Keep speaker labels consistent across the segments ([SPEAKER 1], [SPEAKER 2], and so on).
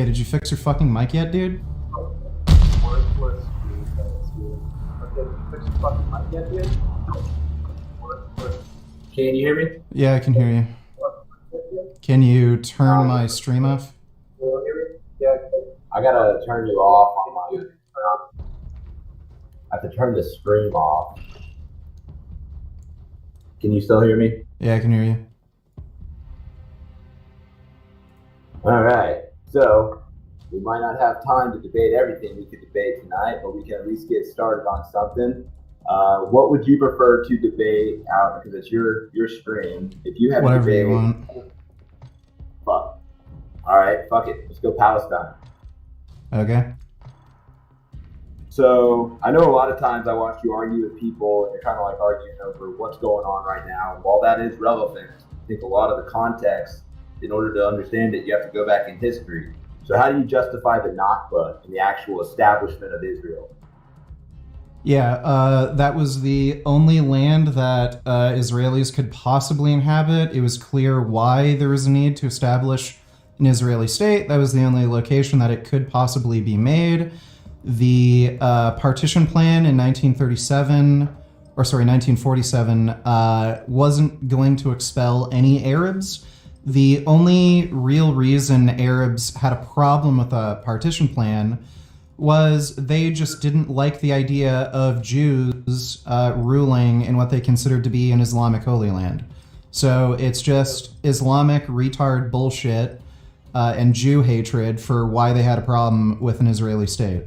[SPEAKER 1] Hey, did you fix your fucking mic yet, dude?
[SPEAKER 2] Worthless defense, dude. Okay, did you fix your fucking mic yet, dude? Worthless. Can you hear me?
[SPEAKER 1] Yeah, I can hear you. Can you turn my stream off?
[SPEAKER 2] Can you hear me? Yeah. I gotta turn you off on my. I have to turn the stream off. Can you still hear me?
[SPEAKER 1] Yeah, I can hear you.
[SPEAKER 2] All right. So we might not have time to debate everything we could debate tonight, but we can at least get started on something. What would you prefer to debate out? Because it's your stream. If you have
[SPEAKER 1] whatever
[SPEAKER 2] debate,
[SPEAKER 1] you want.
[SPEAKER 2] Fuck. All right. Fuck it. Let's go Palestine.
[SPEAKER 1] Okay.
[SPEAKER 2] So I know a lot of times I watch you argue with people, and you're kind of like arguing over what's going on right now. And while that is relevant, I think a lot of the context, in order to understand it, you have to go back in history. So how do you justify the Nakba and the actual establishment of Israel?
[SPEAKER 1] Yeah, that was the only land that Israelis could possibly inhabit. It was clear why there was a need to establish an Israeli state. That was the only location that it could possibly be made. The partition plan in 1947 wasn't going to expel any Arabs. The only real reason Arabs had a problem with a partition plan was they just didn't like the idea of Jews ruling in what they considered to be an Islamic Holy Land. So it's just Islamic retard bullshit and Jew hatred for why they had a problem with an Israeli state.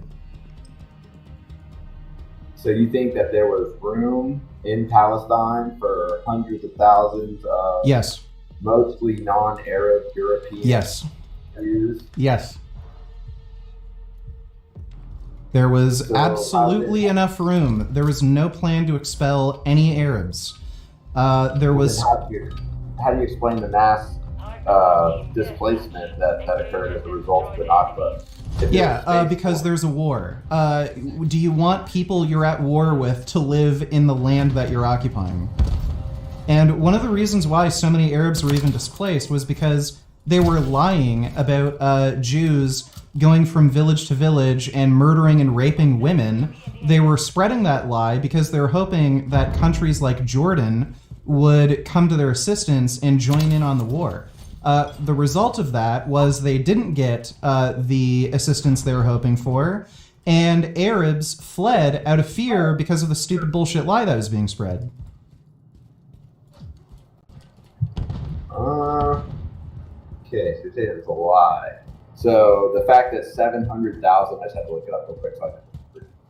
[SPEAKER 2] So you think that there was room in Palestine for hundreds of thousands of
[SPEAKER 1] Yes.
[SPEAKER 2] mostly non-Arab European
[SPEAKER 1] Yes.
[SPEAKER 2] Jews?
[SPEAKER 1] Yes. There was absolutely enough room. There was no plan to expel any Arabs. There was.
[SPEAKER 2] How do you explain the mass displacement that occurred as a result of the Nakba?
[SPEAKER 1] Yeah, because there's a war. Do you want people you're at war with to live in the land that you're occupying? And one of the reasons why so many Arabs were even displaced was because they were lying about Jews going from village to village and murdering and raping women. They were spreading that lie because they were hoping that countries like Jordan would come to their assistance and join in on the war. The result of that was they didn't get the assistance they were hoping for, and Arabs fled out of fear because of the stupid bullshit lie that was being spread.
[SPEAKER 2] Okay, so you're saying it's a lie. So the fact that 700,000, I just have to look it up real quick, so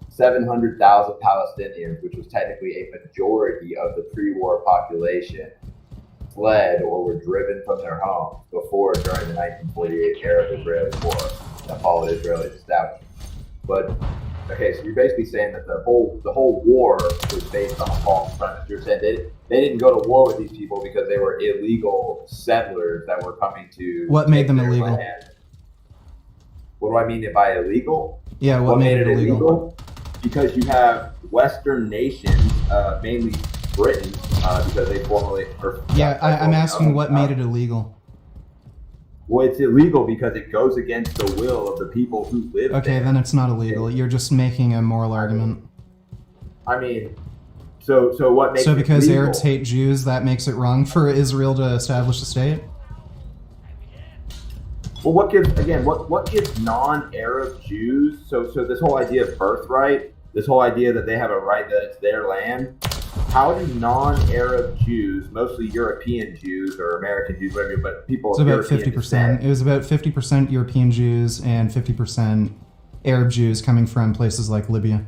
[SPEAKER 2] 700,000 Palestinians, which was technically a majority of the pre-war population, fled or were driven from their homes before during the 1948 Arab-Israeli War that followed Israel's establishment. But okay, so you're basically saying that the whole war was based on a false premise. You're saying they didn't go to war with these people because they were illegal settlers that were coming to.
[SPEAKER 1] What made them illegal?
[SPEAKER 2] Land. What do I mean by illegal?
[SPEAKER 1] Yeah, what made it illegal?
[SPEAKER 2] Because you have Western nations, mainly Britain, because they formerly.
[SPEAKER 1] I'm asking what made it illegal.
[SPEAKER 2] Well, it's illegal because it goes against the will of the people who live there.
[SPEAKER 1] Okay, then it's not illegal. You're just making a moral argument.
[SPEAKER 2] I mean, so what makes it
[SPEAKER 1] So because
[SPEAKER 2] legal?
[SPEAKER 1] Arabs hate Jews, that makes it wrong for Israel to establish a state?
[SPEAKER 2] Well, what gives non-Arab Jews? So this whole idea of birthright, this whole idea that they have a right that it's their land. How do non-Arab Jews, mostly European Jews or American Jews, whatever, but people
[SPEAKER 1] It's about 50%. It was about 50% European Jews and 50% Arab Jews coming from places like Libya.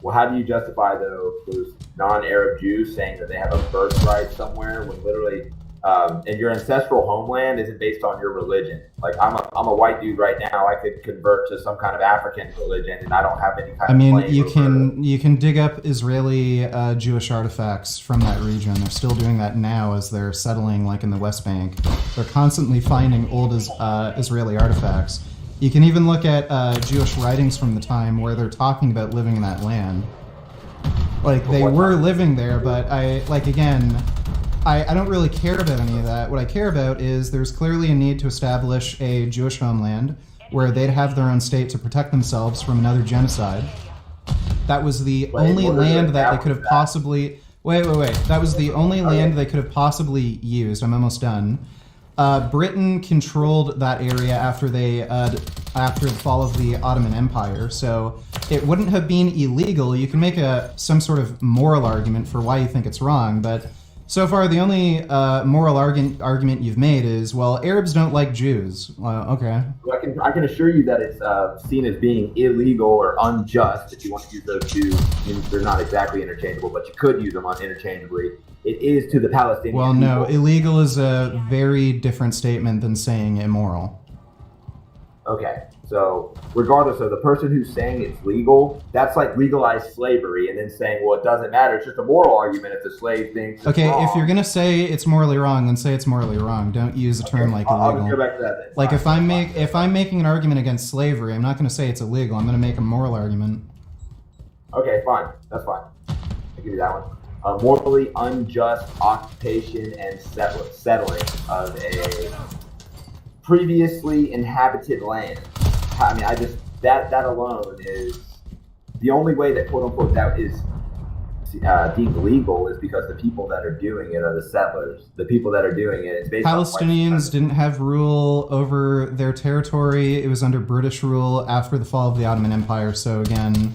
[SPEAKER 2] Well, how do you justify those non-Arab Jews saying that they have a birthright somewhere when literally, and your ancestral homeland isn't based on your religion? Like I'm a white dude right now. I could convert to some kind of African religion, and I don't have any kind.
[SPEAKER 1] I mean,
[SPEAKER 2] of
[SPEAKER 1] you can dig up Israeli Jewish artifacts from that region. They're still doing that now as they're settling, like in the West Bank. They're constantly finding old Israeli artifacts. You can even look at Jewish writings from the time where they're talking about living in that land. Like they were living there, but again. I don't really care about any of that. What I care about is there's clearly a need to establish a Jewish homeland where they'd have their own state to protect themselves from another genocide. That was the only land that they could have possibly... Wait. That was the only land they could have possibly used. I'm almost done. Britain controlled that area after after the fall of the Ottoman Empire, so it wouldn't have been illegal. You can make some sort of moral argument for why you think it's wrong, but so far the only moral argument you've made is, well, Arabs don't like Jews. Okay.
[SPEAKER 2] Well, I can assure you that it's seen as being illegal or unjust, if you want to use those two. I mean, they're not exactly interchangeable, but you could use them interchangeably. It is to the Palestinians.
[SPEAKER 1] Well, no, illegal is a very different statement than saying immoral.
[SPEAKER 2] Okay, so regardless of the person who's saying it's legal, that's like legalized slavery and then saying, well, it doesn't matter. It's just a moral argument if the slave thinks it's
[SPEAKER 1] okay,
[SPEAKER 2] wrong.
[SPEAKER 1] If you're going to say it's morally wrong, then say it's morally wrong. Don't use a term like illegal.
[SPEAKER 2] I'll just go back to that then.
[SPEAKER 1] Like if I'm making an argument against slavery, I'm not going to say it's illegal. I'm going to make a moral argument.
[SPEAKER 2] Okay, fine. That's fine. I'll give you that one. Morally unjust occupation and settling of a previously inhabited land. I mean, that alone is the only way that quote unquote that is deemed legal is because the people that are doing it are the settlers. The people that are doing it is based
[SPEAKER 1] Palestinians didn't have rule over their territory. It was under British rule after the fall of the Ottoman Empire. So again,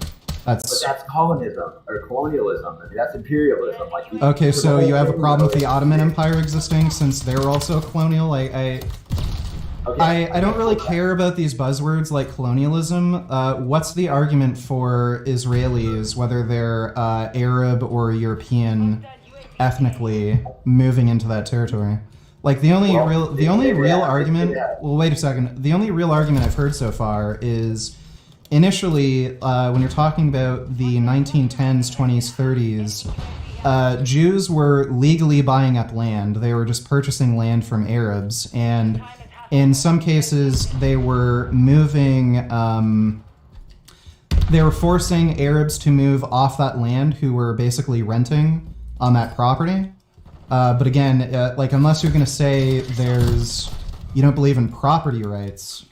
[SPEAKER 2] But that's colonism or colonialism. I mean, that's imperialism.
[SPEAKER 1] Okay, so you have a problem with the Ottoman Empire existing since they were also colonial. I don't really care about these buzzwords like colonialism. What's the argument for Israelis, whether they're Arab or European ethnically, moving into that territory? Like the only real argument. Well, wait a second. The only real argument I've heard so far is, initially, when you're talking about the 1910s, 20s, 30s, Jews were legally buying up land. They were just purchasing land from Arabs, and in some cases, they were moving. They were forcing Arabs to move off that land who were basically renting on that property. But again, like unless you're going to say you don't believe in property rights,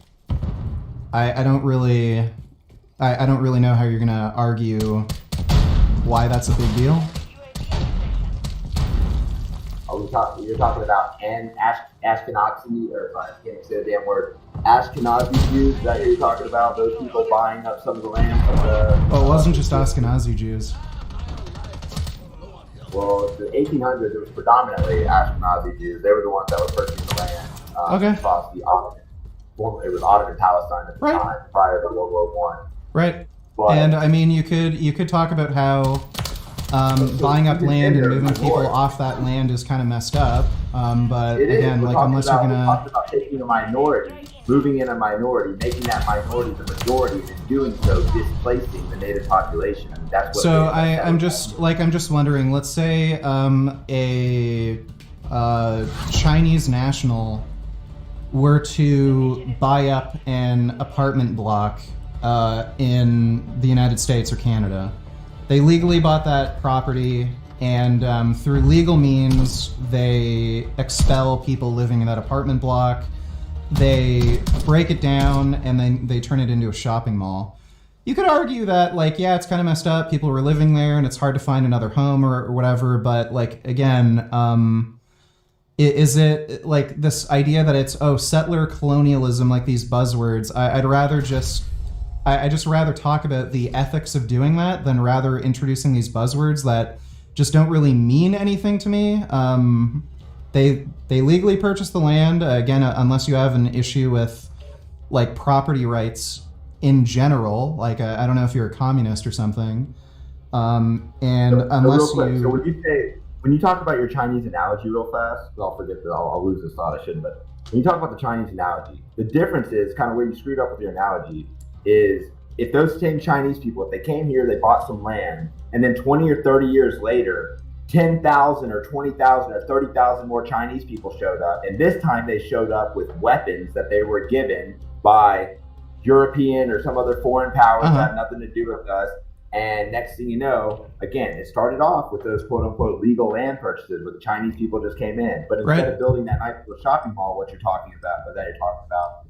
[SPEAKER 1] I don't really know how you're going to argue why that's a big deal.
[SPEAKER 2] You're talking about Ashkenazi, or I can't say the damn word, Ashkenazi Jews. Is that who you're talking about? Those people buying up some of the land from the...
[SPEAKER 1] Oh, it wasn't just Ashkenazi Jews.
[SPEAKER 2] Well, the 1800s, it was predominantly Ashkenazi Jews. They were the ones that were purchasing the land across the Ottoman. It was Ottoman Palestine at the time, prior to World War One.
[SPEAKER 1] Right. And I mean, you could talk about how buying up land and moving people off that land is kind of messed up. But again, like unless you're gonna
[SPEAKER 2] talk about taking a minority, moving in a minority, making that minority the majority, and in doing so displacing the native population. I mean, that's what. So
[SPEAKER 1] I'm just wondering. Let's say a Chinese national were to buy up an apartment block in the United States or Canada. They legally bought that property, and through legal means, they expel people living in that apartment block. They break it down, and then they turn it into a shopping mall. You could argue that, like, yeah, it's kind of messed up. People were living there, and it's hard to find another home or whatever. But, like, again, is it like this idea that it's settler colonialism, like these buzzwords? I'd just rather talk about the ethics of doing that than rather introducing these buzzwords that just don't really mean anything to me. They legally purchased the land, again, unless you have an issue with like property rights in general. Like I don't know if you're a communist or something. So
[SPEAKER 2] when you talk about your Chinese analogy real fast, I'll forget that I'll lose this thought. I shouldn't, but when you talk about the Chinese analogy, the difference is kind of where you screwed up with your analogy. Is if those same Chinese people, if they came here, they bought some land, and then 20 or 30 years later, 10,000 or 20,000 or 30,000 more Chinese people showed up, and this time they showed up with weapons that they were given by European or some other foreign powers that had nothing to do with us. And next thing you know, again, it started off with those quote unquote legal land purchases where the Chinese people just came in. But instead of building that nice little shopping mall, what you're talking about,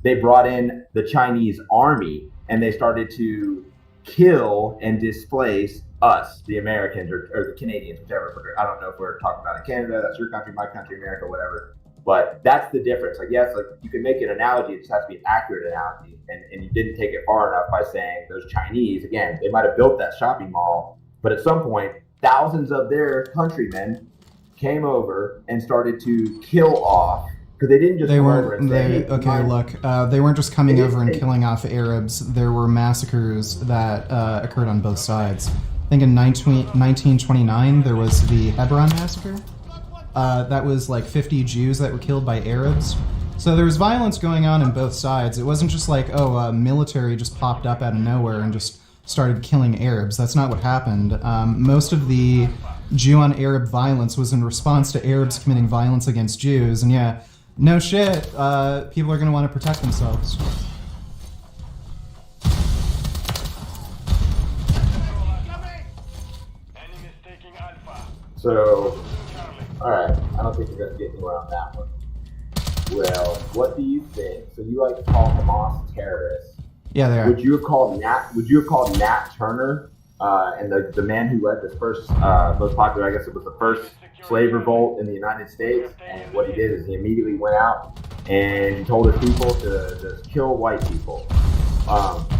[SPEAKER 2] they brought in the Chinese army and they started to kill and displace us, the Americans or the Canadians, whichever. I don't know if we're talking about in Canada, that's your country, my country, America, whatever. But that's the difference. Like, yes, like you can make an analogy, it just has to be an accurate analogy. And you didn't take it far enough by saying those Chinese, again, they might have built that shopping mall, but at some point, thousands of their countrymen came over and started to kill off, because they didn't just
[SPEAKER 1] they weren't just coming over and killing off Arabs. There were massacres that occurred on both sides. I think in 1929 there was the Hebron massacre. That was like 50 Jews that were killed by Arabs. So there was violence going on both sides. It wasn't just like, military just popped up out of nowhere and just started killing Arabs. That's not what happened. Most of the Jew on Arab violence was in response to Arabs committing violence against Jews. And yeah, no shit, people are going to want to protect themselves.
[SPEAKER 2] So, alright, I don't think you're going to get anywhere on that one. Well, what do you think? So you like to call Hamas terrorists.
[SPEAKER 1] Yeah, they are.
[SPEAKER 2] Would you have called Nat Turner, and the man who led this first, most popular, I guess it was the first slave revolt in the United States, and what he did is he immediately went out and he told his people to just kill white people.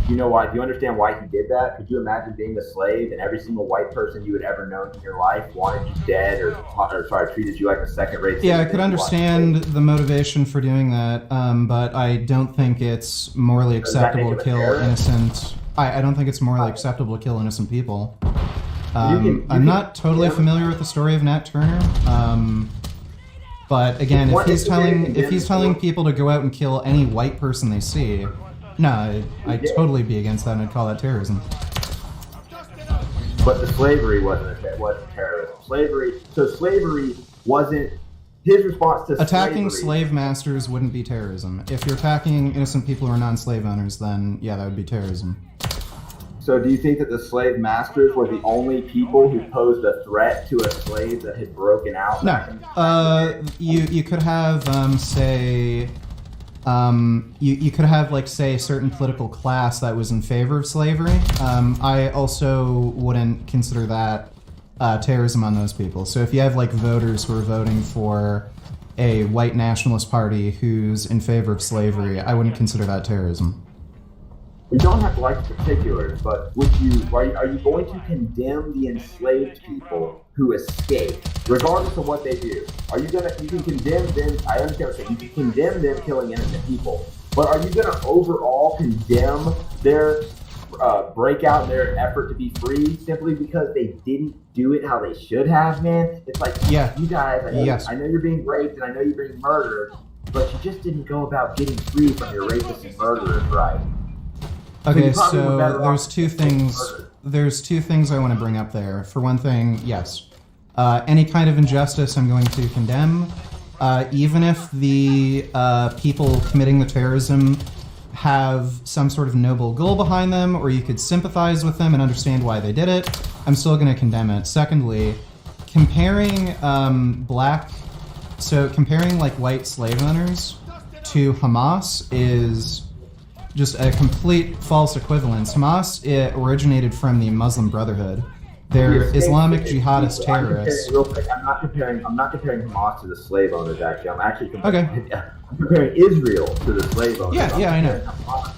[SPEAKER 2] You know why? Do you understand why he did that? Could you imagine being a slave and every single white person you had ever known in your life wanted you dead or treated you like a second-rate citizen?
[SPEAKER 1] Yeah, I could understand the motivation for doing that, but I don't think it's morally acceptable to kill innocent. I don't think it's morally acceptable to kill innocent people. I'm not totally familiar with the story of Nat Turner, but again, if he's telling people to go out and kill any white person they see, no, I'd totally be against that and I'd call that terrorism.
[SPEAKER 2] But the slavery wasn't terrorism. Slavery wasn't his response to
[SPEAKER 1] attacking slave masters wouldn't be terrorism. If you're attacking innocent people who are non-slave owners, then yeah, that would be terrorism.
[SPEAKER 2] So do you think that the slave masters were the only people who posed a threat to a slave that had broken out?
[SPEAKER 1] No. You could have you could have, like, say, a certain political class that was in favor of slavery. I also wouldn't consider that terrorism on those people. So if you have, like, voters who are voting for a white nationalist party who's in favor of slavery, I wouldn't consider that terrorism.
[SPEAKER 2] We don't have to like the particulars, but are you going to condemn the enslaved people who escape, regardless of what they do? You can condemn them, I understand what you're saying, you can condemn them killing innocent people, but are you going to overall condemn their breakout, their effort to be free, simply because they didn't do it how they should have, man? It's like,
[SPEAKER 1] yeah,
[SPEAKER 2] you guys, I know you're being raped and I know you're being murdered, but you just didn't go about getting free from your rapists and murderers, right?
[SPEAKER 1] Okay, so there's two things I want to bring up there. For one thing, yes. Any kind of injustice I'm going to condemn, even if the people committing the terrorism have some sort of noble goal behind them, or you could sympathize with them and understand why they did it, I'm still going to condemn it. Secondly, comparing like white slave owners to Hamas is just a complete false equivalence. Hamas, it originated from the Muslim Brotherhood. They're Islamic jihadist terrorists.
[SPEAKER 2] Real quick, I'm not comparing Hamas to the slave owners. Actually, I'm comparing Israel to the slave owners.
[SPEAKER 1] Yeah, I know.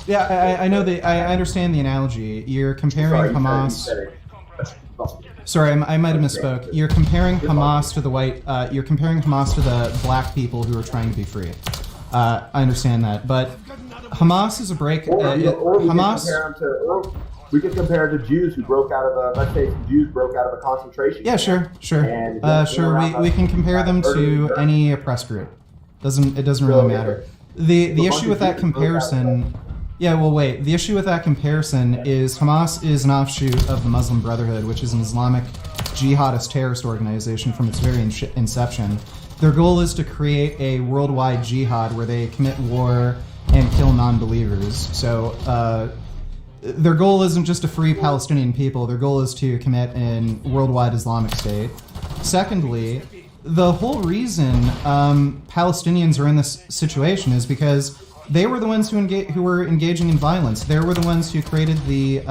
[SPEAKER 1] Yeah, I know I understand the analogy. You're comparing Hamas. Sorry, I might have misspoke. You're comparing Hamas to the You're comparing Hamas to the black people who are trying to be free. I understand that, but Hamas is a break.
[SPEAKER 2] We could compare it to Jews who broke out of a concentration camp.
[SPEAKER 1] Yeah, sure. We can compare them to any oppressed group. It doesn't really matter. The issue with that comparison. Yeah, well, wait. The issue with that comparison is Hamas is an offshoot of the Muslim Brotherhood, which is an Islamic jihadist terrorist organization from its very inception. Their goal is to create a worldwide jihad where they commit war and kill non-believers. So their goal isn't just to free Palestinian people. Their goal is to commit a worldwide Islamic State. Secondly, the whole reason Palestinians are in this situation is because they were the ones who were engaging in violence. They were the ones who created the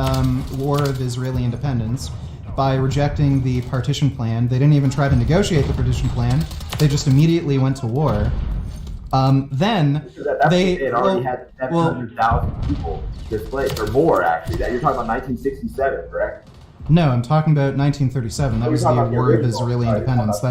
[SPEAKER 1] War of Israeli Independence by rejecting the partition plan. They didn't even try to negotiate the partition plan. They just immediately went to war. Then they
[SPEAKER 2] already had 700,000 people displaced, or more actually. That you're talking about 1967, correct?
[SPEAKER 1] No, I'm talking about 1937. That was the War of Israeli Independence.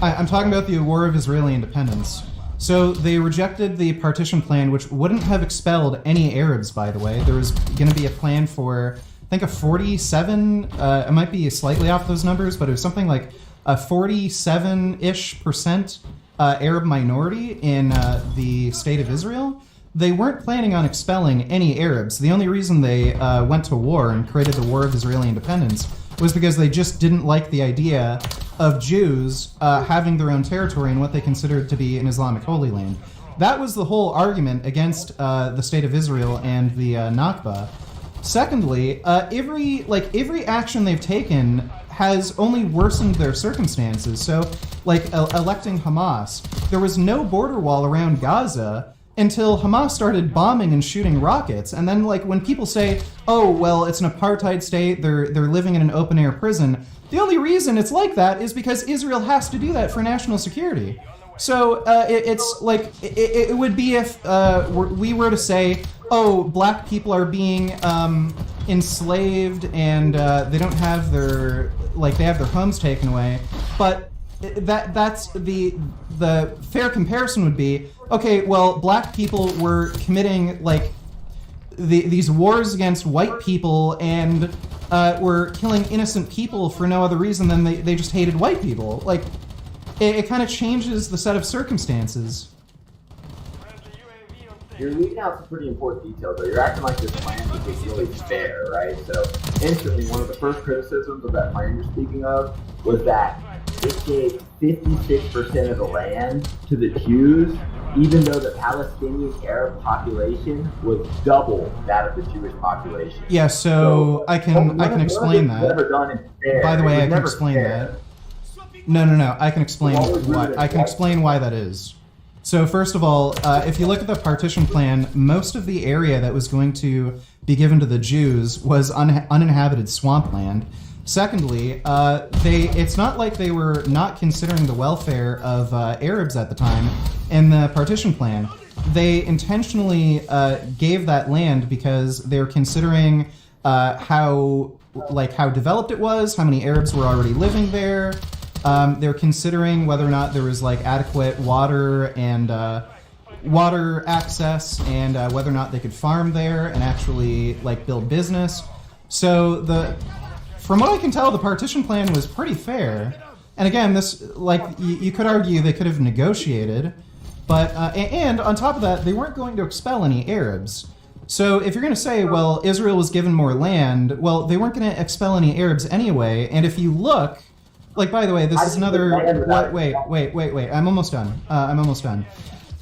[SPEAKER 1] I'm talking about the War of Israeli Independence. So they rejected the partition plan, which wouldn't have expelled any Arabs, by the way. There was going to be a plan for, I think, a 47, it might be slightly off those numbers, but it was something like a 47-ish% Arab minority in the state of Israel. They weren't planning on expelling any Arabs. The only reason they went to war and created the War of Israeli Independence was because they just didn't like the idea of Jews having their own territory in what they considered to be an Islamic Holy Land. That was the whole argument against the state of Israel and the Nakba. Secondly, every action they've taken has only worsened their circumstances. So, electing Hamas, there was no border wall around Gaza until Hamas started bombing and shooting rockets. And then, when people say, oh, well, it's an apartheid state, they're living in an open-air prison, the only reason it's like that is because Israel has to do that for national security. So it would be if we were to say, oh, black people are being enslaved and they don't have they have their homes taken away. But that's the fair comparison would be, okay, well, black people were committing these wars against white people and were killing innocent people for no other reason than they just hated white people. It kind of changes the set of circumstances.
[SPEAKER 2] You're leaving out some pretty important details, though. You're acting like this plan was really fair, right? So, instantly, one of the first criticisms of that plan you're speaking of was that it gave 56% of the land to the Jews, even though the Palestinian Arab population was double that of the Jewish population.
[SPEAKER 1] Yeah, so I can explain that.
[SPEAKER 2] Never done it fair.
[SPEAKER 1] By the way, I can explain that. No. I can explain why that is. So first of all, if you look at the partition plan, most of the area that was going to be given to the Jews was uninhabited swampland. Secondly, it's not like they were not considering the welfare of Arabs at the time in the partition plan. They intentionally gave that land because they were considering how developed it was, how many Arabs were already living there. They're considering whether or not there was adequate water and water access, and whether or not they could farm there and actually build business. So from what I can tell, the partition plan was pretty fair. And again, this you could argue they could have negotiated, but and on top of that, they weren't going to expel any Arabs. So if you're going to say, well, Israel was given more land, well, they weren't going to expel any Arabs anyway. And if you look. By the way, this is another. Wait! I'm almost done.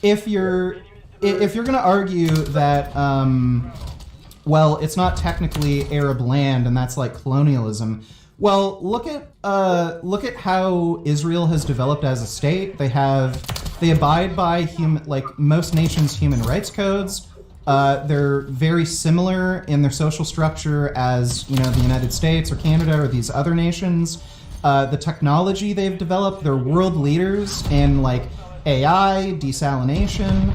[SPEAKER 1] If you're going to argue that, well, it's not technically Arab land and that's colonialism. Well, look at how Israel has developed as a state. They abide by most nations' human rights codes. They're very similar in their social structure as the United States or Canada or these other nations. The technology they've developed, they're world leaders in AI, desalination.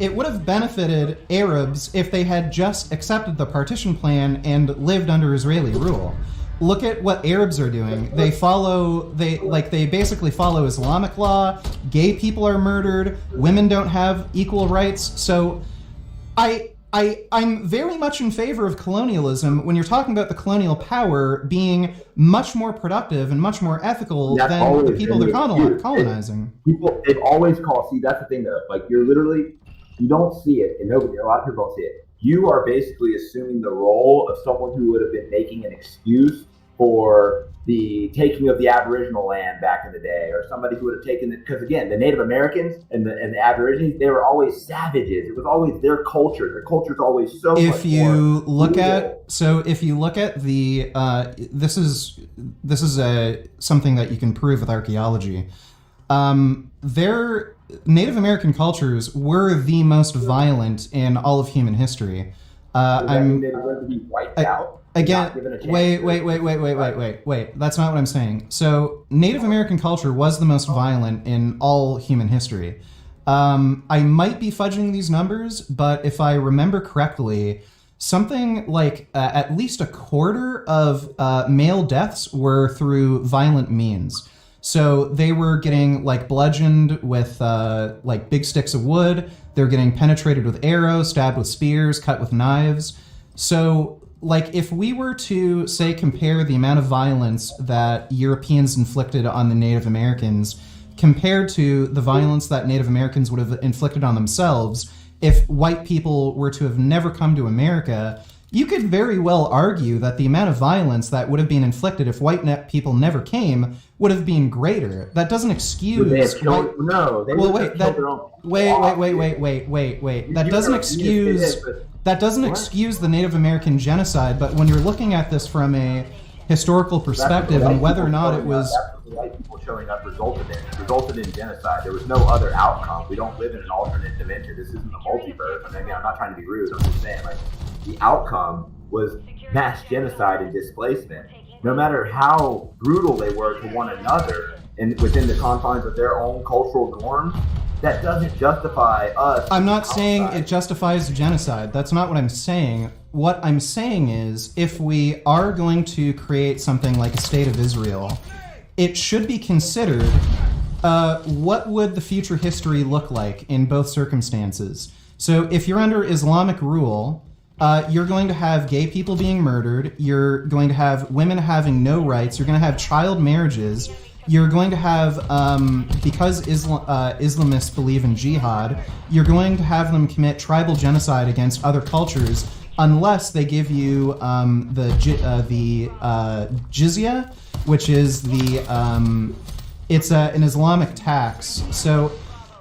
[SPEAKER 1] It would have benefited Arabs if they had just accepted the partition plan and lived under Israeli rule. Look at what Arabs are doing. They basically follow Islamic law. Gay people are murdered. Women don't have equal rights. So I'm very much in favor of colonialism when you're talking about the colonial power being much more productive and much more ethical than the people they're colonizing.
[SPEAKER 2] They've always called, see, that's the thing though, you don't see it, and a lot of people don't see it. You are basically assuming the role of someone who would have been making an excuse for the taking of the Aboriginal land back in the day, or somebody who would have taken it, because again, the Native Americans and the Aborigines, they were always savages. It was always their culture. Their culture's always so much more.
[SPEAKER 1] If you look at the this is something that you can prove with archaeology. Their Native American cultures were the most violent in all of human history.
[SPEAKER 2] They deserve to be wiped out.
[SPEAKER 1] Again, wait. That's not what I'm saying. So, Native American culture was the most violent in all human history. I might be fudging these numbers, but if I remember correctly, something like at least a quarter of male deaths were through violent means. So they were getting like bludgeoned with like big sticks of wood. They're getting penetrated with arrows, stabbed with spears, cut with knives. So like if we were to say compare the amount of violence that Europeans inflicted on the Native Americans compared to the violence that Native Americans would have inflicted on themselves, if white people were to have never come to America, you could very well argue that the amount of violence that would have been inflicted if white people never came would have been greater. That doesn't excuse. Wait. That doesn't excuse. That doesn't excuse the Native American genocide. But when you're looking at this from a historical perspective and whether or not it was.
[SPEAKER 2] The white people showing up resulted in genocide. There was no other outcome. We don't live in an alternate dimension. This isn't a multiverse. And again, I'm not trying to be rude. I'm just saying, like, the outcome was mass genocide and displacement. No matter how brutal they were to one another and within the confines of their own cultural norms, that doesn't justify us.
[SPEAKER 1] I'm not saying it justifies genocide. That's not what I'm saying. What I'm saying is, if we are going to create something like a state of Israel, it should be considered what would the future history look like in both circumstances. So if you're under Islamic rule, you're going to have gay people being murdered, you're going to have women having no rights, you're going to have child marriages, you're going to have, because Islamists believe in jihad, you're going to have them commit tribal genocide against other cultures unless they give you the jizya, which is it's an Islamic tax. So,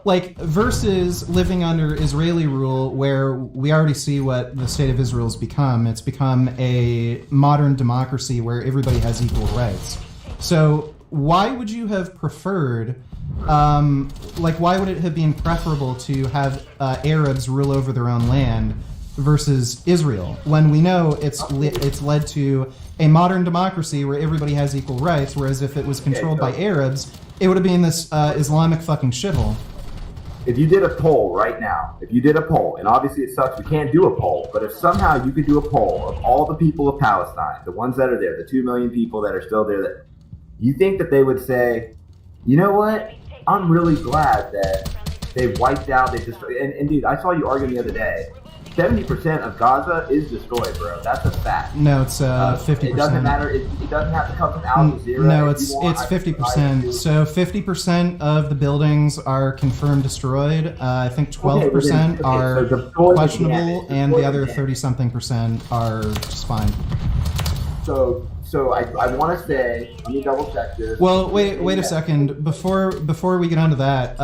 [SPEAKER 1] like, versus living under Israeli rule, where we already see what the state of Israel has become. It's become a modern democracy where everybody has equal rights. So why would you have preferred, why would it have been preferable to have Arabs rule over their own land versus Israel, when we know it's led to a modern democracy where everybody has equal rights, whereas if it was controlled by Arabs, it would have been this Islamic fucking shithole.
[SPEAKER 2] If you did a poll right now, and obviously it sucks, we can't do a poll, but if somehow you could do a poll of all the people of Palestine, the ones that are there, the 2 million people that are still there, you think that they would say, you know what, I'm really glad that they wiped out, they destroyed, and dude, I saw you arguing the other day, 70% of Gaza is destroyed, bro. That's a fact.
[SPEAKER 1] No, it's 50%.
[SPEAKER 2] It doesn't matter. It doesn't have to come from Al Jazeera.
[SPEAKER 1] No, it's 50%. So 50% of the buildings are confirmed destroyed. I think 12% are questionable, and the other 30-something% are just fine.
[SPEAKER 2] So I want to say, let me double check this.
[SPEAKER 1] Well, wait a second. Before we get onto that,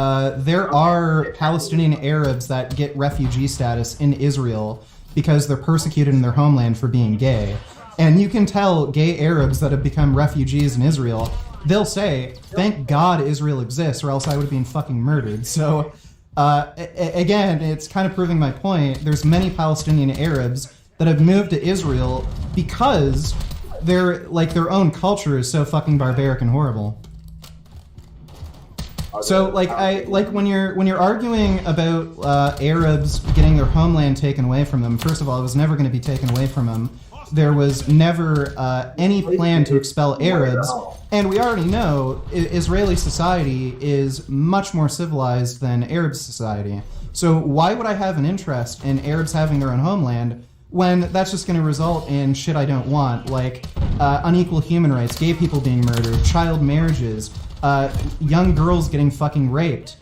[SPEAKER 1] there are Palestinian Arabs that get refugee status in Israel because they're persecuted in their homeland for being gay. And you can tell gay Arabs that have become refugees in Israel, they'll say, thank God Israel exists, or else I would have been fucking murdered. So, again, it's kind of proving my point. There's many Palestinian Arabs that have moved to Israel because their own culture is so fucking barbaric and horrible. So when you're arguing about Arabs getting their homeland taken away from them, first of all, it was never going to be taken away from them. There was never any plan to expel Arabs, and we already know Israeli society is much more civilized than Arab society. So why would I have an interest in Arabs having their own homeland when that's just going to result in shit I don't want, like unequal human rights, gay people being murdered, child marriages, young girls getting fucking raped?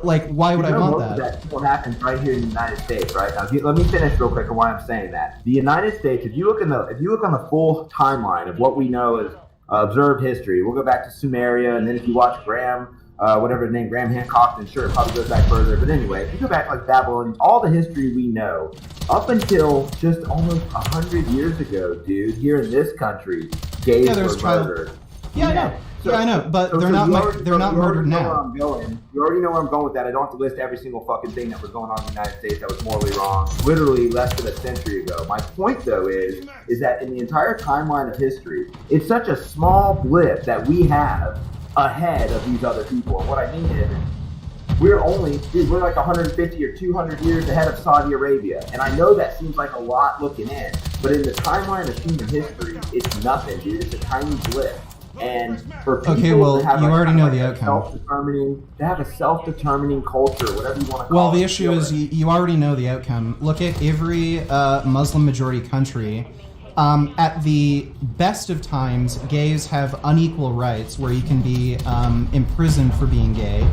[SPEAKER 1] Like, why would I want that?
[SPEAKER 2] That's what happens right here in the United States, right? Now, let me finish real quick on why I'm saying that. The United States, if you look on the full timeline of what we know as observed history. We'll go back to Sumeria, and then if you watch Graham, whatever his name, Graham Hancock, then sure, it probably goes back further. But anyway, if you go back like Babylon, all the history we know, up until just almost 100 years ago, dude, here in this country, gays were murdered.
[SPEAKER 1] Yeah, I know. Yeah, I know, but they're not murdered now.
[SPEAKER 2] You already know where I'm going with that. I don't have to list every single fucking thing that was going on in the United States that was morally wrong, literally less than a century ago. My point, though, is that in the entire timeline of history, it's such a small blip that we have ahead of these other people. And what I mean is, we're like 150 or 200 years ahead of Saudi Arabia. And I know that seems like a lot looking in, but in the timeline of human history, it's nothing, dude. It's a tiny blip. And for people to have
[SPEAKER 1] you already know the outcome.
[SPEAKER 2] To have a self-determining culture, whatever you want to call it.
[SPEAKER 1] Well, the issue is you already know the outcome. Look at every Muslim majority country. At the best of times, gays have unequal rights where you can be imprisoned for being gay.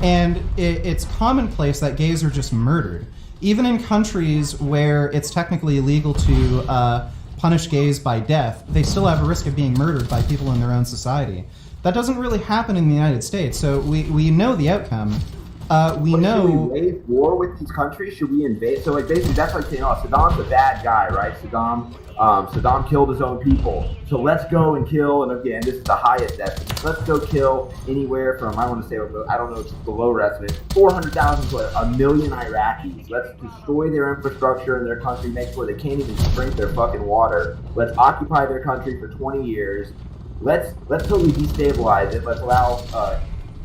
[SPEAKER 1] And it's commonplace that gays are just murdered. Even in countries where it's technically illegal to punish gays by death, they still have a risk of being murdered by people in their own society. That doesn't really happen in the United States, so we know the outcome. Should we wage
[SPEAKER 2] war with these countries? Should we invade? So like basically that's like saying, oh, Saddam's a bad guy, right? Saddam killed his own people. So let's go and kill, and again, this is the highest estimate. Let's go kill anywhere from, I want to say, I don't know, it's the lower estimate, 400,000 to 1 million Iraqis. Let's destroy their infrastructure in their country, make sure they can't even drink their fucking water. Let's occupy their country for 20 years. Let's totally destabilize it. Let's allow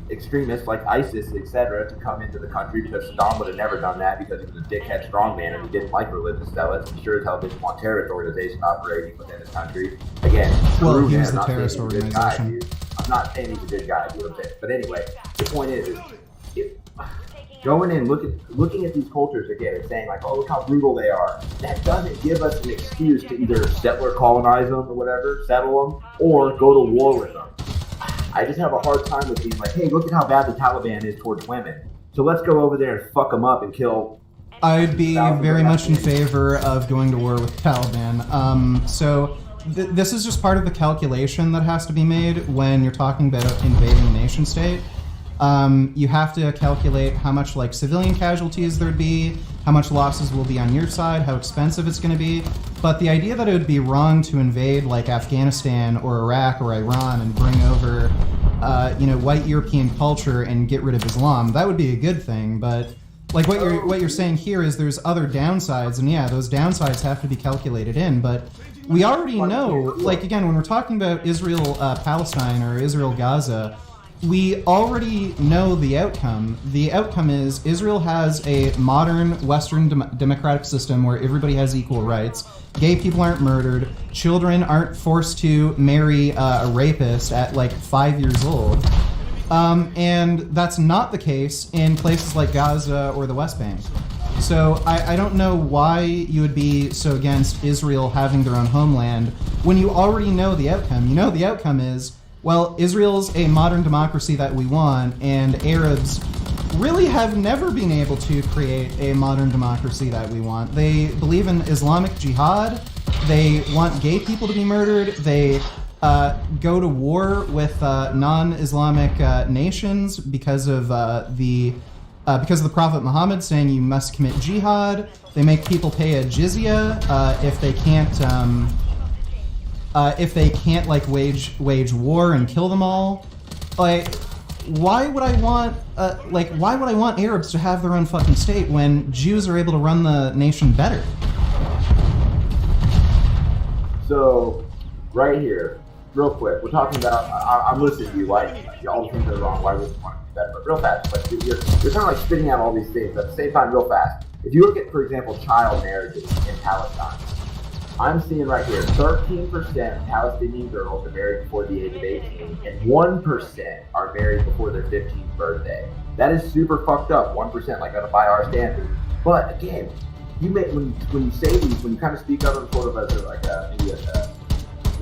[SPEAKER 2] extremists like ISIS, etc., to come into the country, because Saddam would have never done that because he was a dickhead strongman and he didn't like religious zealots. He sure as hell didn't want terrorist organizations operating within his country. Again,
[SPEAKER 1] well, he was the terrorist organization.
[SPEAKER 2] I'm not saying he's a good guy, but anyway, the point is going in, looking at these cultures again and saying like, oh, look how brutal they are. That doesn't give us an excuse to either settler colonize them or whatever, settle them, or go to war with them. I just have a hard time with being like, hey, look at how bad the Taliban is towards women. So let's go over there and fuck them up and kill.
[SPEAKER 1] I'd be very much in favor of going to war with the Taliban. This is just part of the calculation that has to be made when you're talking about invading a nation state. You have to calculate how much like civilian casualties there'd be, how much losses will be on your side, how expensive it's going to be. But the idea that it would be wrong to invade like Afghanistan or Iraq or Iran and bring over, white European culture and get rid of Islam, that would be a good thing. But like what you're saying here is there's other downsides, and yeah, those downsides have to be calculated in. But we already know, like again, when we're talking about Israel, Palestine, or Israel, Gaza, we already know the outcome. The outcome is Israel has a modern Western democratic system where everybody has equal rights. Gay people aren't murdered. Children aren't forced to marry a rapist at like 5 years old. And that's not the case in places like Gaza or the West Bank. So I don't know why you would be so against Israel having their own homeland when you already know the outcome. You know the outcome is, well, Israel's a modern democracy that we want, and Arabs really have never been able to create a modern democracy that we want. They believe in Islamic jihad. They want gay people to be murdered. They go to war with non-Islamic nations because of the Prophet Muhammad saying you must commit jihad. They make people pay a jizya if they can't like wage war and kill them all. Like, why would I want Arabs to have their own fucking state when Jews are able to run the nation better?
[SPEAKER 2] So, right here, real quick, we're talking about. I'm listening to you. Why all the things are wrong? Why would you want to do better? But real fast, like you're kind of like spitting out all these things at the same time, real fast. If you look at, for example, child marriages in Palestine. I'm seeing right here, 13% of Palestinian girls are married before the age of 18, and 1% are married before their 15th birthday. That is super fucked up, 1%, like by our standards. But again, when you say these, when you kind of speak of them sort of as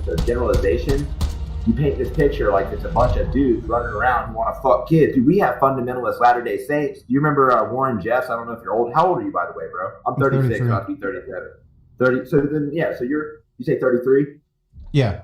[SPEAKER 2] a generalization, you paint this picture like it's a bunch of dudes running around who want to fuck kids. Dude, we have fundamentalist Latter-day Saints. Do you remember Warren Jeffs? I don't know if you're old. How old are you, by the way, bro? I'm 36, so I'll be 37. 30. So then, yeah. So you say 33?
[SPEAKER 1] Yeah.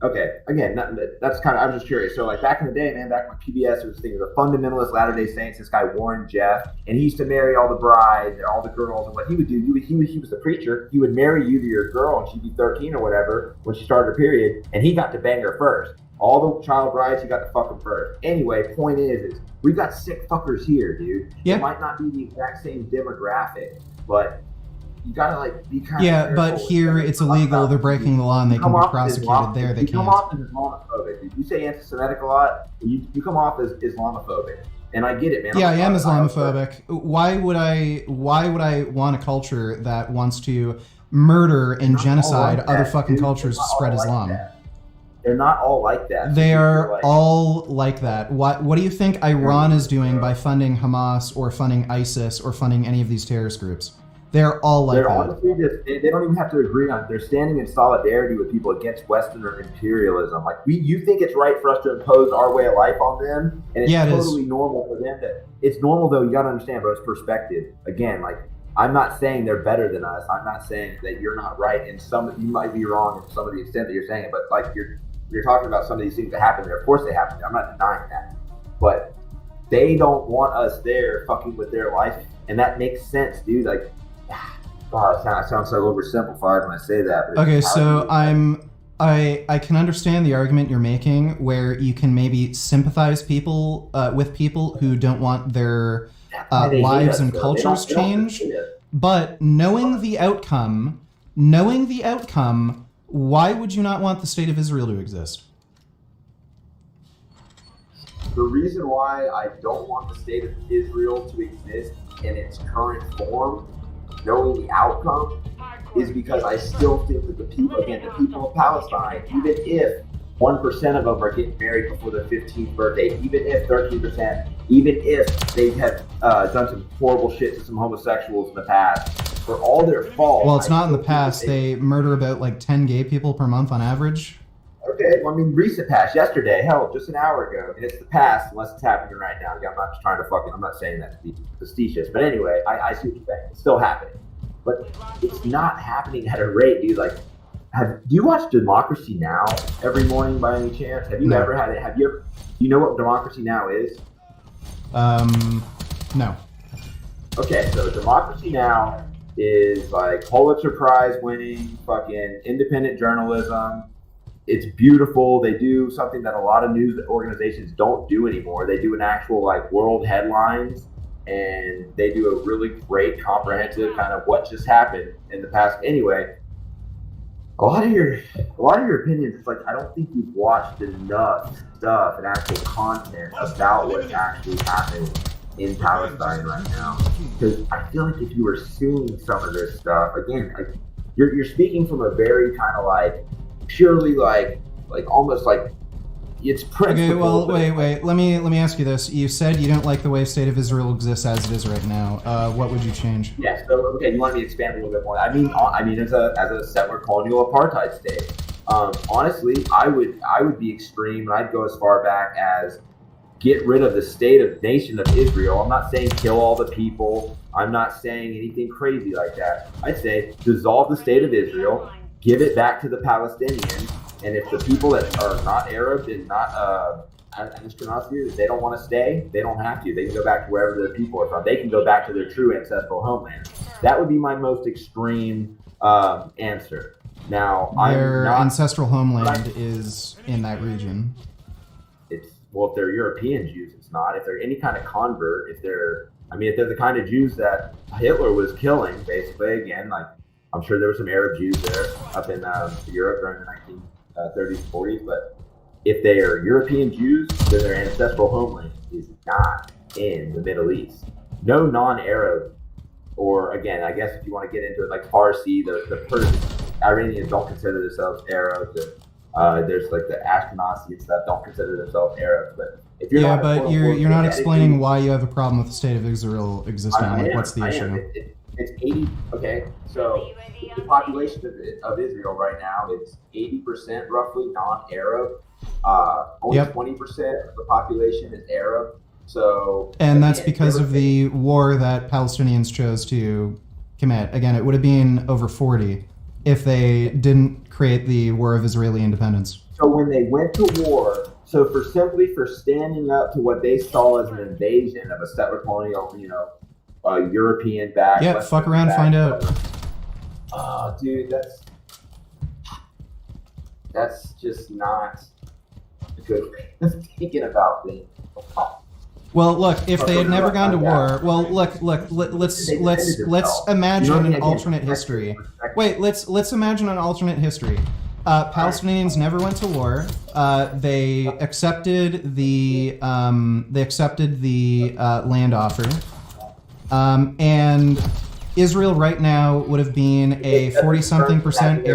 [SPEAKER 2] Okay, again, that's kind of, I'm just curious. So, like back in the day, man, back when PBS was thinking of the fundamentalist Latter Day Saints, this guy Warren Jeff, and he used to marry all the brides and all the girls. And what he would do, he was the preacher. He would marry you to your girl, and she'd be 13 or whatever when she started her period, and he got to bang her first. All the child brides, he got to fuck them first. Anyway, point is we've got sick fuckers here, dude.
[SPEAKER 1] Yep.
[SPEAKER 2] It might not be the exact same demographic, but you gotta like be kind of
[SPEAKER 1] Yeah, but here it's illegal. They're breaking the law, and they can be prosecuted. There, they
[SPEAKER 2] can't. You come
[SPEAKER 1] can't.
[SPEAKER 2] off as Islamophobic. Dude. You say anti-Semitic a lot. You come off as Islamophobic, and I get it, man.
[SPEAKER 1] Yeah, I am Islamophobic. Why would I want a culture that wants to murder and genocide other fucking cultures to spread Islam?
[SPEAKER 2] They're not all like that.
[SPEAKER 1] They are all like that. What do you think Iran is doing by funding Hamas or funding ISIS or funding any of these terrorist groups? They're all like that.
[SPEAKER 2] Honestly they don't even have to agree on it. They're standing in solidarity with people against Western imperialism. Like you think it's right for us to impose our way of life on them, and it's totally normal for them to. It's normal though. You gotta understand, bro. It's perspective. Again, like I'm not saying they're better than us. I'm not saying that you're not right, and you might be wrong to some of the extent that you're saying it. But like you're talking about some of these things that happen there. Of course they happen there. I'm not denying that, but they don't want us there fucking with their life, and that makes sense, dude. Like. God, it sounds so oversimplified when I say that.
[SPEAKER 1] Okay, so I can understand the argument you're making, where you can maybe sympathize with people who don't want their lives and cultures changed. But knowing the outcome, why would you not want the state of Israel to exist?
[SPEAKER 2] The reason why I don't want the state of Israel to exist in its current form, knowing the outcome, is because I still think that the people of Palestine, even if 1% of them are getting married before their 15th birthday, even if 13%, even if they have done some horrible shit to some homosexuals in the past, for all their faults.
[SPEAKER 1] Well, it's not in the past. They murder about like 10 gay people per month on average.
[SPEAKER 2] Okay, well, I mean, recent past, yesterday, hell, just an hour ago, and it's the past unless it's happening right now. I'm not just trying to I'm not saying that to be facetious, but anyway, I see what you're saying. It's still happening, but it's not happening at a rate, dude. Like, do you watch Democracy Now! Every morning by any chance? Have you ever had it? Do you know what Democracy Now! is?
[SPEAKER 1] No.
[SPEAKER 2] Okay, so Democracy Now! is like Pulitzer Prize winning, fucking independent journalism. It's beautiful. They do something that a lot of news organizations don't do anymore. They do an actual like world headlines, and they do a really great comprehensive kind of what just happened in the past. Anyway, a lot of your opinions, it's like I don't think you've watched enough stuff and actual content about what's actually happening in Palestine right now. Because I feel like if you were seeing some of this stuff, again, like you're speaking from a very kind of like purely like almost like it's principle.
[SPEAKER 1] Okay, well, wait. Let me ask you this. You said you don't like the way State of Israel exists as it is right now. What would you change?
[SPEAKER 2] Yeah. So okay, you want me to expand a little bit more? I mean, as a settler colonial apartheid state, honestly, I would be extreme, and I'd go as far back as get rid of the state of nation of Israel. I'm not saying kill all the people. I'm not saying anything crazy like that. I'd say dissolve the state of Israel. Give it back to the Palestinians, and if the people that are not Arab and not Ashkenazi, they don't want to stay, they don't have to. They can go back to wherever their people are from. They can go back to their true ancestral homeland. That would be my most extreme answer. Now,
[SPEAKER 1] their ancestral homeland is in that region.
[SPEAKER 2] Well, if they're European Jews, it's not. If they're any kind of convert, if they're the kind of Jews that Hitler was killing, basically, again, like, I'm sure there were some Arab Jews there up in Europe during the 1930s, 40s, but if they are European Jews, then their ancestral homeland is not in the Middle East. No non-Arab, or again, I guess if you want to get into it, like Farsi, the Persian, Iranians don't consider themselves Arabs. There's like the Ashkenazi and stuff don't consider themselves Arabs, but if you're
[SPEAKER 1] you're not explaining why you have a problem with the state of Israel existing. What's the issue?
[SPEAKER 2] It's 80. Okay, so the population of Israel right now is 80% roughly non-Arab. Only 20% of the population is Arab. So,
[SPEAKER 1] and that's because of the war that Palestinians chose to commit. Again, it would have been over 40 if they didn't create the War of Israeli Independence.
[SPEAKER 2] So when they went to war, so for standing up to what they saw as an invasion of a settler colonial, European back.
[SPEAKER 1] Yeah, fuck around, find out.
[SPEAKER 2] Oh, dude, that's just not a good way of thinking about things.
[SPEAKER 1] Well, look, if they had never gone to war, well, look, let's imagine an alternate history. Wait, let's imagine an alternate history. Palestinians never went to war. They accepted the land offer, and Israel right now would have been a 40-something%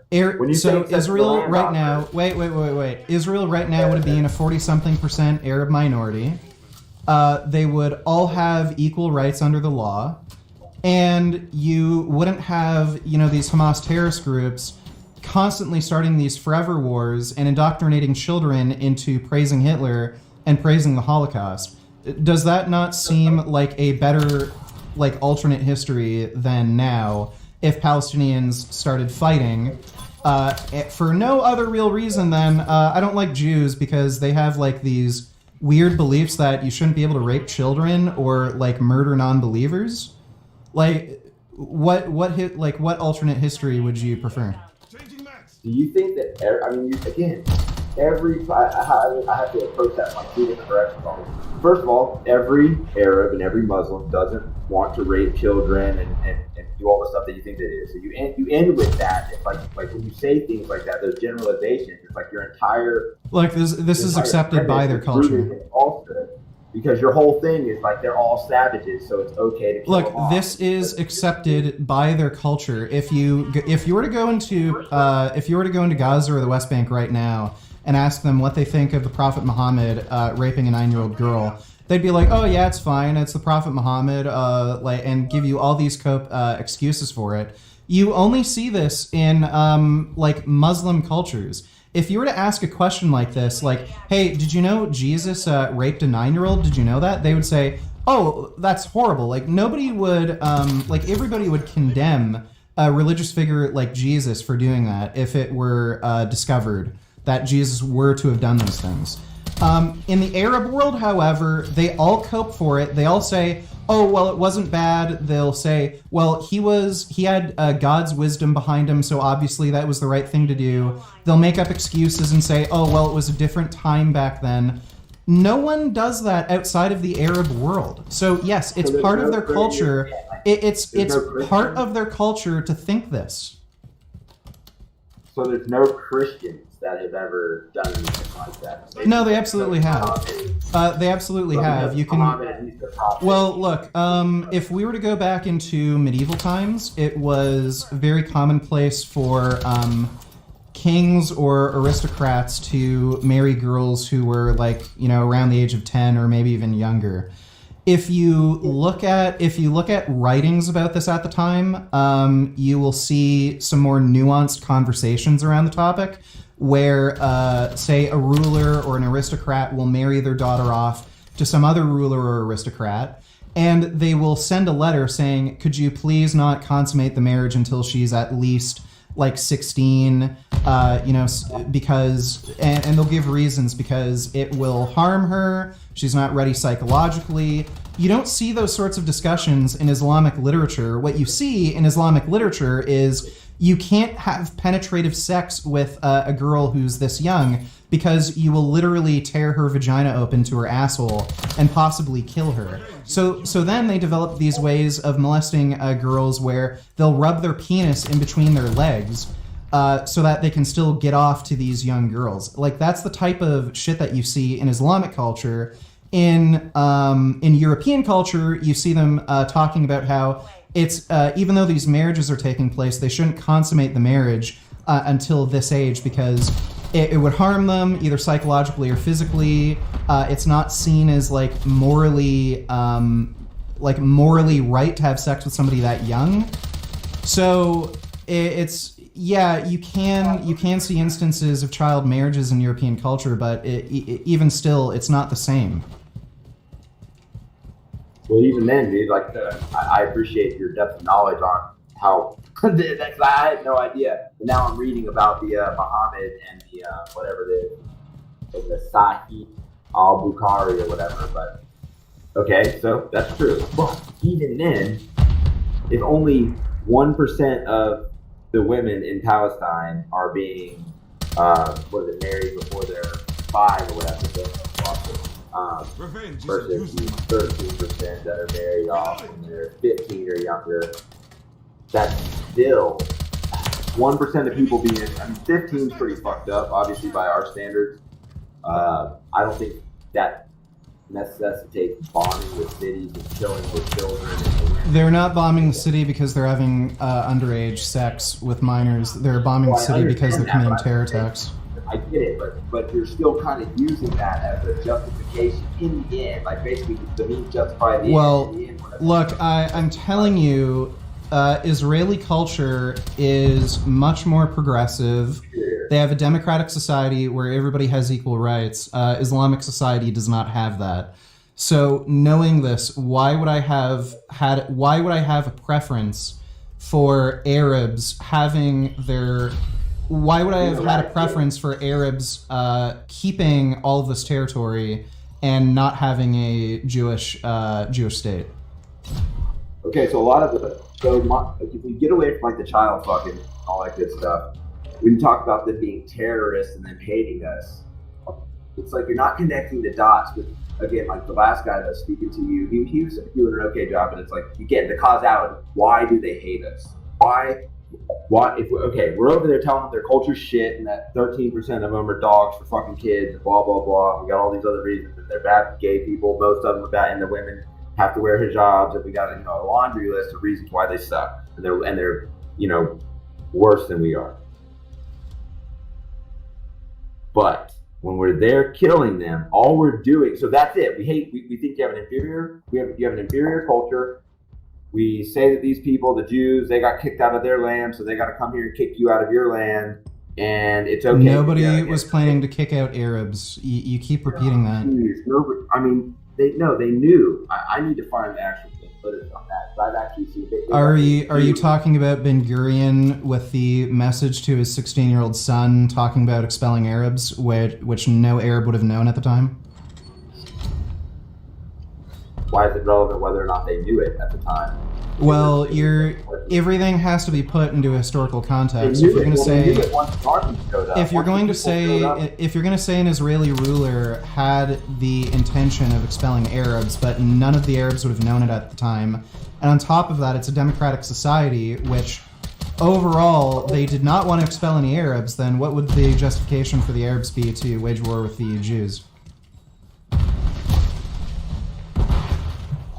[SPEAKER 1] Arab. So Israel right now, wait. Israel right now would have been a 40-something% Arab minority. They would all have equal rights under the law, and you wouldn't have, these Hamas terrorist groups constantly starting these forever wars and indoctrinating children into praising Hitler and praising the Holocaust. Does that not seem like a better, alternate history than now if Palestinians started fighting for no other real reason than I don't like Jews because they have these weird beliefs that you shouldn't be able to rape children or murder non-believers? What alternate history would you prefer?
[SPEAKER 2] Do you think that, I have to approach that from 2 different directions. First of all, every Arab and every Muslim doesn't want to rape children and do all the stuff that you think they do. So you end with that. It's like when you say things like that, those generalizations, it's like your entire...
[SPEAKER 1] This is accepted by their culture.
[SPEAKER 2] Because your whole thing is they're all savages, so it's okay to kill them all.
[SPEAKER 1] This is accepted by their culture. If you were to go into Gaza or the West Bank right now and ask them what they think of the Prophet Muhammad raping a 9-year-old girl, they'd be like, "Oh yeah, it's fine. It's the Prophet Muhammad," and give you all these excuses for it. You only see this in Muslim cultures. If you were to ask a question like this, "Hey, did you know Jesus raped a 9-year-old? Did you know that?" They would say, "Oh, that's horrible." Nobody would, everybody would condemn a religious figure like Jesus for doing that if it were discovered that Jesus were to have done those things. In the Arab world, however, they all cope for it. They all say, "Oh, well, it wasn't bad." They'll say, "Well, he had God's wisdom behind him, so obviously that was the right thing to do." They'll make up excuses and say, "Oh, well, it was a different time back then." No one does that outside of the Arab world. So yes, it's part of their culture. It's part of their culture to think this.
[SPEAKER 2] So there's no Christians that have ever done anything like that.
[SPEAKER 1] No, they absolutely have. They absolutely have. You can. Well, look. If we were to go back into medieval times, it was very commonplace for kings or aristocrats to marry girls who were around the age of 10 or maybe even younger. If you look at writings about this at the time, you will see some more nuanced conversations around the topic, where say a ruler or an aristocrat will marry their daughter off to some other ruler or aristocrat, and they will send a letter saying, "Could you please not consummate the marriage until she's at least 16, because, and they'll give reasons, because it will harm her, she's not ready psychologically." You don't see those sorts of discussions in Islamic literature. What you see in Islamic literature is you can't have penetrative sex with a girl who's this young, because you will literally tear her vagina open to her asshole and possibly kill her. So then they develop these ways of molesting girls where they'll rub their penis in between their legs so that they can still get off to these young girls. That's the type of shit that you see in Islamic culture. In European culture, you see them talking about how it's even though these marriages are taking place, they shouldn't consummate the marriage until this age, because it would harm them either psychologically or physically. It's not seen as morally right to have sex with somebody that young. So you can see instances of child marriages in European culture, but even still, it's not the same.
[SPEAKER 2] Well, even then, dude, I appreciate your depth of knowledge how I had no idea. And now I'm reading about the Muhammad and the whatever it is, the Sahih al-Bukhari or whatever. But okay, so that's true. But even then, if only 1% of the women in Palestine are being married before they're 5 or whatever, versus the 13% that are married off when they're 15 or younger, that's still 1% of people being. 15 is pretty fucked up, obviously by our standards. I don't think that necessitates bombing with cities and killing with children.
[SPEAKER 1] They're not bombing the city because they're having underage sex with minors. They're bombing the city because they're committing terror attacks.
[SPEAKER 2] I get it, but you're still kind of using that as a justification in the end. Like basically, the means justify the end. In the end,
[SPEAKER 1] look, I'm telling you, Israeli culture is much more progressive. They have a democratic society where everybody has equal rights. Islamic society does not have that. So knowing this, why would I have a preference for Arabs having their? Why would I have had a preference for Arabs keeping all of this territory and not having a Jewish state?
[SPEAKER 2] Okay, so a lot of if we get away from like the child fucking and all that good stuff, we can talk about them being terrorists and them hating us. It's like you're not connecting the dots with, again, like the last guy that was speaking to you, he was doing an okay job, and it's like, again, the causality. Why do they hate us? Why, we're over there telling them their culture's shit and that 13% of them are dogs for fucking kids and blah, blah, blah. We got all these other reasons, and they're bad for gay people, most of them are bad, and the women have to wear hijabs, and we got a laundry list of reasons why they suck, and they're worse than we are. But when we're there killing them, all we're doing, so that's it. We think you have an inferior culture. We say that these people, the Jews, they got kicked out of their land, so they got to come here and kick you out of your land, and it's okay.
[SPEAKER 1] Nobody was planning to kick out Arabs. You keep repeating that.
[SPEAKER 2] Nobody, they knew. I need to find the actual footage on that. I've actually seen it.
[SPEAKER 1] Are you talking about Ben Gurion with the message to his 16-year-old son talking about expelling Arabs, which no Arab would have known at the time?
[SPEAKER 2] Why is it relevant whether or not they knew it at the time?
[SPEAKER 1] Well, everything has to be put into historical context. If you're going to say an Israeli ruler had the intention of expelling Arabs, but none of the Arabs would have known it at the time, and on top of that, it's a democratic society, which overall they did not want to expel any Arabs, then what would the justification for the Arabs be to wage war with the Jews?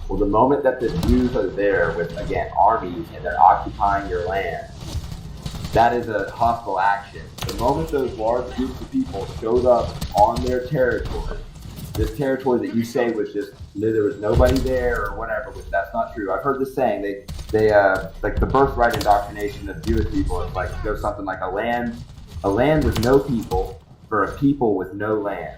[SPEAKER 2] Well, the moment that the Jews are there with, again, armies and they're occupying your land, that is a hostile action. The moment those large groups of people showed up on their territory, this territory that you say was just, there was nobody there or whatever, which that's not true. I've heard this saying, they like the birthright indoctrination of Jewish people, it's like, it goes something like a land with no people for a people with no land.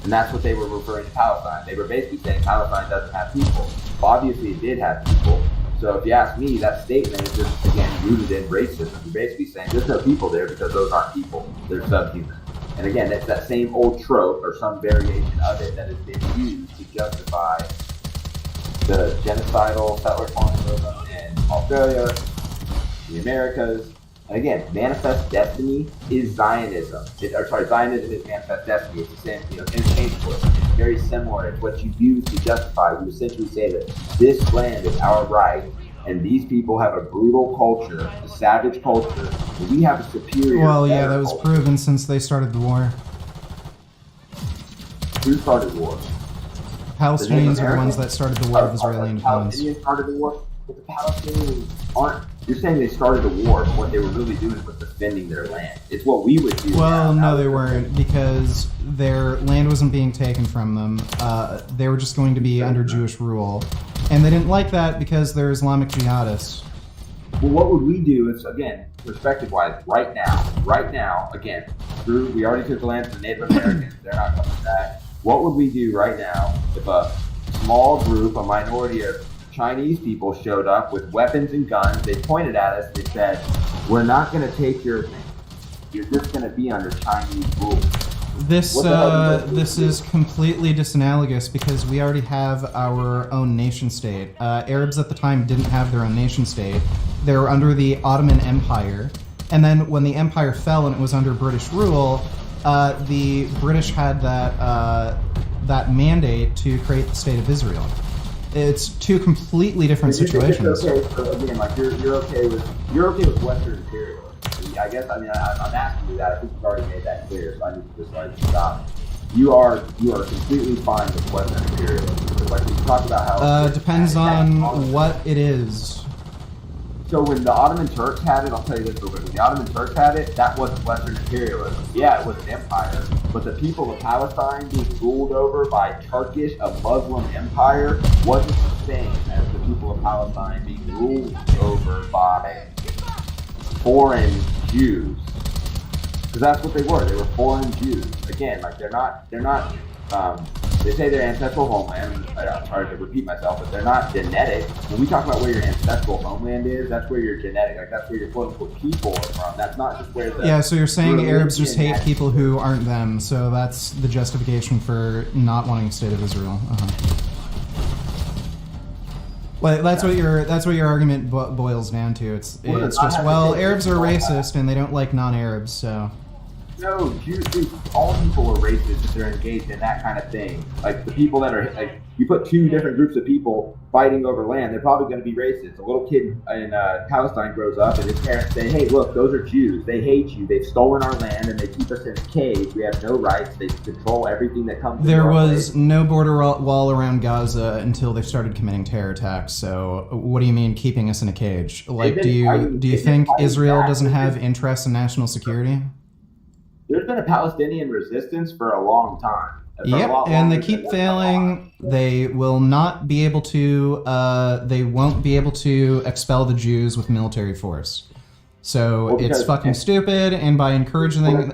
[SPEAKER 2] And that's what they were referring to Palestine. They were basically saying Palestine doesn't have people. Well, obviously it did have people. So if you ask me, that statement is just, again, rooted in racism. You're basically saying there's no people there because those aren't people. They're subhuman. And again, it's that same old trope or some variation of it that has been used to justify the genocidal settler colonialism in Australia, the Americas. And again, manifest destiny is Zionism. Zionism is manifest destiny. It's the same, interchangeable. It's very similar. It's what you use to justify. You essentially say that this land is our right, and these people have a brutal culture, a savage culture, and we have a superior.
[SPEAKER 1] Well, yeah, that was proven since they started the war.
[SPEAKER 2] Who started the war?
[SPEAKER 1] Palestinians are the ones that started the war of Israeli independence.
[SPEAKER 2] Palestinians started the war, but the Palestinians aren't. You're saying they started a war, but what they were really doing was defending their land. It's what we would do.
[SPEAKER 1] Well, no, they weren't, because their land wasn't being taken from them. They were just going to be under Jewish rule. And they didn't like that because they're Islamic jihadists.
[SPEAKER 2] Well, what would we do if, again, perspective-wise, right now, again, we already took the land from the Native Americans. They're not coming back. What would we do right now if a small group, a minority of Chinese people showed up with weapons and guns. They pointed at us. They said, "We're not going to take your thing. You're just going to be under Chinese rule."
[SPEAKER 1] This is completely disanalogous because we already have our own nation state. Arabs at the time didn't have their own nation state. They were under the Ottoman Empire. And then when the empire fell and it was under British rule, the British had that mandate to create the state of Israel. It's two completely different situations.
[SPEAKER 2] Okay, so again, like you're okay with Western imperialism. I guess I'm asking you that. I think you've already made that clear, so I need to just stop. You are completely fine with Western imperialism. Like we talked about how
[SPEAKER 1] depends on what it is.
[SPEAKER 2] So when the Ottoman Turks had it, I'll tell you this real quick. When the Ottoman Turks had it, that wasn't Western imperialism. Yeah, it was an empire, but the people of Palestine being ruled over by Turkish, a Muslim empire, wasn't the same as the people of Palestine being ruled over by foreign Jews. Because that's what they were. They were foreign Jews. Again, like they're not. They say their ancestral homeland. I'm sorry to repeat myself, but they're not genetic. When we talk about where your ancestral homeland is, that's where your genetic, like that's where your quote unquote people are from. That's not just where the
[SPEAKER 1] yeah. So you're saying Arabs just hate people who aren't them. So that's the justification for not wanting a state of Israel. Well, that's what your argument boils down to. It's just Arabs are racist and they don't like non-Arabs, so.
[SPEAKER 2] No, Jews, all people are racist if they're engaged in that kind of thing. Like the people that are like, you put two different groups of people fighting over land, they're probably going to be racist. A little kid in Palestine grows up and his parents say, "Hey, look, those are Jews. They hate you. They've stolen our land and they keep us in a cage. We have no rights. They control everything that comes."
[SPEAKER 1] There was no border wall around Gaza until they started committing terror attacks. So, what do you mean keeping us in a cage? Like, do you think Israel doesn't have interests in national security?
[SPEAKER 2] There's been a Palestinian resistance for a long time.
[SPEAKER 1] Yep, and they keep failing. They will not be able to. They won't be able to expel the Jews with military force. So it's fucking stupid. And by encouraging them,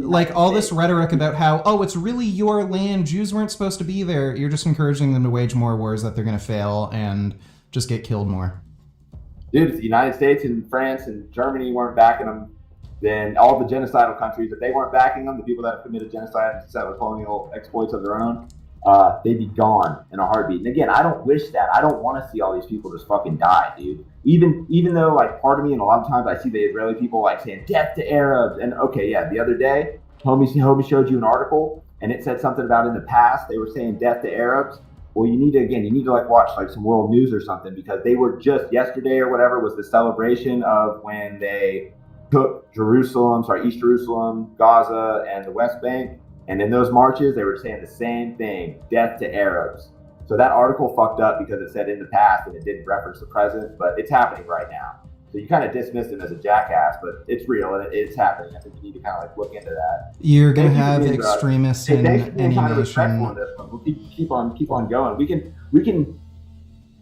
[SPEAKER 1] like all this rhetoric about how it's really your land, Jews weren't supposed to be there. You're just encouraging them to wage more wars that they're going to fail and just get killed more.
[SPEAKER 2] Dude, if the United States and France and Germany weren't backing them, then all the genocidal countries, if they weren't backing them, the people that have committed genocide and settler colonial exploits of their own, they'd be gone in a heartbeat. And again, I don't wish that. I don't want to see all these people just fucking die, dude. Even though, like, part of me, and a lot of times I see the Israeli people, like, saying, "Death to Arabs." And, okay, yeah, the other day, homie showed you an article, and it said something about in the past, they were saying death to Arabs. Well, you need to, like, watch, like, some world news or something, because they were just yesterday or whatever was the celebration of when they took East Jerusalem, Gaza, and the West Bank. And in those marches, they were saying the same thing, death to Arabs. So that article fucked up because it said in the past and it didn't reference the present, but it's happening right now. So you kind of dismissed him as a jackass, but it's real and it's happening. I think you need to kind of like look into that.
[SPEAKER 1] You're going to have extremists in any nation.
[SPEAKER 2] We'll keep on going. We can,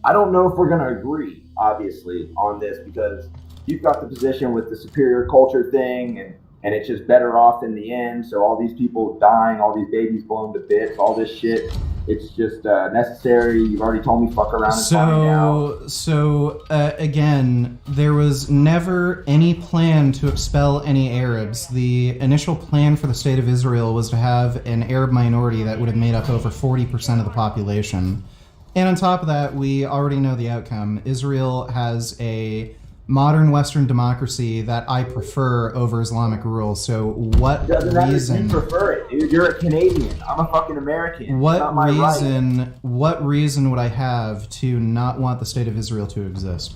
[SPEAKER 2] I don't know if we're going to agree, obviously, on this because you've got the position with the superior culture thing and it's just better off in the end. So all these people dying, all these babies blown to bits, all this shit, it's just necessary. You've already told me fuck around and find out.
[SPEAKER 1] So again, there was never any plan to expel any Arabs. The initial plan for the state of Israel was to have an Arab minority that would have made up over 40% of the population. And on top of that, we already know the outcome. Israel has a modern Western democracy that I prefer over Islamic rule. So what reason?
[SPEAKER 2] You prefer it, dude. You're a Canadian. I'm a fucking American.
[SPEAKER 1] What reason would I have to not want the state of Israel to exist?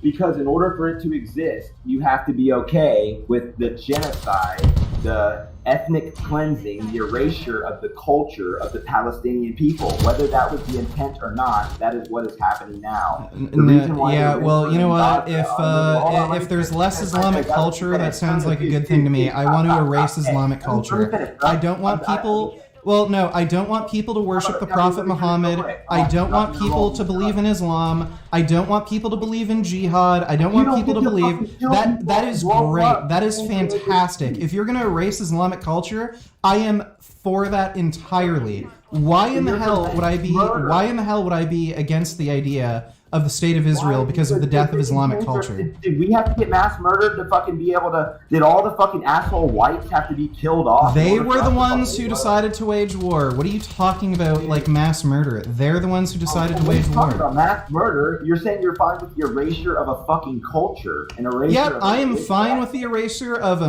[SPEAKER 2] Because in order for it to exist, you have to be okay with the genocide, the ethnic cleansing, the erasure of the culture of the Palestinian people. Whether that was the intent or not, that is what is happening now.
[SPEAKER 1] Yeah, well, you know what? If there's less Islamic culture, that sounds like a good thing to me. I want to erase Islamic culture. I don't want people... Well, no, I don't want people to worship the Prophet Muhammad. I don't want people to believe in Islam. I don't want people to believe in jihad. I don't want people to believe that is great. That is fantastic. If you're going to erase Islamic culture, I am for that entirely. Why in the hell would I be?
[SPEAKER 2] Murder.
[SPEAKER 1] Why in the hell would I be against the idea of the state of Israel because of the death of Islamic culture?
[SPEAKER 2] Did we have to get mass murdered to fucking be able to? Did all the fucking asshole whites have to be killed off?
[SPEAKER 1] They were the ones who decided to wage war. What are you talking about, like mass murder? They're the ones who decided to wage war.
[SPEAKER 2] Talking about mass murder, you're saying you're fine with the erasure of a fucking culture, an erasure.
[SPEAKER 1] Yep, I am fine with the erasure of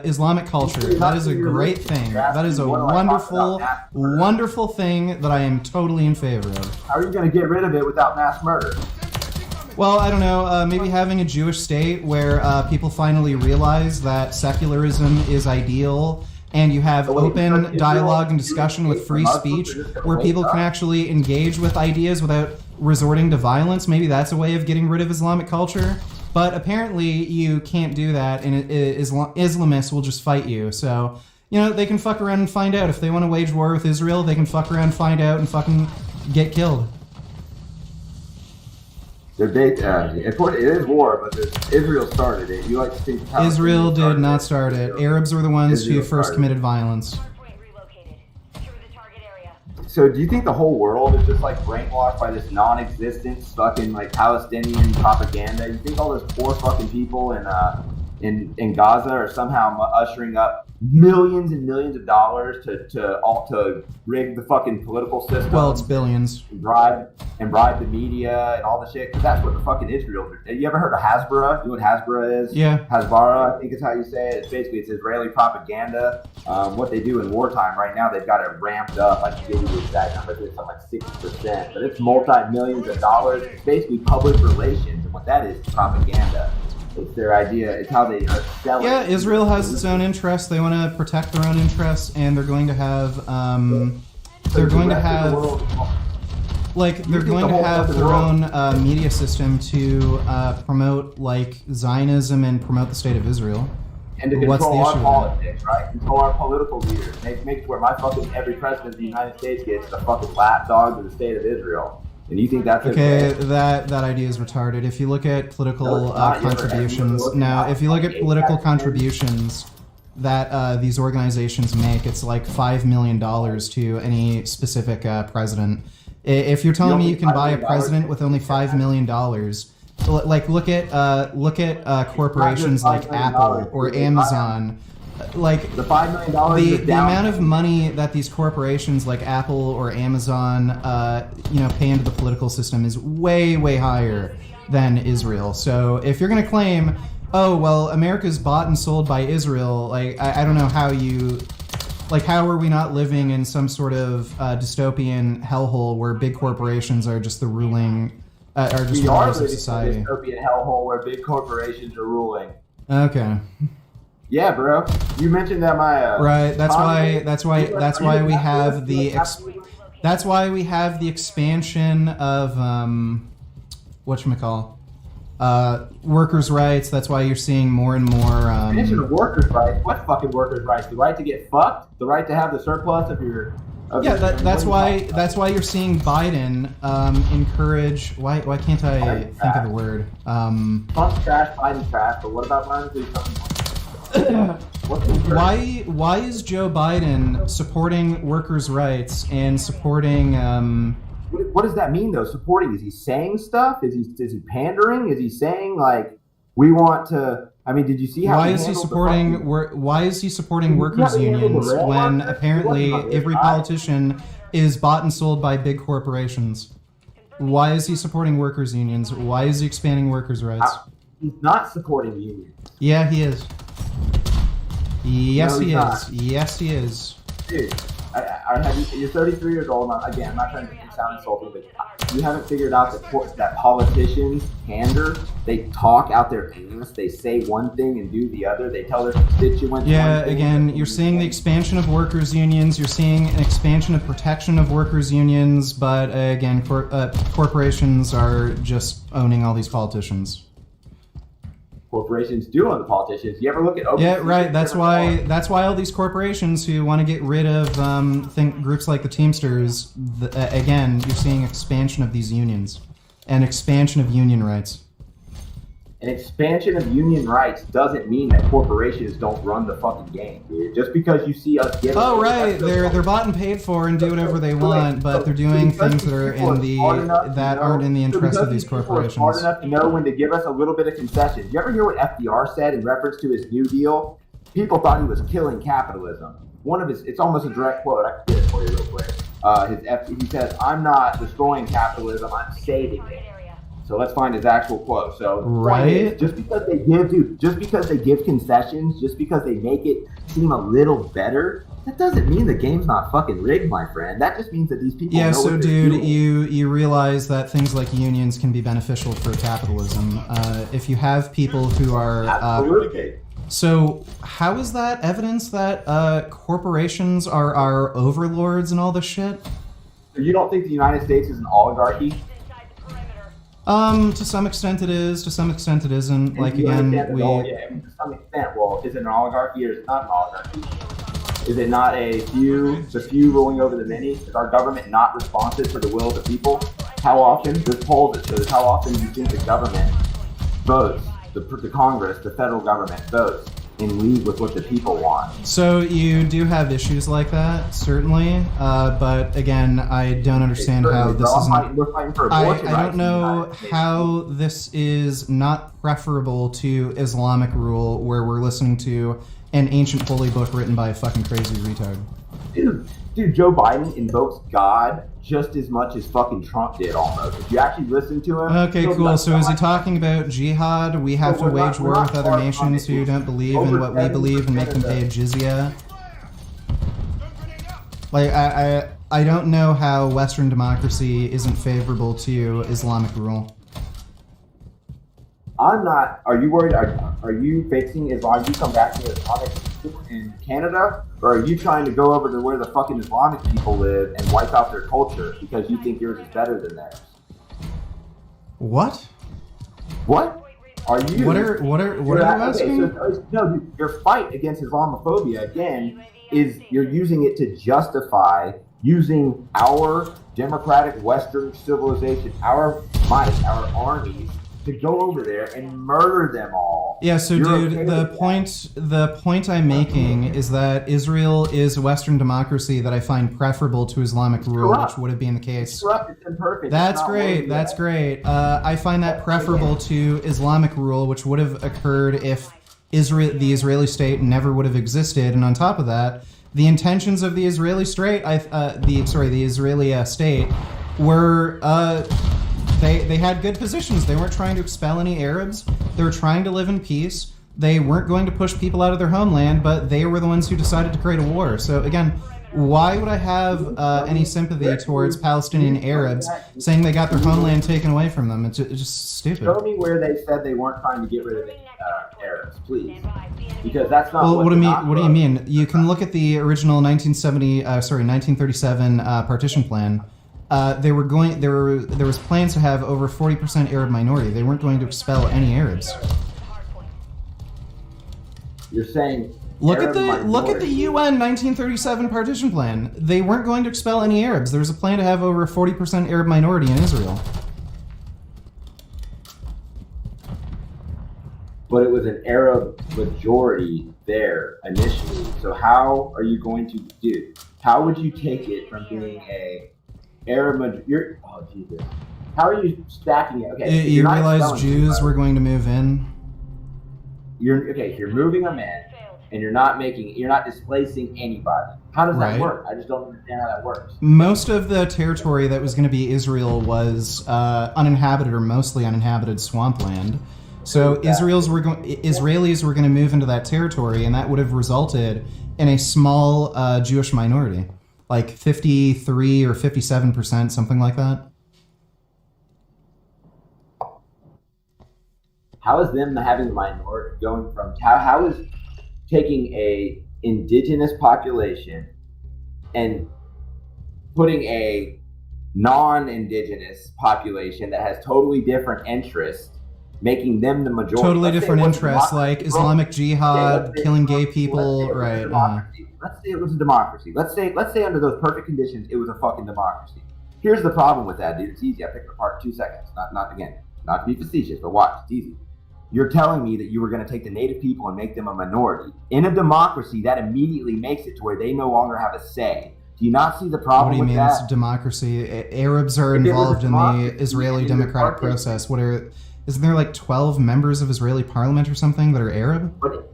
[SPEAKER 1] Islamic culture. That is a great thing. That is a wonderful, wonderful thing that I am totally in favor of.
[SPEAKER 2] How are you going to get rid of it without mass murder?
[SPEAKER 1] Well, I don't know, maybe having a Jewish state where people finally realize that secularism is ideal and you have open dialogue and discussion with free speech where people can actually engage with ideas without resorting to violence. Maybe that's a way of getting rid of Islamic culture. But apparently you can't do that, and Islamists will just fight you. So, you know, they can fuck around and find out. If they want to wage war with Israel, they can fuck around, find out, and fucking get killed.
[SPEAKER 2] It is war, but Israel started it. You like to think
[SPEAKER 1] Israel did not start it. Arabs were the ones who first committed violence.
[SPEAKER 2] So do you think the whole world is just like brainwashed by this non-existent fucking like Palestinian propaganda? You think all those poor fucking people in Gaza are somehow ushering up millions and millions of dollars to rig the fucking political system?
[SPEAKER 1] Well, it's billions.
[SPEAKER 2] And bribe the media and all the shit. Because that's what the fucking Israel. You ever heard of Hasbara? You know what Hasbara is?
[SPEAKER 1] Yeah.
[SPEAKER 2] Hasbara, I think is how you say it. It's Israeli propaganda. What they do in wartime right now, they've got it ramped up. I can give you the exact number. It's something like 60%, but it's multi-millions of dollars. It's basically public relations, and what that is propaganda. It's their idea. It's how they sell it.
[SPEAKER 1] Yeah, Israel has its own interests. They want to protect their own interests, and they're going to have their own media system to promote like Zionism and promote the state of Israel.
[SPEAKER 2] And to control our politics, right? Control our political leaders. Make sure every president of the United States gets the fucking lapdog of the state of Israel. And you think that's
[SPEAKER 1] okay? That idea is retarded. If you look at political contributions, that these organizations make, it's like $5 million to any specific president. If you're telling me you can buy a president with only $5 million, like look at corporations like Apple or Amazon. Like
[SPEAKER 2] the $5 million,
[SPEAKER 1] the amount of money that these corporations like Apple or Amazon, pay into the political system is way, way higher than Israel. So if you're going to claim, oh well, America's bought and sold by Israel, like I don't know how you, like how are we not living in some sort of dystopian hellhole where big corporations are just the ruling, are just the rulers of society?
[SPEAKER 2] Dystopian hellhole where big corporations are ruling.
[SPEAKER 1] Okay.
[SPEAKER 2] Yeah, bro. You mentioned that
[SPEAKER 1] right. That's why we have the expansion of workers' rights. That's why you're seeing more and more.
[SPEAKER 2] Expansion of workers' rights. What fucking workers' rights? The right to get fucked. The right to have the surplus of your.
[SPEAKER 1] That's why you're seeing Biden encourage. Why can't I think of the word?
[SPEAKER 2] Trump's trash, Biden's trash. But what about Biden?
[SPEAKER 1] Why is Joe Biden supporting workers' rights and supporting?
[SPEAKER 2] What does that mean though? Supporting? Is he saying stuff? Is he pandering? Is he saying like we want to? I mean, did you see how?
[SPEAKER 1] Why is he supporting workers' unions when apparently every politician is bought and sold by big corporations? Why is he supporting workers' unions? Why is he expanding workers' rights?
[SPEAKER 2] He's not supporting unions.
[SPEAKER 1] Yeah, he is. Yes, he is. Yes, he is.
[SPEAKER 2] Dude, you're 33 years old. Again, I'm not trying to sound insulting, but you haven't figured out that politicians pander. They talk out their ass. They say one thing and do the other. They tell their constituents.
[SPEAKER 1] Yeah, again, you're seeing the expansion of workers' unions. You're seeing an expansion of protection of workers' unions. But again, corporations are just owning all these politicians.
[SPEAKER 2] Corporations do own the politicians. You ever look at
[SPEAKER 1] right. That's why all these corporations who want to get rid of groups like the Teamsters. Again, you're seeing expansion of these unions and expansion of union rights.
[SPEAKER 2] An expansion of union rights doesn't mean that corporations don't run the fucking game, dude. Just because you see us get
[SPEAKER 1] Oh right, they're bought and paid for and do whatever they want, but they're doing things that are in the aren't in the interest of these corporations.
[SPEAKER 2] Smart enough to know when to give us a little bit of concessions. You ever hear what FDR said in reference to his New Deal? People thought he was killing capitalism. It's almost a direct quote. I can get it for you real quick. He says, "I'm not destroying capitalism. I'm saving it." So let's find his actual quote. So
[SPEAKER 1] right,
[SPEAKER 2] just because they give concessions, just because they make it seem a little better, that doesn't mean the game's not fucking rigged, my friend. That just means that these people know
[SPEAKER 1] so
[SPEAKER 2] what
[SPEAKER 1] dude,
[SPEAKER 2] doing.
[SPEAKER 1] you realize that things like unions can be beneficial for capitalism. If you have people who are
[SPEAKER 2] absolutely.
[SPEAKER 1] So how is that evidence that corporations are our overlords and all this shit?
[SPEAKER 2] So you don't think the United States is an oligarchy?
[SPEAKER 1] To some extent it is, to some extent it isn't.
[SPEAKER 2] And
[SPEAKER 1] like again,
[SPEAKER 2] to some extent, well, is it an oligarchy or is it not an oligarchy? Is it not the few ruling over the many? Is our government not responsive for the will of the people? How often? There's polls that shows how often do you think the government votes, the Congress, the federal government votes in league with what the people want?
[SPEAKER 1] So you do have issues like that, certainly, but again, I don't understand how this isn't.
[SPEAKER 2] We're fighting for abortion
[SPEAKER 1] I don't know how this is not preferable to Islamic rule, where we're listening to an ancient holy book written by a fucking crazy retard.
[SPEAKER 2] Dude, Joe Biden invokes God just as much as fucking Trump did almost. If you actually listen to him...
[SPEAKER 1] Okay, cool. So is he talking about jihad? We have to wage war with other nations who don't believe in what we believe and make them pay a jizya? Like, I don't know how Western democracy isn't favorable to Islamic rule.
[SPEAKER 2] I'm not... Are you worried? Are you facing Islam? You come back to Islamic in Canada? Or are you trying to go over to where the fucking Islamic people live and wipe out their culture because you think yours is better than theirs?
[SPEAKER 1] What?
[SPEAKER 2] What? Are you... What are you
[SPEAKER 1] asking?
[SPEAKER 2] Okay, no, dude, your fight against Islamophobia, again, is you're using it to justify using our democratic Western civilization, our might, our armies, to go over there and murder them all.
[SPEAKER 1] Yeah, so dude, the point I'm making is that Israel is a Western democracy that I find preferable to Islamic rule, which would have been the case.
[SPEAKER 2] It's corrupt, it's imperfect.
[SPEAKER 1] That's great, that's great. I find that preferable to Islamic rule, which would have occurred if the Israeli state never would have existed, and on top of that, the intentions of the Israeli state, the Israeli state, were they had good positions. They weren't trying to expel any Arabs. They were trying to live in peace. They weren't going to push people out of their homeland, but they were the ones who decided to create a war. So again, why would I have any sympathy towards Palestinian Arabs saying they got their homeland taken away from them? It's just stupid.
[SPEAKER 2] Show me where they said they weren't trying to get rid of Arabs, please, because that's not.
[SPEAKER 1] Well, what do you mean? You can look at the original 1937 partition plan. There was plans to have over 40% Arab minority. They weren't going to expel any Arabs.
[SPEAKER 2] You're saying
[SPEAKER 1] look at the UN 1937 partition plan. They weren't going to expel any Arabs. There was a plan to have over 40% Arab minority in Israel.
[SPEAKER 2] But it was an Arab majority there initially. So how are you going to do? How would you take it from being a Arab majority? Oh Jesus! How are you stacking it? Okay,
[SPEAKER 1] you realize Jews were going to move in.
[SPEAKER 2] You're moving them in, and you're not displacing anybody. How does that work? I just don't understand how that works.
[SPEAKER 1] Most of the territory that was going to be Israel was uninhabited or mostly uninhabited swampland. So Israelis were going to move into that territory, and that would have resulted in a small Jewish minority, like 53 or 57%, something like that.
[SPEAKER 2] How is them having a minority going from how is taking a indigenous population and putting a non-indigenous population that has totally different interests, making them the majority?
[SPEAKER 1] Totally different interests, like Islamic jihad, killing gay people, right?
[SPEAKER 2] Let's say it was a democracy. Let's say under those perfect conditions, it was a fucking democracy. Here's the problem with that, dude. It's easy. I picked it apart in 2 seconds. Not to be facetious, but watch. It's easy. you're telling me that you were going to take the native people and make them a minority. In a democracy, that immediately makes it to where they no longer have a say. Do you not see the problem with that?
[SPEAKER 1] What do you mean it's democracy? Arabs are involved in the Israeli democratic process. Isn't there like 12 members of Israeli parliament or something that are Arab?
[SPEAKER 2] But,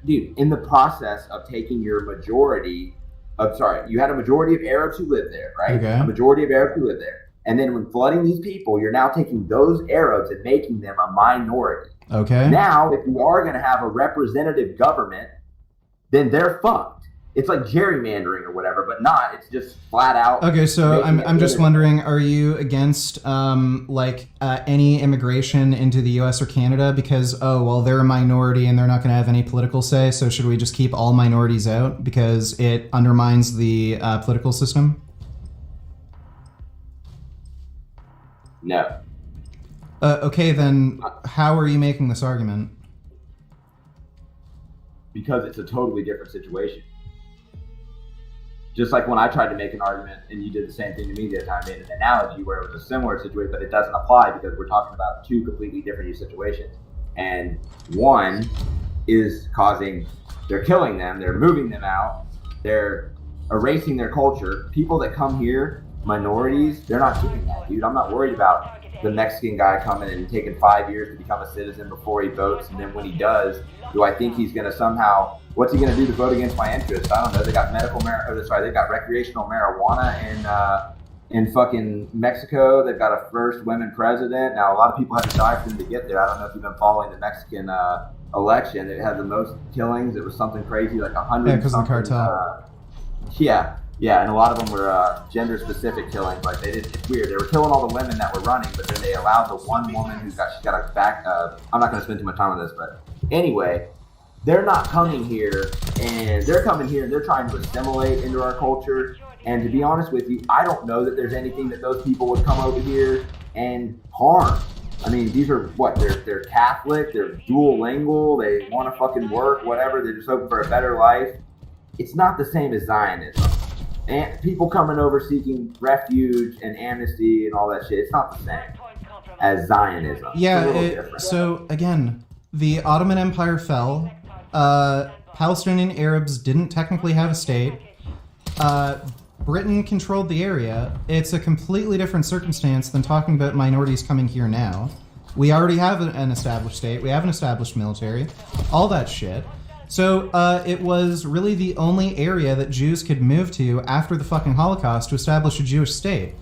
[SPEAKER 2] dude, in the process of taking your majority, you had a majority of Arabs who lived there, right?
[SPEAKER 1] Okay.
[SPEAKER 2] A majority of Arabs who lived there. And then when flooding these people, you're now taking those Arabs and making them a minority.
[SPEAKER 1] Okay.
[SPEAKER 2] Now, if you are going to have a representative government, then they're fucked. It's like gerrymandering or whatever, but not. It's just flat out.
[SPEAKER 1] Okay, so I'm just wondering, are you against any immigration into the U.S. or Canada because, they're a minority and they're not going to have any political say, so should we just keep all minorities out because it undermines the political system?
[SPEAKER 2] No.
[SPEAKER 1] Okay, then how are you making this argument?
[SPEAKER 2] Because it's a totally different situation. Just like when I tried to make an argument and you did the same thing to me the other time, I made an analogy where it was a similar situation, but it doesn't apply because we're talking about two completely different situations. And one is they're killing them, they're moving them out, they're erasing their culture. People that come here, minorities, they're not doing that, dude. I'm not worried about the Mexican guy coming and taking 5 years to become a citizen before he votes, and then when he does, do I think he's going to somehow? What's he going to do to vote against my interests? I don't know. They got they've got recreational marijuana in fucking Mexico. They've got a first women president. Now a lot of people had to die for them to get there. I don't know if you've been following the Mexican election. It had the most killings. It was something crazy, like 100.
[SPEAKER 1] Yeah, because of the cartel.
[SPEAKER 2] Yeah, and a lot of them were gender-specific killings. Like it's weird. They were killing all the women that were running, but then they allowed the one woman she's got a back. I'm not going to spend too much time on this, but anyway, they're not coming here, and they're coming here and they're trying to assimilate into our culture. And to be honest with you, I don't know that there's anything that those people would come over here and harm. I mean, these are they're Catholic, they're dual lingual, they want to fucking work, whatever. They're just hoping for a better life. It's not the same as Zionism. And people coming over seeking refuge and amnesty and all that shit, it's not the same as Zionism.
[SPEAKER 1] Yeah, so again, the Ottoman Empire fell. Palestinian Arabs didn't technically have a state. Britain controlled the area. It's a completely different circumstance than talking about minorities coming here now. We already have an established state. We have an established military. All that shit. So it was really the only area that Jews could move to after the fucking Holocaust to establish a Jewish state.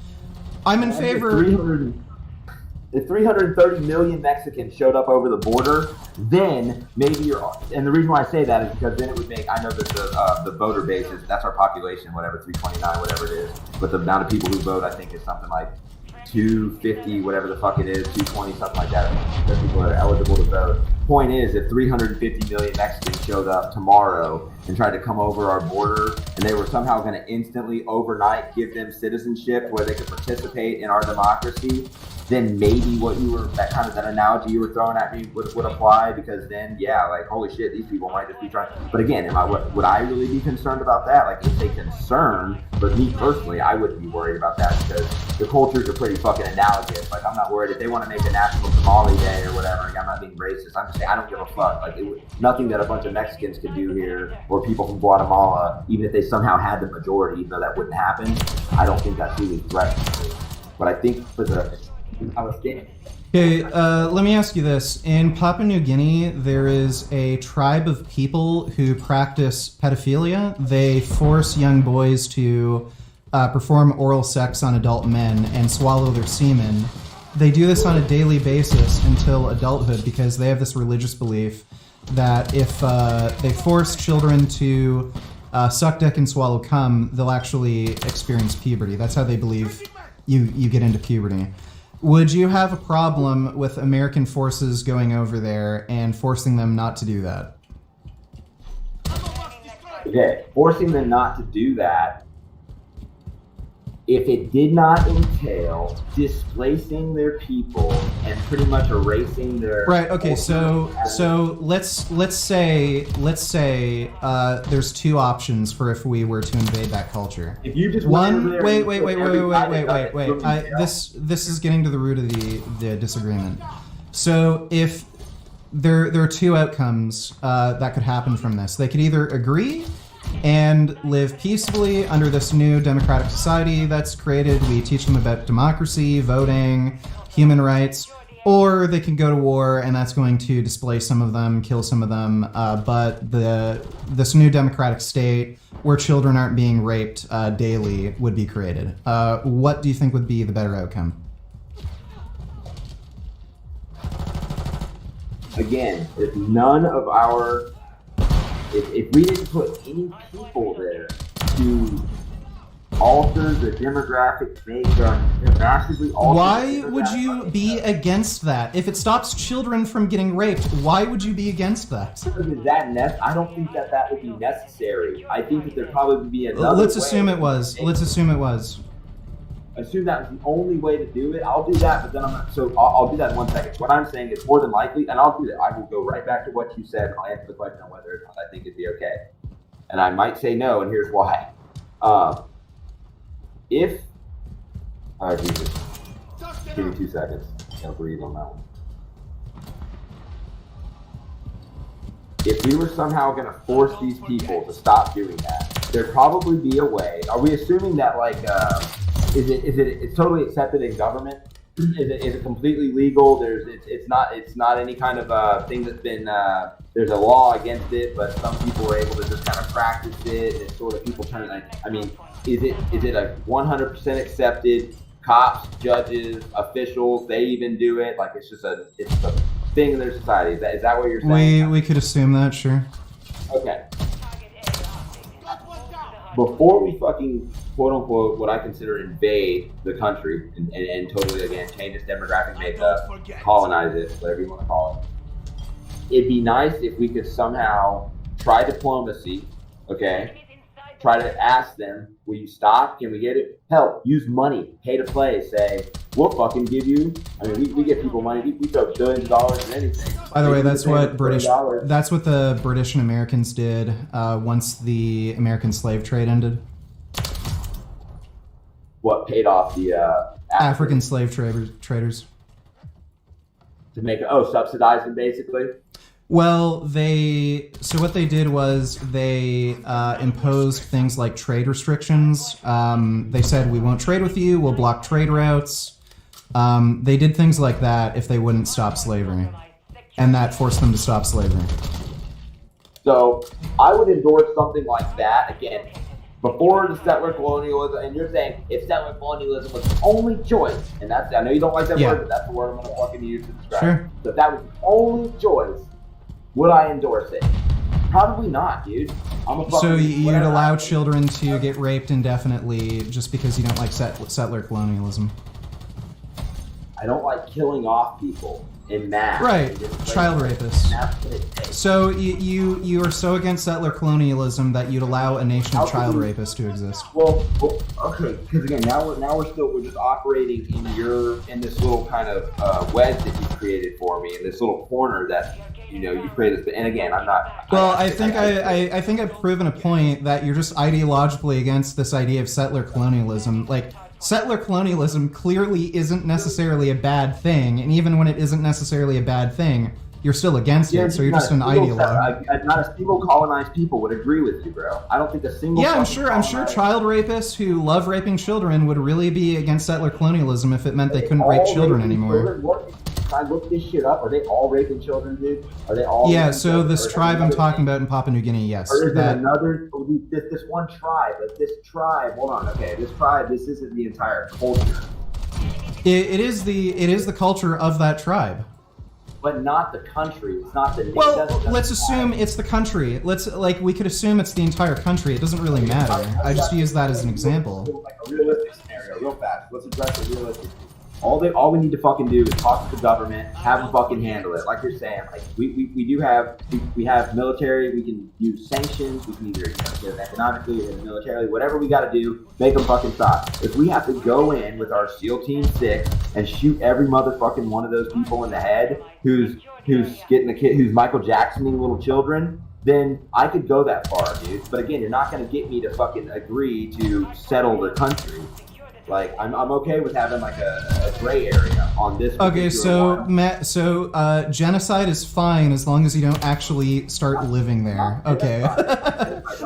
[SPEAKER 1] I'm in favor...
[SPEAKER 2] If 330 million Mexicans showed up over the border, then maybe and the reason why I say that is because then it would make, I know that the voter base is, that's our population, whatever, 329, whatever it is, but the amount of people who vote, I think, is something like 250, whatever the fuck it is, 220, something like that, that people are eligible to vote. Point is, if 350 million Mexicans showed up tomorrow and tried to come over our border, and they were somehow going to instantly, overnight, give them citizenship where they could participate in our democracy, then maybe that analogy you were throwing at me would apply, because then, yeah, like, holy shit, these people might just be trying. But again, would I really be concerned about that? Like, it's a concern, but me personally, I wouldn't be worried about that because the cultures are pretty fucking analogous. Like, I'm not worried if they want to make a National Somali Day or whatever. Like, I'm not being racist. I'm just saying I don't give a fuck. Like, nothing that a bunch of Mexicans could do here, or people from Guatemala, even if they somehow had the majority, even though that wouldn't happen, I don't think that's really threatening. But I think for the Palestinians.
[SPEAKER 1] Okay, let me ask you this. In Papua New Guinea, there is a tribe of people who practice pedophilia. They force young boys to perform oral sex on adult men and swallow their semen. They do this on a daily basis until adulthood because they have this religious belief that if they force children to suck dick and swallow cum, they'll actually experience puberty. That's how they believe you get into puberty. Would you have a problem with American forces going over there and forcing them not to do that?
[SPEAKER 2] Okay, forcing them not to do that, if it did not entail displacing their people and pretty much erasing their...
[SPEAKER 1] Right, okay, so let's say there's two options for if we were to invade that culture.
[SPEAKER 2] If you just
[SPEAKER 1] wait. This is getting to the root of the disagreement. So if there are two outcomes that could happen from this. They could either agree and live peaceably under this new democratic society that's created. We teach them about democracy, voting, human rights, or they can go to war, and that's going to displace some of them, kill some of them. But this new democratic state where children aren't being raped daily would be created. What do you think would be the better outcome?
[SPEAKER 2] Again, if none of our, if we didn't put any people there to alter the demographic makeup, massively alter.
[SPEAKER 1] Why would you be against that? If it stops children from getting raped, why would you be against that?
[SPEAKER 2] I don't think that would be necessary. I think that there probably would be another
[SPEAKER 1] Let's assume it was. Let's assume it was.
[SPEAKER 2] Assume that was the only way to do it. I'll do that, but then I'm not. So I'll do that in 1 second. What I'm saying is more than likely, and I'll do that. I will go right back to what you said, and I'll answer the question on whether or not I think it'd be okay. And I might say no, and here's why. Jesus, give me 2 seconds. I'll breathe on that one. If we were somehow going to force these people to stop doing that, there'd probably be a way. Are we assuming that it's totally accepted in government? Is it completely legal? It's not any kind of thing that's been there's a law against it, but some people are able to just kind of practice it. And sort of people turn. I mean, is it a 100% accepted? Cops, judges, officials, they even do it. Like it's a thing in their society. Is that what you're saying?
[SPEAKER 1] We could assume that, sure.
[SPEAKER 2] Okay. Before we fucking quote unquote what I consider invade the country and totally again change its demographic makeup, colonize it, whatever you want to call it, it'd be nice if we could somehow try diplomacy, okay? Try to ask them, will you stop? Can we get it? Hell, use money, pay to play. Say, we'll fucking give you. I mean, we give people money. We throw billions of dollars in anything.
[SPEAKER 1] By the way, that's what the British and Americans did once the American slave trade ended.
[SPEAKER 2] What paid off the
[SPEAKER 1] African slave traders
[SPEAKER 2] to make subsidize them basically.
[SPEAKER 1] Well, what they did was they imposed things like trade restrictions. They said, we won't trade with you, we'll block trade routes. They did things like that if they wouldn't stop slavery. And that forced them to stop slavery. So
[SPEAKER 2] I would endorse something like that, again, before the settler colonialism, and you're saying if settler colonialism was the only choice, and I know you don't like that word, but that's the word I'm going to fucking use to describe it.
[SPEAKER 1] Sure.
[SPEAKER 2] So if that was the only choice, would I endorse it? Probably not, dude.
[SPEAKER 1] So you'd allow children to get raped indefinitely just because you don't like settler colonialism?
[SPEAKER 2] I don't like killing off people in mass.
[SPEAKER 1] Right, child rapists. So you are so against settler colonialism that you'd allow a nation of child rapists to exist?
[SPEAKER 2] Well, okay, because again, now we're just operating in this little kind of wedge that you created for me, in this little corner that you created. And again, I'm not.
[SPEAKER 1] Well, I think I've proven a point that you're just ideologically against this idea of settler colonialism. Like, settler colonialism clearly isn't necessarily a bad thing, and even when it isn't necessarily a bad thing, you're still against it, so you're just an ideologue.
[SPEAKER 2] Not a single colonized people would agree with you, bro. I don't think a single.
[SPEAKER 1] Yeah, I'm sure child rapists who love raping children would really be against settler colonialism if it meant they couldn't rape children anymore.
[SPEAKER 2] Can I look this shit up? Are they all raping children, dude? Are they all?
[SPEAKER 1] Yeah, so this tribe I'm talking about in Papua New Guinea, yes.
[SPEAKER 2] Or is there another? This one tribe, like this tribe. Hold on, okay, this tribe. This isn't the entire culture.
[SPEAKER 1] It is the culture of that tribe.
[SPEAKER 2] But not the country. It's not the.
[SPEAKER 1] Well, let's assume it's the country. We could assume it's the entire country. It doesn't really matter. I just use that as an example.
[SPEAKER 2] Like a realistic scenario, real fast. Let's address it realistically. All we need to fucking do is talk to the government, have them fucking handle it. Like you're saying, like we have military. We can use sanctions. We can either get them economically or militarily. Whatever we got to do, make them fucking stop. If we have to go in with our SEAL Team 6 and shoot every motherfucking one of those people in the head who's getting a kid, who's Michael Jacksoning little children, then I could go that far, dude. But again, you're not going to get me to fucking agree to settle the country. Like, I'm okay with having like a gray area on this.
[SPEAKER 1] Okay, so
[SPEAKER 2] one.
[SPEAKER 1] Matt, genocide is fine as long as you don't actually start living there. Okay.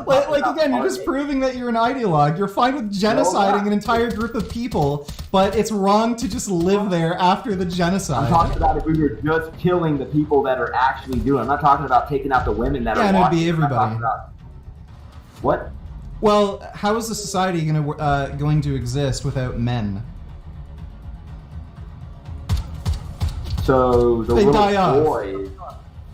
[SPEAKER 1] like again, you're just proving that you're an ideologue. You're fine with genociding an entire group of people, but it's wrong to just live there after the genocide.
[SPEAKER 2] I'm talking about if we were just killing the people that are actually doing. I'm not talking about taking out the women that are.
[SPEAKER 1] Yeah, and it'd be everybody.
[SPEAKER 2] What?
[SPEAKER 1] Well, how is the society going to exist without men?
[SPEAKER 2] So the
[SPEAKER 1] They
[SPEAKER 2] little
[SPEAKER 1] die off.
[SPEAKER 2] boys.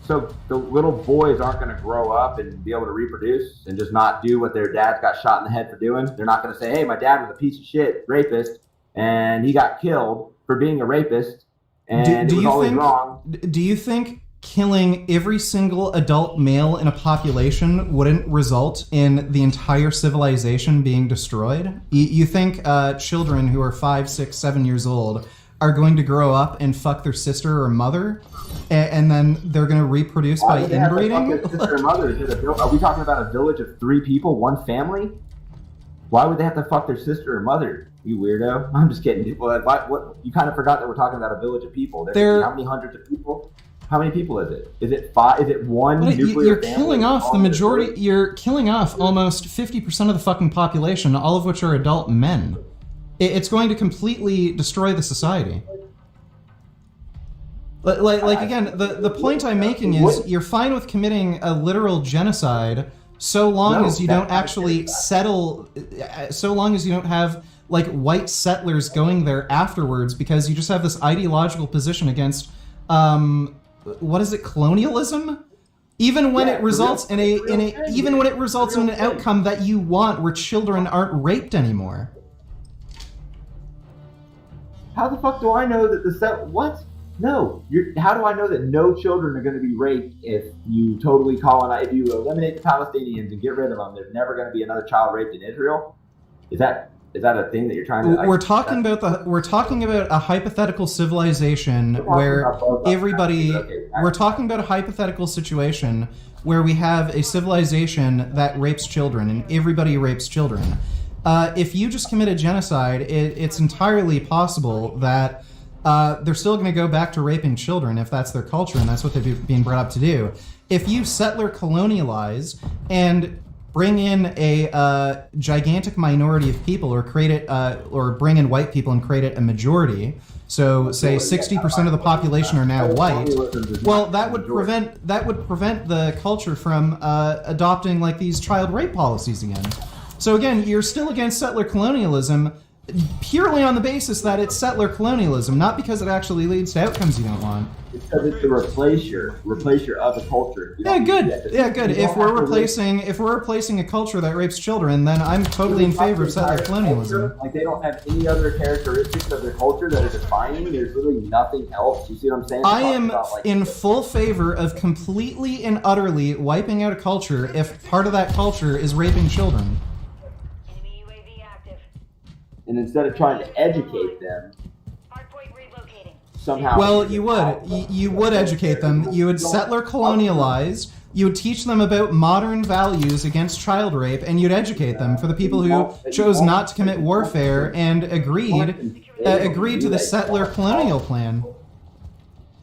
[SPEAKER 2] So the little boys aren't going to grow up and be able to reproduce and just not do what their dads got shot in the head for doing. They're not going to say, "Hey, my dad was a piece of shit rapist, and he got killed for being a rapist, and it was always wrong."
[SPEAKER 1] Do you think killing every single adult male in a population wouldn't result in the entire civilization being destroyed? You think children who are 5, 6, 7 years old are going to grow up and fuck their sister or mother, and then they're going to reproduce by inbreeding?
[SPEAKER 2] Sister or mother? Are we talking about a village of 3 people, 1 family? Why would they have to fuck their sister or mother? You weirdo! I'm just kidding. What? You kind of forgot that we're talking about a village of people. How many hundreds of people? How many people is it? Is it 5? Is it 1 nuclear
[SPEAKER 1] You're
[SPEAKER 2] family?
[SPEAKER 1] killing off the majority. You're killing off almost 50% of the fucking population, all of which are adult men. It's going to completely destroy the society. Like again, the point I'm making is you're fine with committing a literal genocide so long as you don't actually settle, so long as you don't have like white settlers going there afterwards, because you just have this ideological position against what is it, colonialism? Even when it results in even when it results in an outcome that you want, where children aren't raped anymore.
[SPEAKER 2] How the fuck do I know that what? No, how do I know that no children are going to be raped if you totally colonize? If you eliminate the Palestinians and get rid of them, there's never going to be another child raped in Israel. Is that a thing that you're trying to?
[SPEAKER 1] We're talking about a hypothetical civilization where everybody. We're talking about a hypothetical situation where we have a civilization that rapes children and everybody rapes children. If you just commit a genocide, it's entirely possible that they're still going to go back to raping children if that's their culture and that's what they're being brought up to do. If you settler colonialize and bring in a gigantic minority of people, or create it, or bring in white people and create it a majority. So, say 60% of the population are now white. Well, that would prevent the culture from adopting like these child rape policies again. So again, you're still against settler colonialism, purely on the basis that it's settler colonialism, not because it actually leads to outcomes you don't want.
[SPEAKER 2] Because it's the replacer of a culture.
[SPEAKER 1] Yeah, good. Yeah, good. If we're replacing a culture that rapes children, then I'm totally in favor of settler colonialism.
[SPEAKER 2] Like, they don't have any other characteristics of their culture that are defining. There's literally nothing else. You see what I'm saying?
[SPEAKER 1] I am in full favor of completely and utterly wiping out a culture if part of that culture is raping children.
[SPEAKER 2] And instead of trying to educate them, somehow...
[SPEAKER 1] Well, you would educate them. You would settler colonialize. You would teach them about modern values against child rape, and you'd educate them for the people who chose not to commit warfare and agreed to the settler colonial plan.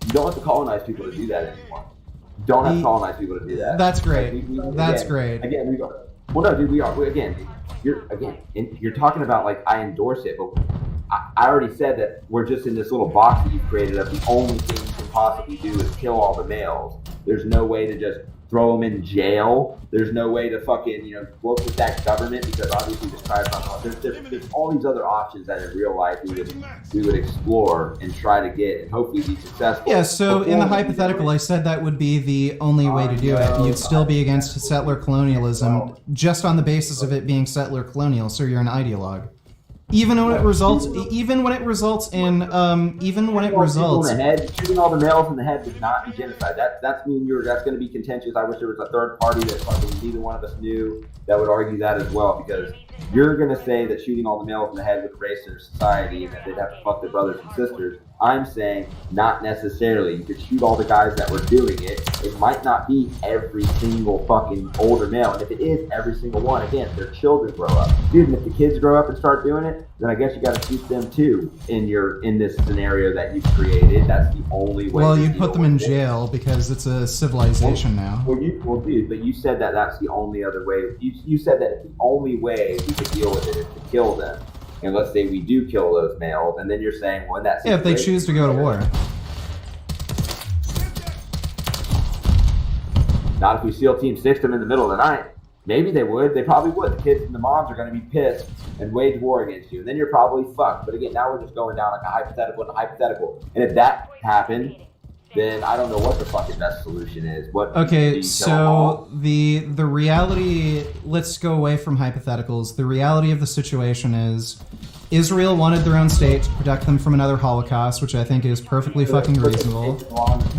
[SPEAKER 2] You don't have to colonize people to do that anymore. You don't have to colonize people to do that.
[SPEAKER 1] That's great. That's great.
[SPEAKER 2] Again, we go. Well, no, dude, we are. You're talking about, like, I endorse it, but I already said that we're just in this little box that you've created of the only thing you can possibly do is kill all the males. There's no way to just throw them in jail. There's no way to fucking, work with that government, because obviously this tribe's not. There's all these other options that in real life we would explore and try to get and hopefully be successful.
[SPEAKER 1] Yeah, so in the hypothetical, I said that would be the only way to do it. You'd still be against settler colonialism just on the basis of it being settler colonial, so you're an ideologue. Even when it results in
[SPEAKER 2] shooting all the males in the head would not be genocide. That's going to be contentious. I wish there was a third party that fucking neither one of us knew that would argue that as well, because you're going to say that shooting all the males in the head would erase their society and that they'd have to fuck their brothers and sisters. I'm saying not necessarily. You could shoot all the guys that were doing it. It might not be every single fucking older male. And if it is every single one, again, their children grow up. Dude, and if the kids grow up and start doing it, then I guess you got to shoot them too in this scenario that you've created. That's the only way.
[SPEAKER 1] Well, you put them in jail because it's a civilization now.
[SPEAKER 2] Well, dude, but you said that that's the only other way. You said that the only way we could deal with it is to kill them. And let's say we do kill those males, and then you're saying, well, that's
[SPEAKER 1] if they choose to go to war.
[SPEAKER 2] Not if we SEAL Team 6 them in the middle of the night. Maybe they would. They probably would. The kids and the moms are going to be pissed and wage war against you. And then you're probably fucked. But again, now we're just going down like a hypothetical and a hypothetical. And if that happened, then I don't know what the fucking best solution is.
[SPEAKER 1] Okay, so the reality, let's go away from hypotheticals. The reality of the situation is Israel wanted their own state to protect them from another Holocaust, which I think is perfectly fucking reasonable.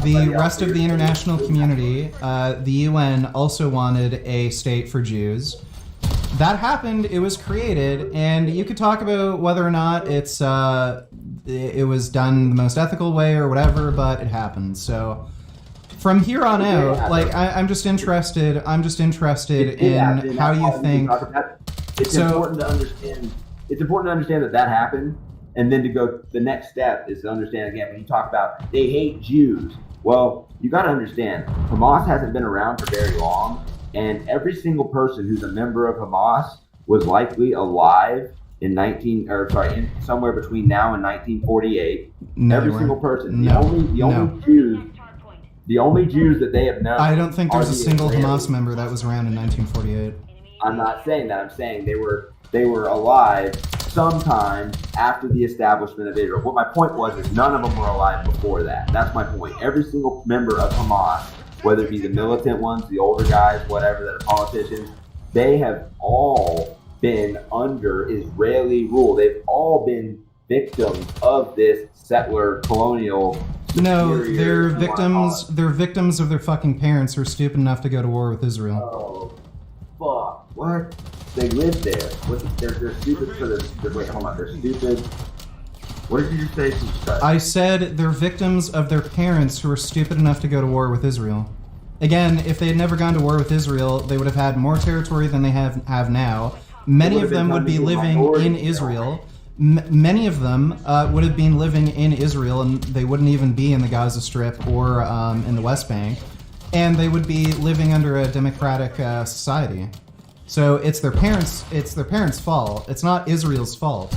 [SPEAKER 1] The rest of the international community, the UN, also wanted a state for Jews. That happened, it was created, and you could talk about whether or not it was done the most ethical way or whatever, but it happened. So from here on out, like I'm just interested in how you think.
[SPEAKER 2] It's important to understand. It's important to understand that happened, and then to go. The next step is to understand again when you talk about they hate Jews. Well, you got to understand Hamas hasn't been around for very long, and every single person who's a member of Hamas was likely alive in somewhere between now and 1948.
[SPEAKER 1] No,
[SPEAKER 2] every single person.
[SPEAKER 1] No.
[SPEAKER 2] The only Jews that they have known.
[SPEAKER 1] I don't think there's a single Hamas member that was around in 1948.
[SPEAKER 2] I'm not saying that. I'm saying they were alive sometime after the establishment of Israel. What my point was is none of them were alive before that. That's my point. Every single member of Hamas, whether it be the militant ones, the older guys, whatever, that are politicians, they have all been under Israeli rule. They've all been victims of this settler colonial.
[SPEAKER 1] No, they're victims. They're victims of their fucking parents who are stupid enough to go to war with Israel.
[SPEAKER 2] Oh, fuck! What? They live there. They're stupid for the. Wait, hold on. They're stupid. What did you just say?
[SPEAKER 1] I said they're victims of their parents who are stupid enough to go to war with Israel. Again, if they had never gone to war with Israel, they would have had more territory than they have now. Many of them would be living in Israel. Many of them would have been living in Israel, and they wouldn't even be in the Gaza Strip or in the West Bank, and they would be living under a democratic society. So it's their parents' fault. It's not Israel's fault.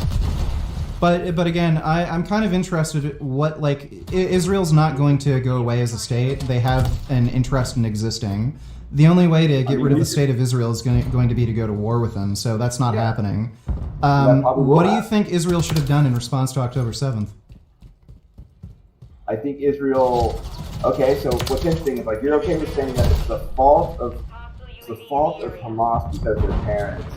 [SPEAKER 1] But again, I'm kind of interested what, like, Israel's not going to go away as a state. They have an interest in existing. The only way to get rid of the state of Israel is going to be to go to war with them, so that's not happening. What do you think Israel should have done in response to October 7th?
[SPEAKER 2] I think Israel... Okay, so what's interesting is, like, you're okay with saying that it's the fault of Hamas because of their parents.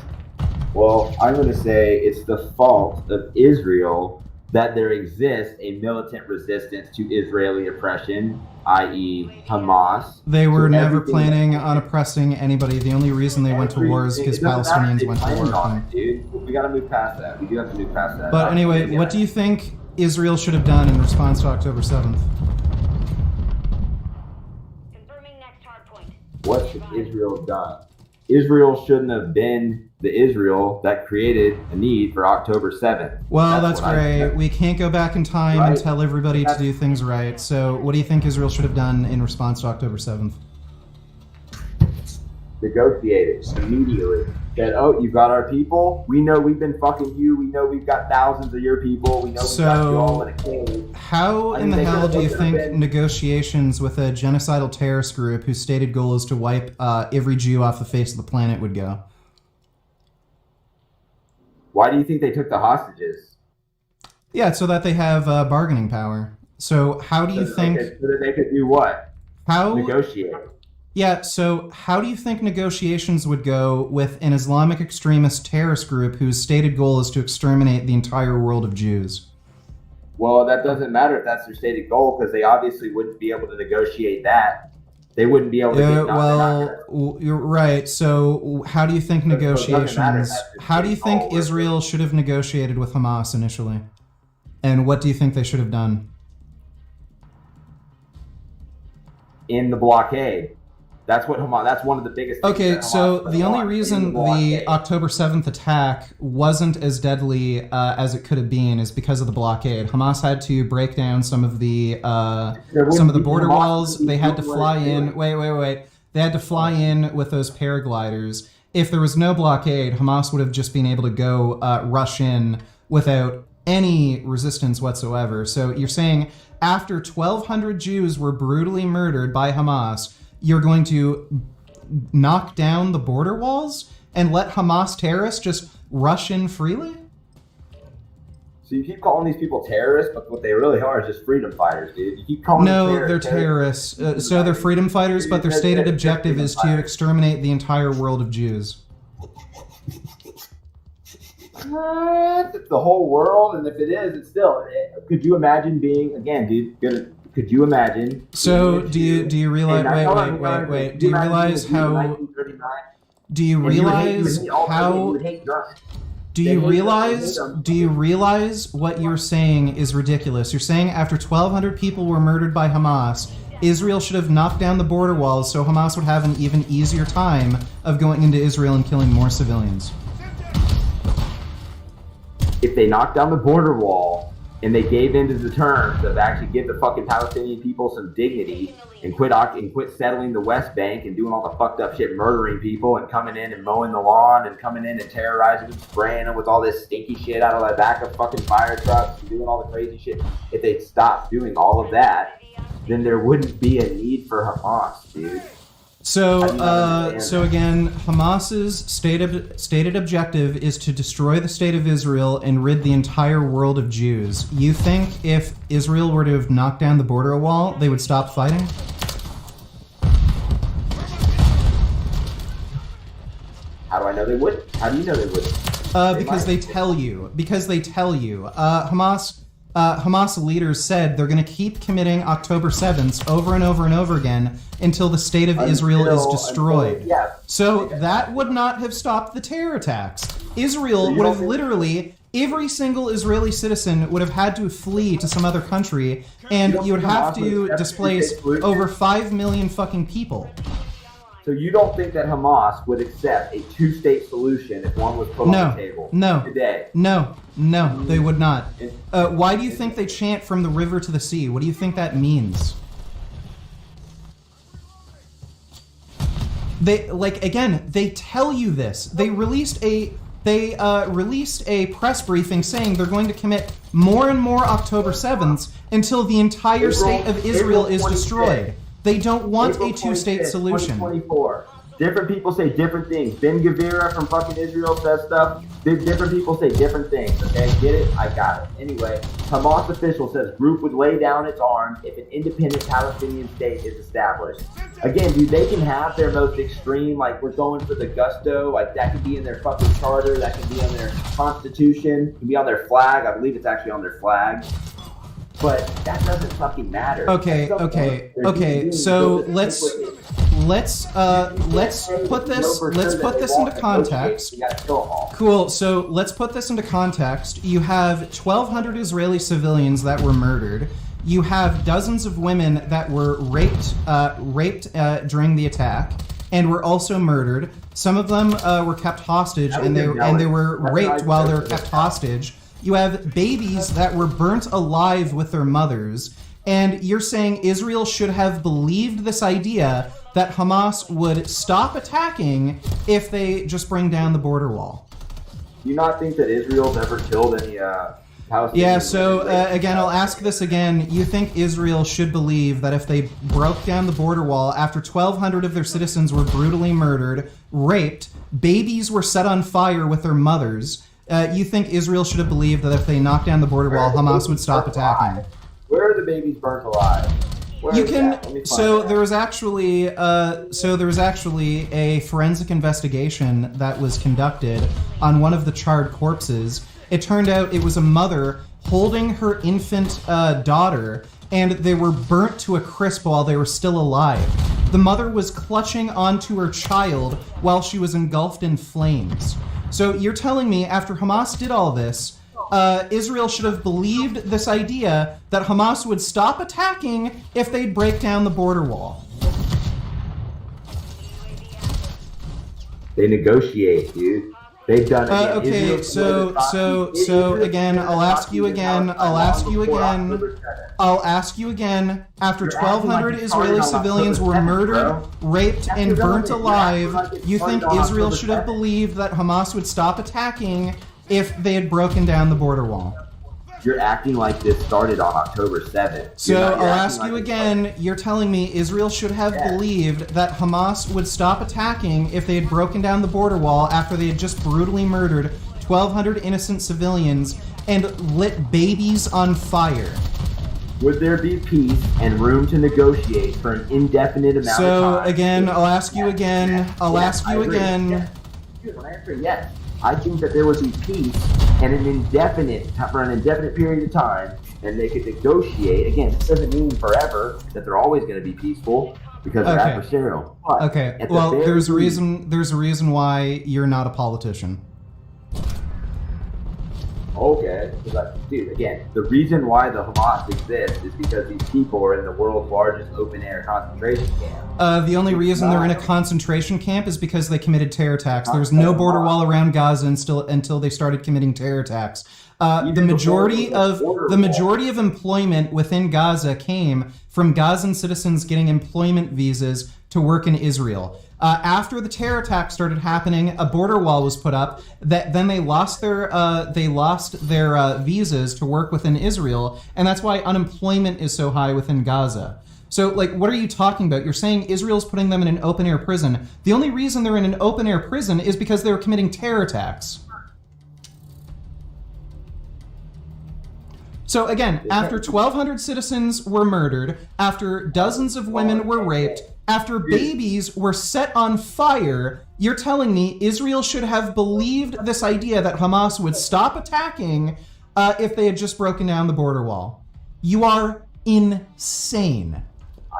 [SPEAKER 2] Well, I'm going to say it's the fault of Israel that there exists a militant resistance to Israeli oppression, i.e. Hamas.
[SPEAKER 1] They were never planning on oppressing anybody. The only reason they went to war is because Palestinians went to war with them.
[SPEAKER 2] Dude, we got to move past that. We do have to move past that.
[SPEAKER 1] But anyway, what do you think Israel should have done in response to October 7th?
[SPEAKER 3] Confirming next hard point.
[SPEAKER 2] What should Israel have done? Israel shouldn't have been the Israel that created a need for October 7th.
[SPEAKER 1] Well, that's great. We can't go back in time and tell everybody to do things right. So what do you think Israel should have done in response to October 7th?
[SPEAKER 2] Negotiated immediately. Said, oh, you got our people? We know we've been fucking you. We know we've got thousands of your people. We know we've got you all in a cave.
[SPEAKER 1] How in the hell do you think negotiations with a genocidal terrorist group whose stated goal is to wipe every Jew off the face of the planet would go?
[SPEAKER 2] Why do you think they took the hostages?
[SPEAKER 1] Yeah, so that they have bargaining power. So how do you think...
[SPEAKER 2] So that they could do what? Negotiate.
[SPEAKER 1] Yeah, so how do you think negotiations would go with an Islamic extremist terrorist group whose stated goal is to exterminate the entire world of Jews?
[SPEAKER 2] Well, that doesn't matter if that's their stated goal, because they obviously wouldn't be able to negotiate that. They wouldn't be able to get...
[SPEAKER 1] Well, you're right. So how do you think negotiations... How do you think Israel should have negotiated with Hamas initially? And what do you think they should have done?
[SPEAKER 2] In the blockade. That's what Hamas. That's one of the biggest things.
[SPEAKER 1] Okay,
[SPEAKER 2] that
[SPEAKER 1] so
[SPEAKER 2] Hamas
[SPEAKER 1] the only
[SPEAKER 2] wants.
[SPEAKER 1] reason the October 7th attack wasn't as deadly as it could have been is because of the blockade. Hamas had to break down some of the border walls. They had to fly in. Wait. They had to fly in with those paragliders. If there was no blockade, Hamas would have just been able to go rush in without any resistance whatsoever. So you're saying after 1,200 Jews were brutally murdered by Hamas, you're going to knock down the border walls and let Hamas terrorists just rush in freely?
[SPEAKER 2] So you keep calling these people terrorists, but what they really are is just freedom fighters, dude. You keep calling them
[SPEAKER 1] they're terrorists. So they're freedom fighters, but their stated objective is to exterminate the entire world of Jews.
[SPEAKER 2] It's the whole world, and if it is, it's still. Could you imagine being again, dude? Could you imagine?
[SPEAKER 1] So do you realize? Wait. Do you realize how? Do you realize how? Do you realize what you're saying is ridiculous? You're saying after 1,200 people were murdered by Hamas, Israel should have knocked down the border walls so Hamas would have an even easier time of going into Israel and killing more civilians.
[SPEAKER 2] If they knocked down the border wall and they gave in to the terms of actually give the fucking Palestinian people some dignity and quit settling the West Bank and doing all the fucked up shit, murdering people and coming in and mowing the lawn and coming in and terrorizing them, spraying them with all this stinky shit out of the back of fucking fire trucks and doing all the crazy shit. If they stopped doing all of that, then there wouldn't be a need for Hamas, dude.
[SPEAKER 1] So again, Hamas's stated objective is to destroy the state of Israel and rid the entire world of Jews. You think if Israel were to have knocked down the border wall, they would stop fighting?
[SPEAKER 2] How do I know they wouldn't? How do you know they wouldn't?
[SPEAKER 1] Because they tell you. Hamas leaders said they're going to keep committing October 7th over and over and over again until the state of Israel is destroyed. So that would not have stopped the terror attacks. Israel would have literally, every single Israeli citizen would have had to flee to some other country, and you would have to displace over 5 million fucking people.
[SPEAKER 2] So you don't think that Hamas would accept a two-state solution if one was put on the table today?
[SPEAKER 1] No, they would not. Why do you think they chant from the river to the sea? What do you think that means? They tell you this. They released a press briefing saying they're going to commit more and more October 7th until the entire state of Israel is destroyed. They don't want a two-state solution.
[SPEAKER 2] 2024. Different people say different things. Ben Gavira from fucking Israel says stuff. Different people say different things. Okay, get it? I got it. Anyway, Hamas official says group would lay down its arms if an independent Palestinian state is established. Again, dude, they can have their most extreme, like we're going for the gusto, like that could be in their fucking charter, that can be on their constitution, can be on their flag. I believe it's actually on their flag. But that doesn't fucking matter.
[SPEAKER 1] Okay. So let's put this into context. Cool. So let's put this into context. You have 1,200 Israeli civilians that were murdered. You have dozens of women that were raped during the attack and were also murdered. Some of them were kept hostage, and they were raped while they were kept hostage. You have babies that were burnt alive with their mothers, and you're saying Israel should have believed this idea that Hamas would stop attacking if they just bring down the border wall.
[SPEAKER 2] Do you not think that Israel's ever killed any Palestinians?
[SPEAKER 1] Yeah, so again, I'll ask this again. You think Israel should believe that if they broke down the border wall after 1,200 of their citizens were brutally murdered, raped, babies were set on fire with their mothers, you think Israel should have believed that if they knocked down the border wall, Hamas would stop attacking?
[SPEAKER 2] Where are the babies burnt alive?
[SPEAKER 1] There was actually a forensic investigation that was conducted on one of the charred corpses. It turned out it was a mother holding her infant daughter, and they were burnt to a crisp while they were still alive. The mother was clutching onto her child while she was engulfed in flames. So you're telling me after Hamas did all this, Israel should have believed this idea that Hamas would stop attacking if they'd break down the border wall.
[SPEAKER 2] They negotiate, dude. They've done it.
[SPEAKER 1] Okay, so again, I'll ask you again. After 1,200 Israeli civilians were murdered, raped, and burnt alive, you think Israel should have believed that Hamas would stop attacking if they had broken down the border wall?
[SPEAKER 2] You're acting like this started on October 7th.
[SPEAKER 1] So I'll ask you again, you're telling me Israel should have believed that Hamas would stop attacking if they had broken down the border wall after they had just brutally murdered 1,200 innocent civilians and lit babies on fire.
[SPEAKER 2] Would there be peace and room to negotiate for an indefinite amount of time?
[SPEAKER 1] So again, I'll ask you again. Yes.
[SPEAKER 2] Here's my answer, yes. I think that there would be peace and for an indefinite period of time, and they could negotiate. Again, this doesn't mean forever that they're always going to be peaceful because they're adversarial. But
[SPEAKER 1] okay. Well, there's a reason why you're not a politician.
[SPEAKER 2] Okay, dude, again, the reason why the Hamas exists is because these people are in the world's largest open-air concentration camp.
[SPEAKER 1] The only reason they're in a concentration camp is because they committed terror attacks. There's no border wall around Gaza until they started committing terror attacks. The majority of employment within Gaza came from Gazan citizens getting employment visas to work in Israel. After the terror attack started happening, a border wall was put up. Then they lost their visas to work within Israel, and that's why unemployment is so high within Gaza. So, what are you talking about? You're saying Israel's putting them in an open-air prison. The only reason they're in an open-air prison is because they were committing terror attacks. So again, after 1,200 citizens were murdered, after dozens of women were raped, after babies were set on fire, you're telling me Israel should have believed this idea that Hamas would stop attacking if they had just broken down the border wall. You are insane.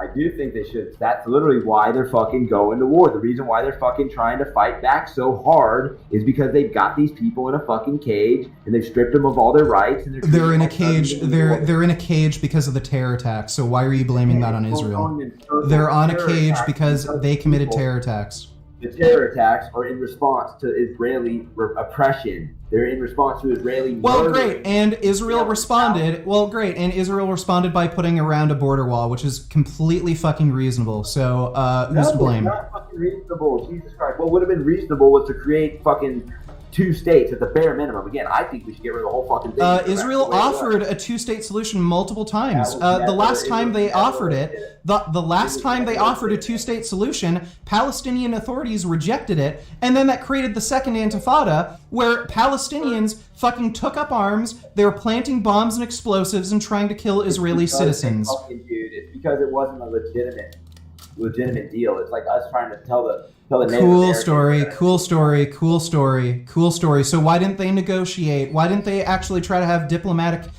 [SPEAKER 2] I do think they should. That's literally why they're fucking going to war. The reason why they're fucking trying to fight back so hard is because they've got these people in a fucking cage and they've stripped them of all their rights. And
[SPEAKER 1] they're in a cage. They're in a cage because of the terror attacks. So why are you blaming that on Israel? They're on a cage because they committed terror attacks.
[SPEAKER 2] The terror attacks are in response to Israeli oppression. They're in response to Israeli murder.
[SPEAKER 1] Well, great. And Israel responded. Well, great. And Israel responded by putting around a border wall, which is completely fucking reasonable. So, who's to blame?
[SPEAKER 2] No, it's not fucking reasonable. Jesus Christ. What would have been reasonable was to create fucking 2 states at the bare minimum. Again, I think we should get rid of the whole fucking thing.
[SPEAKER 1] Israel offered a 2-state solution multiple times. The last time they offered it, the last time they offered a 2-state solution, Palestinian authorities rejected it, and then that created the second Intifada, where Palestinians fucking took up arms. They were planting bombs and explosives and trying to kill Israeli citizens.
[SPEAKER 2] It's because it wasn't a legitimate deal. It's like us trying to tell the
[SPEAKER 1] Cool story. So why didn't they negotiate? Why didn't they actually try to have diplomatic,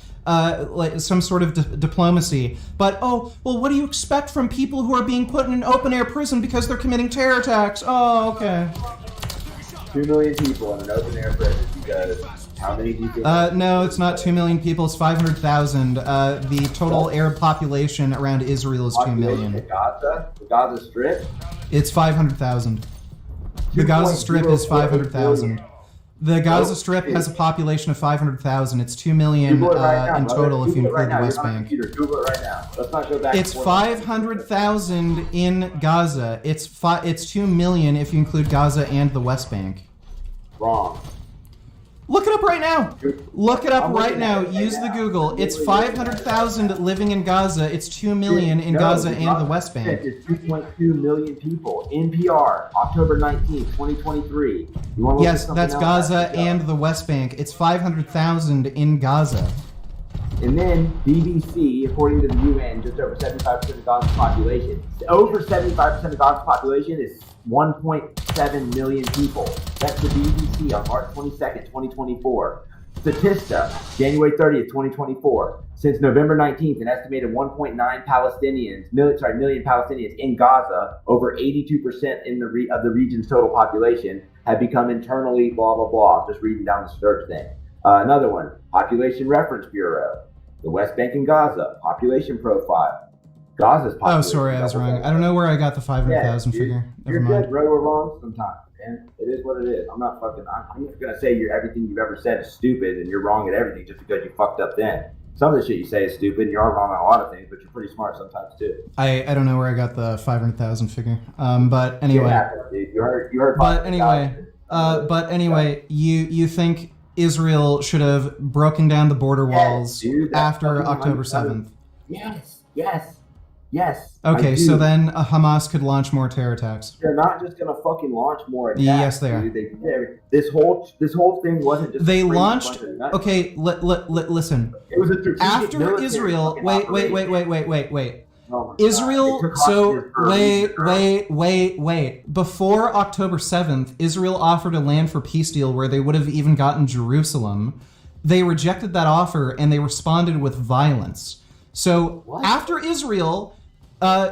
[SPEAKER 1] some sort of diplomacy? But, what do you expect from people who are being put in an open-air prison because they're committing terror attacks? Oh, okay.
[SPEAKER 2] 2 million people in an open-air prison because how many do you think?
[SPEAKER 1] No, it's not 2 million people. It's 500,000. The total Arab population around Israel is 2 million.
[SPEAKER 2] The Gaza Strip?
[SPEAKER 1] It's 500,000. The Gaza Strip is 500,000. The Gaza Strip has a population of 500,000. It's 2 million in total if you include the West Bank.
[SPEAKER 2] Google it right now. Let's not go back.
[SPEAKER 1] It's 500,000 in Gaza. It's 2 million if you include Gaza and the West Bank.
[SPEAKER 2] Wrong.
[SPEAKER 1] Look it up right now. Look it up right now. Use the Google. It's 500,000 living in Gaza. It's 2 million in Gaza and the West Bank.
[SPEAKER 2] It's 2.2 million people. NPR, October 19th, 2023.
[SPEAKER 1] Yes, that's Gaza and the West Bank. It's 500,000 in Gaza.
[SPEAKER 2] And then BBC, according to the UN, just over 75% of Gaza's population. Over 75% of Gaza's population is 1.7 million people. That's the BBC on March 22nd, 2024. Statista, January 30th, 2024. Since November 19th, an estimated 1.9 million Palestinians in Gaza, over 82% of the region's total population, have become internally blah, blah, blah. Just reading down the search thing. Another one, Population Reference Bureau. The West Bank and Gaza, population profile. Gaza's popular.
[SPEAKER 1] Oh, sorry, I was wrong. I don't know where I got the 500,000 figure. Never
[SPEAKER 2] You're
[SPEAKER 1] mind.
[SPEAKER 2] good, bro. We're wrong sometimes, man. It is what it is. I'm not gonna say everything you've ever said is stupid and you're wrong at everything just because you fucked up then. Some of the shit you say is stupid and you are wrong on a lot of things, but you're pretty smart sometimes too.
[SPEAKER 1] I don't know where I got the 500,000 figure. But anyway.
[SPEAKER 2] It happens, dude. You heard.
[SPEAKER 1] But anyway, you think Israel should have broken down the border walls after October 7th?
[SPEAKER 2] Yes.
[SPEAKER 1] Okay, so then Hamas could launch more terror attacks.
[SPEAKER 2] They're not just gonna fucking launch more attacks.
[SPEAKER 1] Yes, they are.
[SPEAKER 2] This whole thing wasn't just.
[SPEAKER 1] They launched. Okay, listen.
[SPEAKER 2] It was a strategic
[SPEAKER 1] After Israel. Wait.
[SPEAKER 2] Oh
[SPEAKER 1] Israel. So wait. Before October 7th, Israel offered a land for peace deal where they would have even gotten Jerusalem. They rejected that offer and they responded with violence. So after Israel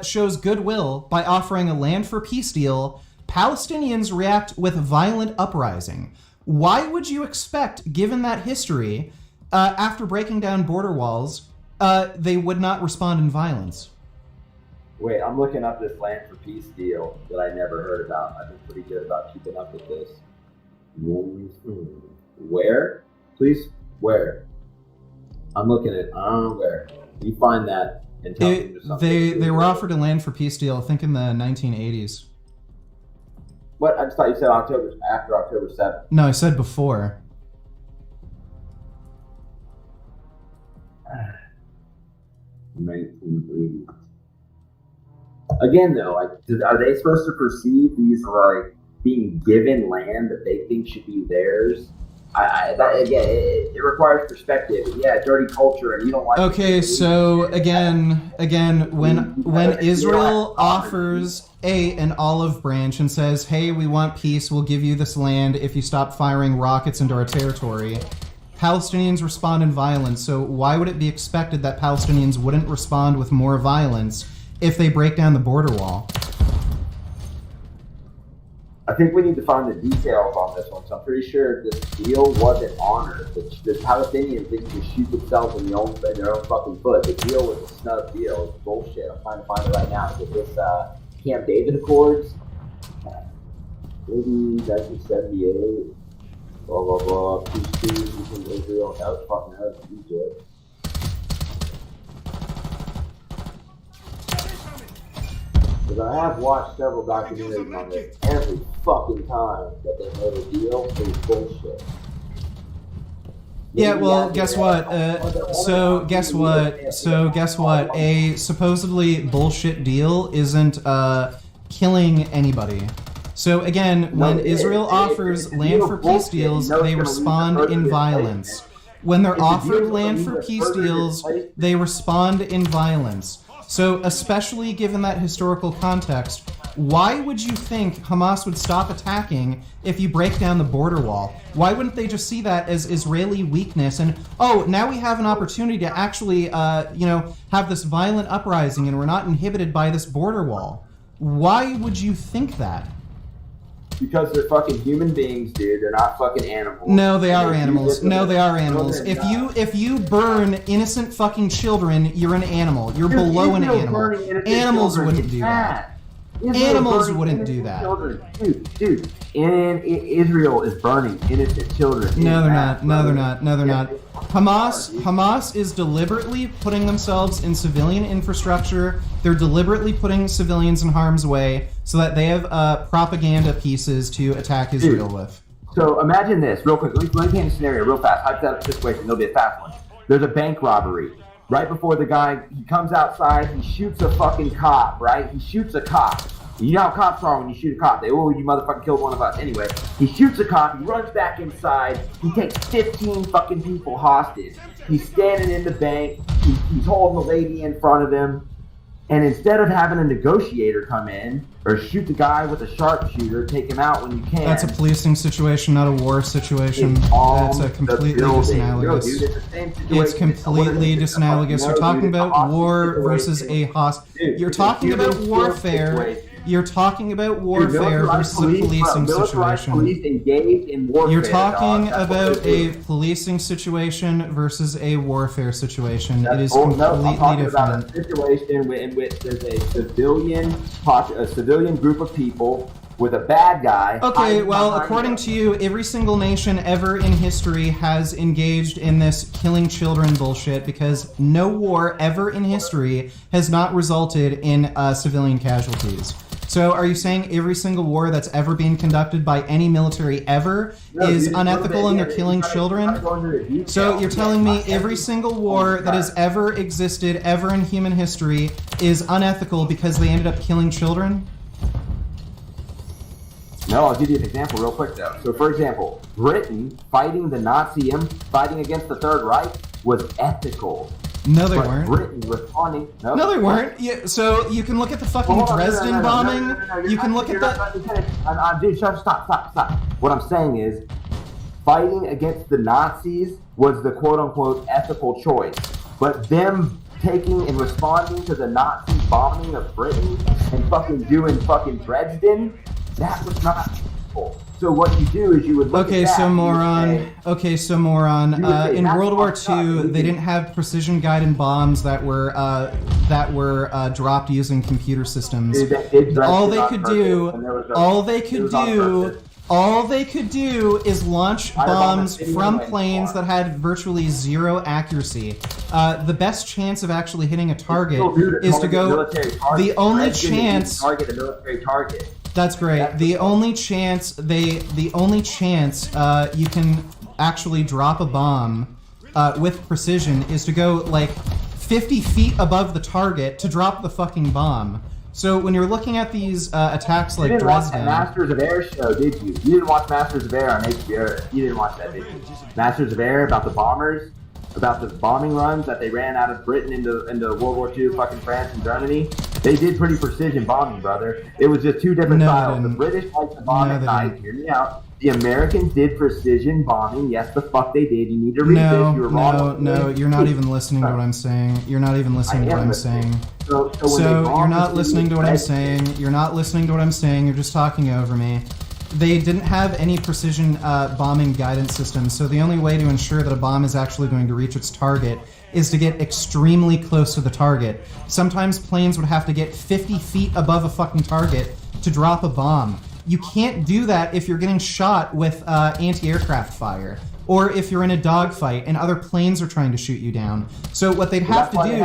[SPEAKER 1] shows goodwill by offering a land for peace deal, Palestinians react with violent uprising. Why would you expect, given that history, after breaking down border walls, they would not respond in violence?
[SPEAKER 2] Wait, I'm looking up this land for peace deal that I never heard about. I've been pretty good about keeping up with this. Where? Please? Where? I'm looking at, where? You find that and tell me something.
[SPEAKER 1] They were offered a land for peace deal, I think in the 1980s.
[SPEAKER 2] What? I just thought you said after October 7th.
[SPEAKER 1] No, I said before.
[SPEAKER 2] Again, though, are they supposed to perceive these being given land that they think should be theirs? It requires perspective. Yeah, dirty culture, and you don't like.
[SPEAKER 1] Okay, so again, when Israel offers an olive branch and says, "Hey, we want peace. We'll give you this land if you stop firing rockets into our territory," Palestinians respond in violence. So why would it be expected that Palestinians wouldn't respond with more violence if they break down the border wall?
[SPEAKER 2] I think we need to find the details on this one. So I'm pretty sure this deal wasn't honored. The Palestinians didn't just shoot themselves in their own fucking foot. The deal was a snub deal. It's bullshit. I'm trying to find it right now. Is this Camp David Accords? Maybe 1978. Blah blah blah. Peace between Israel. That was Egypt. Because I have watched several documentaries on this. Every fucking time that they made a deal, it was bullshit.
[SPEAKER 1] Yeah, well, guess what? So guess what? A supposedly bullshit deal isn't killing anybody. So again, when Israel offers land for peace deals, they respond in violence. When they're offered land for peace deals, they respond in violence. So especially given that historical context, why would you think Hamas would stop attacking if you break down the border wall? Why wouldn't they just see that as Israeli weakness and, oh, now we have an opportunity to actually, have this violent uprising and we're not inhibited by this border wall? Why would you think that?
[SPEAKER 2] Because they're fucking human beings, dude. They're not fucking animals.
[SPEAKER 1] No, they are animals. No, they are animals. If you burn innocent fucking children, you're an animal. You're below an animal. Animals wouldn't do that. Animals wouldn't do that.
[SPEAKER 2] Dude, and Israel is burning innocent children.
[SPEAKER 1] No, they're not. No, they're not. Hamas is deliberately putting themselves in civilian infrastructure. They're deliberately putting civilians in harm's way so that they have propaganda pieces to attack Israel with.
[SPEAKER 2] So imagine this, real quick. Let me paint a scenario real fast. Hypothetical situation. It'll be a fast one. There's a bank robbery. Right before the guy, he comes outside, he shoots a fucking cop, right? He shoots a cop. You know how cops are when you shoot a cop. They, oh, you motherfucker killed one of us. Anyway, he shoots a cop, he runs back inside, he takes 15 fucking people hostage. He's standing in the bank, he's holding the lady in front of him, and instead of having a negotiator come in, or shoot the guy with a sharpshooter, take him out when you can.
[SPEAKER 1] That's a policing situation, not a war situation. That's a completely disanalogous.
[SPEAKER 2] Dude, it's the same situation.
[SPEAKER 1] It's completely disanalogous. You're talking about war versus a hostage. You're talking about warfare. You're talking about warfare versus a policing situation.
[SPEAKER 2] Police engaged in warfare.
[SPEAKER 1] You're talking about a policing situation versus a warfare situation. It is completely different.
[SPEAKER 2] About a situation in which there's a civilian group of people with a bad guy.
[SPEAKER 1] Okay, well, according to you, every single nation ever in history has engaged in this killing children bullshit because no war ever in history has not resulted in civilian casualties. So are you saying every single war that's ever been conducted by any military ever is unethical and they're killing children? So you're telling me every single war that has ever existed ever in human history is unethical because they ended up killing children?
[SPEAKER 2] No, I'll give you an example real quick though. So for example, Britain fighting the Nazism, fighting against the Third Reich was ethical.
[SPEAKER 1] No, they weren't.
[SPEAKER 2] Britain responding.
[SPEAKER 1] No, they weren't. Yeah, so you can look at the fucking Dresden bombing. You can look at that.
[SPEAKER 2] Dude, stop. What I'm saying is, fighting against the Nazis was the quote-unquote ethical choice. But them taking and responding to the Nazi bombing of Britain and fucking doing fucking Dresden, that was not ethical. So what you do is you would look
[SPEAKER 1] Okay,
[SPEAKER 2] at that
[SPEAKER 1] so moron.
[SPEAKER 2] say,
[SPEAKER 1] In
[SPEAKER 2] that's
[SPEAKER 1] World War
[SPEAKER 2] fucked up.
[SPEAKER 1] II, they didn't have precision-guided bombs that were dropped using computer systems. All they could do is launch bombs from planes that had virtually zero accuracy. The best chance of actually hitting a target is to go. The only chance.
[SPEAKER 2] Target a military target.
[SPEAKER 1] That's great. The only chance you can actually drop a bomb with precision is to go like 50 feet above the target to drop the fucking bomb. So when you're looking at these attacks like Dresden,
[SPEAKER 2] watch Masters of Air show, did you? You didn't watch Masters of Air on HBO. You didn't watch that, did you? Masters of Air about the bombers, about the bombing runs that they ran out of Britain into World War II, fucking France and Germany. They did pretty precision bombing, brother. It was just two different styles. The British liked to bomb at night. Hear me out. The Americans did precision bombing. Yes, the fuck they did. You need to read this. You were wrong.
[SPEAKER 1] No, you're not even listening to what I'm saying. You're not even listening to what I'm saying. So you're not listening to what I'm saying. You're not listening to what I'm saying. You're just talking over me. They didn't have any precision bombing guidance systems, so the only way to ensure that a bomb is actually going to reach its target is to get extremely close to the target. Sometimes planes would have to get 50 feet above a fucking target to drop a bomb. You can't do that if you're getting shot with anti-aircraft fire, or if you're in a dogfight and other planes are trying to shoot you down. So what they'd have to do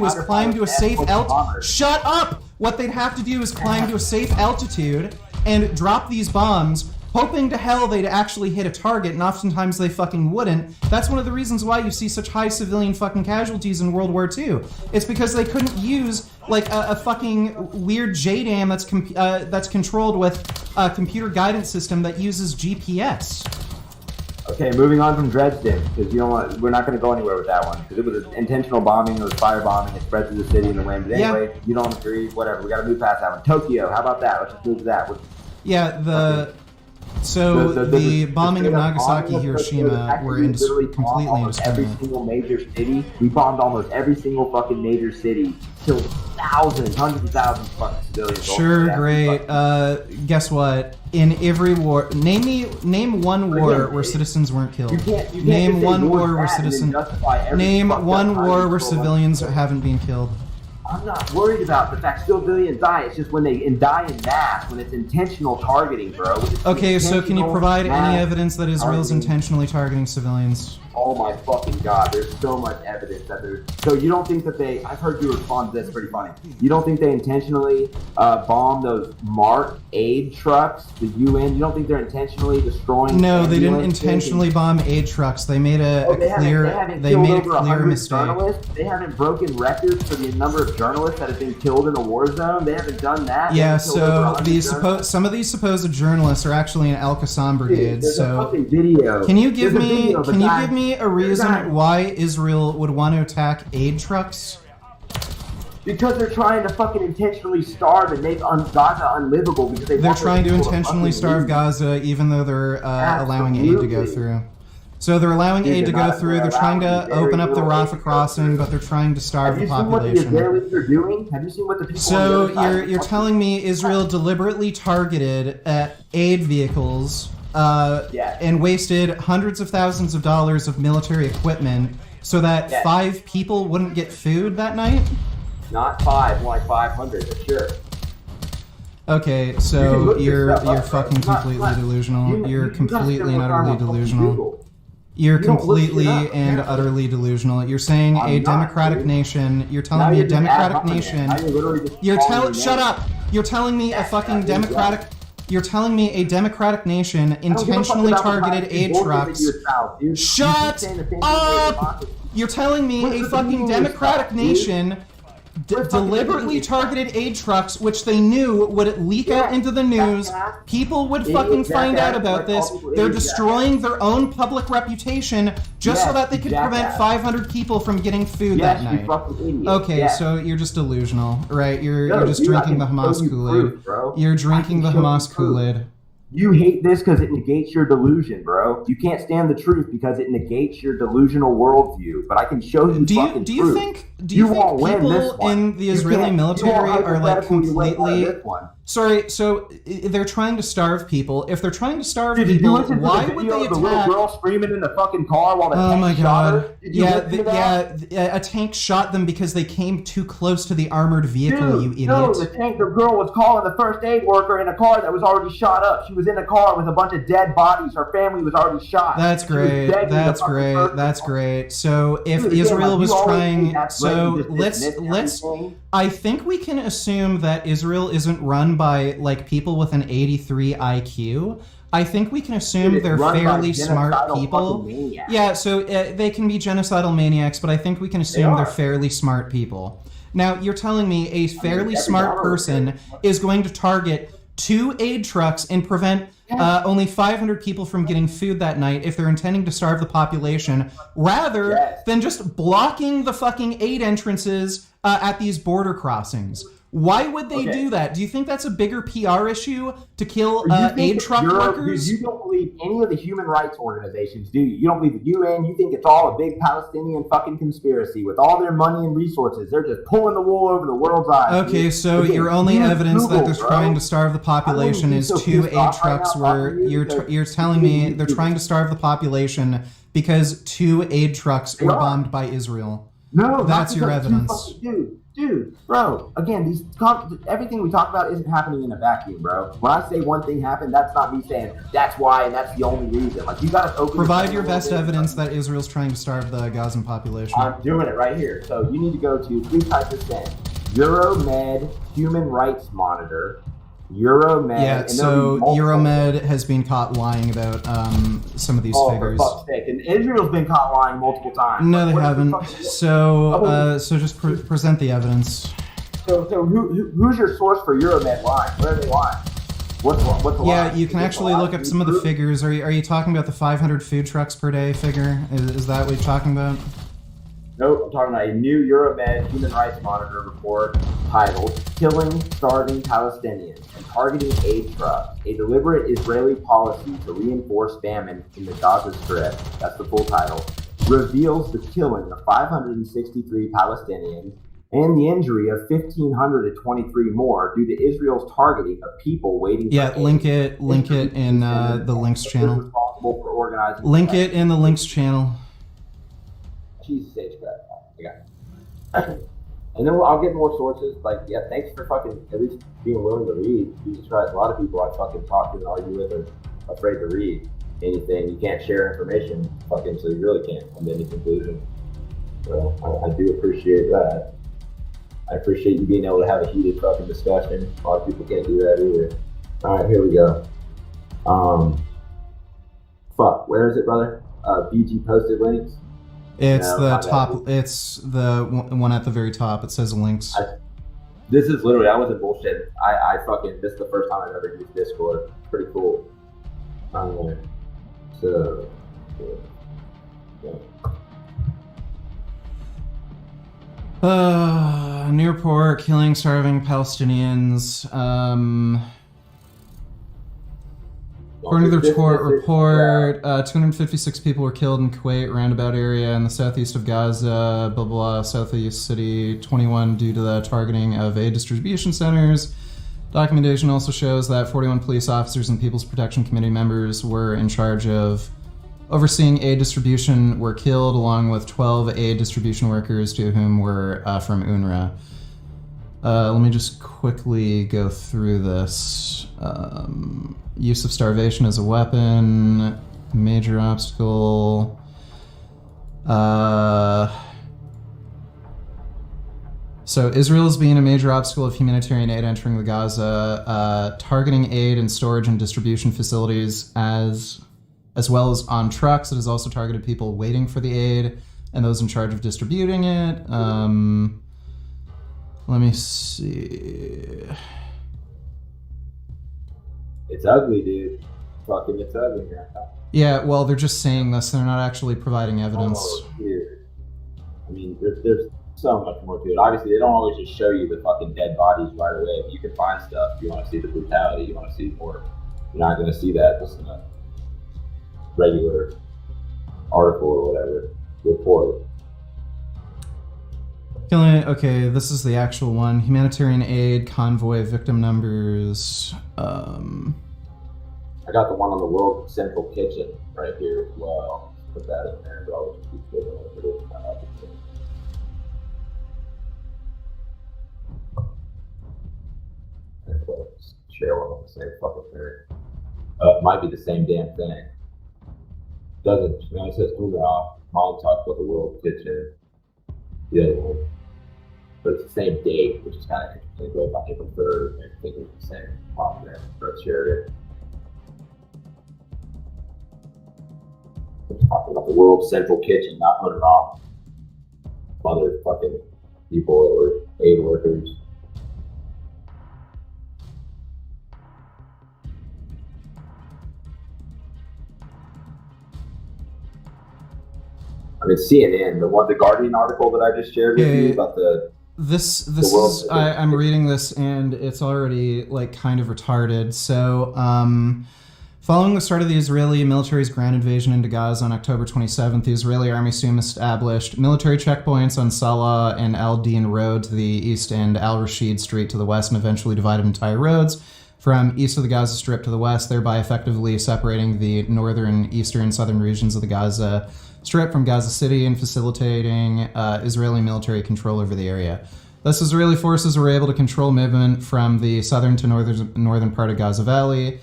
[SPEAKER 1] is climb to a safe altitude. Shut up! What they'd have to do is climb to a safe altitude and drop these bombs, hoping to hell they'd actually hit a target, and oftentimes they fucking wouldn't. That's one of the reasons why you see such high civilian fucking casualties in World War II. It's because they couldn't use like a fucking weird JDAM that's controlled with a computer guidance system that uses GPS.
[SPEAKER 2] Okay, moving on from Dresden, because we're not going to go anywhere with that one, because it was an intentional bombing, it was fire bombing, it spread through the city in the wind. But anyway, you don't agree, whatever, we got to move past that one. Tokyo, how about that? Let's just move to that.
[SPEAKER 1] Yeah, the bombing of Nagasaki, Hiroshima were completely indiscriminate.
[SPEAKER 2] Every single major city, we bombed almost every single fucking major city, killed thousands, hundreds of thousands of fucking civilians.
[SPEAKER 1] Sure, great. Guess what? In every war, name one war where citizens weren't killed. Name one war where civilians haven't been killed.
[SPEAKER 2] I'm not worried about the fact civilians die. It's just when they die in mass, when it's intentional targeting, bro.
[SPEAKER 1] Okay, so can you provide any evidence that Israel's intentionally targeting civilians?
[SPEAKER 2] Oh my fucking god, there's so much evidence that there's... So you don't think that they... I've heard you respond to this, pretty funny. You don't think they intentionally bomb those marked aid trucks, the UN? You don't think they're intentionally destroying...
[SPEAKER 1] No, they didn't intentionally bomb aid trucks. They made a clear mistake.
[SPEAKER 2] They haven't broken records for the number of journalists that have been killed in a war zone. They haven't done that.
[SPEAKER 1] Yeah, so some of these supposed journalists are actually in Al-Qassam brigade.
[SPEAKER 2] There's
[SPEAKER 1] so
[SPEAKER 2] a fucking video.
[SPEAKER 1] Can you give me a reason why Israel would want to attack aid trucks?
[SPEAKER 2] Because they're trying to fucking intentionally starve and make Gaza unlivable. Because they're
[SPEAKER 1] trying to intentionally starve Gaza, even though they're allowing aid to go through. So they're allowing
[SPEAKER 2] Dude,
[SPEAKER 1] aid to
[SPEAKER 2] they're
[SPEAKER 1] go
[SPEAKER 2] not-
[SPEAKER 1] through. They're
[SPEAKER 2] they're
[SPEAKER 1] trying to
[SPEAKER 2] allowing very
[SPEAKER 1] open up the
[SPEAKER 2] little aid
[SPEAKER 1] Rafah
[SPEAKER 2] to go
[SPEAKER 1] crossing,
[SPEAKER 2] through.
[SPEAKER 1] but they're trying to starve
[SPEAKER 2] Have you
[SPEAKER 1] the
[SPEAKER 2] seen what the
[SPEAKER 1] population.
[SPEAKER 2] Israelis are doing? Have you seen what the people on the
[SPEAKER 1] So
[SPEAKER 2] other side
[SPEAKER 1] you're
[SPEAKER 2] are
[SPEAKER 1] telling me Israel deliberately targeted aid vehicles
[SPEAKER 2] Yes.
[SPEAKER 1] and wasted hundreds of thousands of dollars of military equipment so that
[SPEAKER 2] Yes.
[SPEAKER 1] 5 people wouldn't get food that night?
[SPEAKER 2] Not 5, more like 500, but sure.
[SPEAKER 1] Okay,
[SPEAKER 2] You can
[SPEAKER 1] so
[SPEAKER 2] look this
[SPEAKER 1] you're
[SPEAKER 2] stuff up, bro.
[SPEAKER 1] fucking
[SPEAKER 2] It's not-
[SPEAKER 1] completely delusional. You're
[SPEAKER 2] you gotta
[SPEAKER 1] completely
[SPEAKER 2] spend
[SPEAKER 1] and
[SPEAKER 2] more time
[SPEAKER 1] utterly
[SPEAKER 2] on fucking
[SPEAKER 1] delusional.
[SPEAKER 2] Google.
[SPEAKER 1] You're
[SPEAKER 2] You don't look shit
[SPEAKER 1] completely
[SPEAKER 2] up,
[SPEAKER 1] and
[SPEAKER 2] apparently.
[SPEAKER 1] utterly delusional. You're saying
[SPEAKER 2] I'm
[SPEAKER 1] a
[SPEAKER 2] not,
[SPEAKER 1] democratic
[SPEAKER 2] dude.
[SPEAKER 1] nation. You're
[SPEAKER 2] Now
[SPEAKER 1] telling me a
[SPEAKER 2] you're just ad
[SPEAKER 1] democratic
[SPEAKER 2] hominem.
[SPEAKER 1] nation.
[SPEAKER 2] Now you're literally just
[SPEAKER 1] You're
[SPEAKER 2] calling
[SPEAKER 1] telling.
[SPEAKER 2] your
[SPEAKER 1] Shut
[SPEAKER 2] name.
[SPEAKER 1] up. You're telling me a fucking
[SPEAKER 2] yeah, yeah.
[SPEAKER 1] democratic. You're telling me a democratic nation
[SPEAKER 2] I don't give a fuck
[SPEAKER 1] intentionally
[SPEAKER 2] about the
[SPEAKER 1] targeted
[SPEAKER 2] Nazi
[SPEAKER 1] aid
[SPEAKER 2] bullshit that
[SPEAKER 1] trucks.
[SPEAKER 2] you espouse, dude. You
[SPEAKER 1] Shut
[SPEAKER 2] keep saying the same thing
[SPEAKER 1] up!
[SPEAKER 2] about democracy.
[SPEAKER 1] You're telling me
[SPEAKER 2] What
[SPEAKER 1] a
[SPEAKER 2] does it
[SPEAKER 1] fucking
[SPEAKER 2] mean
[SPEAKER 1] democratic
[SPEAKER 2] yourself, dude?
[SPEAKER 1] nation
[SPEAKER 2] What fucking
[SPEAKER 1] deliberately
[SPEAKER 2] mean?
[SPEAKER 1] targeted aid trucks, which they knew would leak out
[SPEAKER 2] Yeah,
[SPEAKER 1] into the news.
[SPEAKER 2] jackass.
[SPEAKER 1] People would
[SPEAKER 2] Idiot
[SPEAKER 1] fucking find out
[SPEAKER 2] jackass,
[SPEAKER 1] about
[SPEAKER 2] like
[SPEAKER 1] this.
[SPEAKER 2] all people
[SPEAKER 1] They're
[SPEAKER 2] idiot
[SPEAKER 1] destroying their own public reputation just so
[SPEAKER 2] Yes,
[SPEAKER 1] that they could prevent
[SPEAKER 2] jackass.
[SPEAKER 1] 500 people from getting food
[SPEAKER 2] Yes,
[SPEAKER 1] that
[SPEAKER 2] you
[SPEAKER 1] night.
[SPEAKER 2] fucking idiot.
[SPEAKER 1] Okay,
[SPEAKER 2] Yes.
[SPEAKER 1] so you're just delusional, right? You're
[SPEAKER 2] No,
[SPEAKER 1] just
[SPEAKER 2] dude, I
[SPEAKER 1] drinking the
[SPEAKER 2] can
[SPEAKER 1] Hamas
[SPEAKER 2] show you
[SPEAKER 1] Kool-Aid.
[SPEAKER 2] proof, bro.
[SPEAKER 1] You're
[SPEAKER 2] I
[SPEAKER 1] drinking the
[SPEAKER 2] can show you
[SPEAKER 1] Hamas
[SPEAKER 2] proof.
[SPEAKER 1] Kool-Aid.
[SPEAKER 2] You hate this because it negates your delusion, bro. You can't stand the truth because it negates your delusional worldview. But I can show you fucking
[SPEAKER 1] Do you
[SPEAKER 2] proof.
[SPEAKER 1] think
[SPEAKER 2] You won't win this
[SPEAKER 1] people
[SPEAKER 2] one.
[SPEAKER 1] in the
[SPEAKER 2] You
[SPEAKER 1] Israeli
[SPEAKER 2] can't- you
[SPEAKER 1] military
[SPEAKER 2] won't
[SPEAKER 1] are like
[SPEAKER 2] hypothetically win
[SPEAKER 1] completely
[SPEAKER 2] this one.
[SPEAKER 1] sorry? So they're trying to starve people. If they're trying to starve
[SPEAKER 2] Did you
[SPEAKER 1] people,
[SPEAKER 2] listen to
[SPEAKER 1] why
[SPEAKER 2] the
[SPEAKER 1] would
[SPEAKER 2] video
[SPEAKER 1] they
[SPEAKER 2] of the little
[SPEAKER 1] attack?
[SPEAKER 2] girl screaming in the fucking car while the
[SPEAKER 1] Oh
[SPEAKER 2] tank
[SPEAKER 1] my
[SPEAKER 2] shot her?
[SPEAKER 1] god!
[SPEAKER 2] Did you
[SPEAKER 1] Yeah,
[SPEAKER 2] listen to that?
[SPEAKER 1] a tank shot them because they came too close to the armored vehicle.
[SPEAKER 2] Dude,
[SPEAKER 1] You idiot!
[SPEAKER 2] no, the tanker girl was calling the first aid worker in a car that was already shot up. She was in a car with a bunch of dead bodies. Her family was already shot.
[SPEAKER 1] That's
[SPEAKER 2] She was
[SPEAKER 1] great.
[SPEAKER 2] begging the
[SPEAKER 1] That's
[SPEAKER 2] fucking
[SPEAKER 1] great.
[SPEAKER 2] person.
[SPEAKER 1] That's great. So if
[SPEAKER 2] Dude, again,
[SPEAKER 1] Israel
[SPEAKER 2] like,
[SPEAKER 1] was
[SPEAKER 2] you always
[SPEAKER 1] trying,
[SPEAKER 2] think that's great,
[SPEAKER 1] so
[SPEAKER 2] you just
[SPEAKER 1] let's
[SPEAKER 2] dismiss everything.
[SPEAKER 1] I think we can assume that Israel isn't run by like people with an 83 IQ. I think we can assume
[SPEAKER 2] Dude, it's
[SPEAKER 1] they're
[SPEAKER 2] run by
[SPEAKER 1] fairly smart
[SPEAKER 2] genocidal
[SPEAKER 1] people.
[SPEAKER 2] fucking maniacs.
[SPEAKER 1] Yeah, so they can be genocidal maniacs, but I think we can assume
[SPEAKER 2] are.
[SPEAKER 1] they're fairly smart people. Now, you're telling me a fairly
[SPEAKER 2] every
[SPEAKER 1] smart
[SPEAKER 2] dollar
[SPEAKER 1] person is going to target 2 aid trucks and prevent only 500 people from getting food that night if they're intending to starve the population, rather
[SPEAKER 2] Yes.
[SPEAKER 1] than just blocking the fucking aid entrances at these border crossings. Why would they
[SPEAKER 2] Okay.
[SPEAKER 1] do that? Do you think that's a bigger PR issue to kill
[SPEAKER 2] You think
[SPEAKER 1] aid
[SPEAKER 2] that
[SPEAKER 1] truck workers?
[SPEAKER 2] You don't believe any of the human rights organizations, do you? You don't believe the UN. You think it's all a big Palestinian fucking conspiracy with all their money and resources. They're just pulling the wool over the world's eyes.
[SPEAKER 1] Okay,
[SPEAKER 2] dude.
[SPEAKER 1] so
[SPEAKER 2] Again,
[SPEAKER 1] your only
[SPEAKER 2] use
[SPEAKER 1] evidence that
[SPEAKER 2] Google,
[SPEAKER 1] they're
[SPEAKER 2] bro.
[SPEAKER 1] trying to starve the population
[SPEAKER 2] be
[SPEAKER 1] is
[SPEAKER 2] so
[SPEAKER 1] 2
[SPEAKER 2] pissed
[SPEAKER 1] aid
[SPEAKER 2] off right
[SPEAKER 1] trucks
[SPEAKER 2] now
[SPEAKER 1] where
[SPEAKER 2] talking to you
[SPEAKER 1] you're
[SPEAKER 2] because
[SPEAKER 1] telling me
[SPEAKER 2] you-
[SPEAKER 1] they're trying to starve the population because 2 aid trucks were
[SPEAKER 2] are.
[SPEAKER 1] bombed by Israel.
[SPEAKER 2] No,
[SPEAKER 1] That's your
[SPEAKER 2] not because you
[SPEAKER 1] evidence.
[SPEAKER 2] fucking- dude, bro. Again, everything we talk about isn't happening in a vacuum, bro. When I say one thing happened, that's not me saying that's why and that's the only reason. Like you gotta open.
[SPEAKER 1] Provide
[SPEAKER 2] your
[SPEAKER 1] your best evidence that Israel's trying to starve the Gazan population.
[SPEAKER 2] I'm doing it right here. So you need to go to, please type this in, Euromed Human Rights Monitor. Euromed.
[SPEAKER 1] Yeah,
[SPEAKER 2] and
[SPEAKER 1] so
[SPEAKER 2] there'll be multiple-
[SPEAKER 1] Euromed has been caught lying about some of these
[SPEAKER 2] Oh,
[SPEAKER 1] figures.
[SPEAKER 2] for fuck's sake. And Israel's been caught lying multiple times.
[SPEAKER 1] No,
[SPEAKER 2] Like,
[SPEAKER 1] they
[SPEAKER 2] what is the
[SPEAKER 1] haven't.
[SPEAKER 2] fucking deal?
[SPEAKER 1] So just present the evidence.
[SPEAKER 2] So who's your source for Euromed lying? Where are they lying? What's the
[SPEAKER 1] Yeah,
[SPEAKER 2] lie?
[SPEAKER 1] you can
[SPEAKER 2] Is it
[SPEAKER 1] actually
[SPEAKER 2] the lie?
[SPEAKER 1] look up some of the
[SPEAKER 2] Proof?
[SPEAKER 1] figures. Are you talking about the 500 food trucks per day figure? Is that what you're talking about?
[SPEAKER 2] Nope, I'm talking about a new Euromed Human Rights Monitor report titled Killing Starving Palestinians and Targeting Aid Trucks, a deliberate Israeli policy to reinforce famine in the Gaza Strip, that's the full title, reveals the killing of 563 Palestinians and the injury of 1,523 more due to Israel's targeting of people waiting
[SPEAKER 1] Yeah,
[SPEAKER 2] for aid.
[SPEAKER 1] link it in the links channel.
[SPEAKER 2] Responsible for organizing
[SPEAKER 1] Link it in the links channel.
[SPEAKER 2] Jesus H. crap. I got it. And then I'll get more sources. Like, yeah, thanks for fucking at least being willing to read. Jesus Christ, a lot of people I fucking talk to and argue with are afraid to read anything. You can't share information, fucking, so you really can't come to any conclusion. So I do appreciate that. I appreciate you being able to have a heated fucking discussion. A lot of people can't do that either. All right, here we go. Fuck, where is it, brother? BG posted links.
[SPEAKER 1] It's
[SPEAKER 2] No,
[SPEAKER 1] the
[SPEAKER 2] not that.
[SPEAKER 1] top. It's the one at the very top. It says links.
[SPEAKER 2] This is literally, I wasn't bullshit. I fucking, this is the first time I've ever used Discord. It's pretty cool. So, yeah.
[SPEAKER 1] Nearport killing starving Palestinians. According to the report, 256 people were killed in Kuwait roundabout area in the southeast of Gaza, blah, blah, southeast city, 21 due to the targeting of aid distribution centers. Documentation also shows that 41 police officers and People's Protection Committee members were in charge of overseeing aid distribution were killed, along with 12 aid distribution workers, 2 of whom were from UNRWA. Let me just quickly go through this. Use of starvation as a weapon, major obstacle. So Israel is being a major obstacle of humanitarian aid entering the Gaza, targeting aid and storage and distribution facilities as well as on trucks. It has also targeted people waiting for the aid and those in charge of distributing it. Let me see.
[SPEAKER 2] It's ugly, dude. Fucking, it's ugly, man.
[SPEAKER 1] Yeah, well, they're just saying this. They're not actually providing evidence.
[SPEAKER 2] Weird. I mean, there's so much more to it. Obviously, they don't always just show you the fucking dead bodies right away. But you can find stuff. If you want to see the brutality, you want to see more. You're not going to see that just in a regular article or whatever report.
[SPEAKER 1] Okay, this is the actual one. Humanitarian aid, convoy, victim numbers.
[SPEAKER 2] I got the one on the World Central Kitchen right here as well. Put that in there, but I'll just keep putting it over there. Share one on the same fucking thing. Might be the same damn thing. Doesn't, you know, it says, Mom talks about the World Kitchen. Yeah, but it's the same date, which is kind of interesting. It goes on April 3rd, and I think it's the same mom there. Let's share it. We're talking about the World Central Kitchen, not putting off motherfucking people that were aid workers. I mean, CNN, the Guardian article that I just shared with you about
[SPEAKER 1] this is I'm reading this and it's already like kind of retarded. So, following the start of the Israeli military's ground invasion into Gaza on October 27th, the Israeli army soon established military checkpoints on Salah and Al Din Road to the east and Al Rashid Street to the west, and eventually divided entire roads from east of the Gaza Strip to the west, thereby effectively separating the northern, eastern, southern regions of the Gaza Strip from Gaza City and facilitating Israeli military control over the area. Thus, Israeli forces were able to control movement from the southern to northern part of Gaza Valley,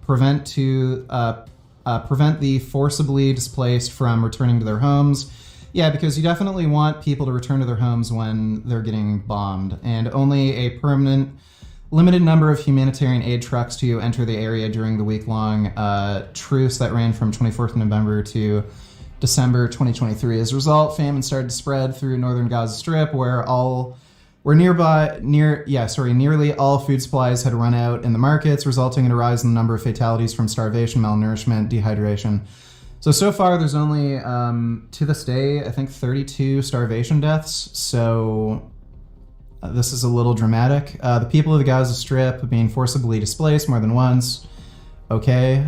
[SPEAKER 1] prevent the forcibly displaced from returning to their homes. Yeah, because you definitely want people to return to their homes when they're getting bombed, and only a permanent limited number of humanitarian aid trucks to enter the area during the week-long truce that ran from 24th November to December 2023. As a result, famine started to spread through northern Gaza Strip, nearly all food supplies had run out in the markets, resulting in a rise in the number of fatalities from starvation, malnourishment, dehydration. So far, there's only, to this day, I think 32 starvation deaths. So this is a little dramatic. The people of the Gaza Strip being forcibly displaced more than once. Okay.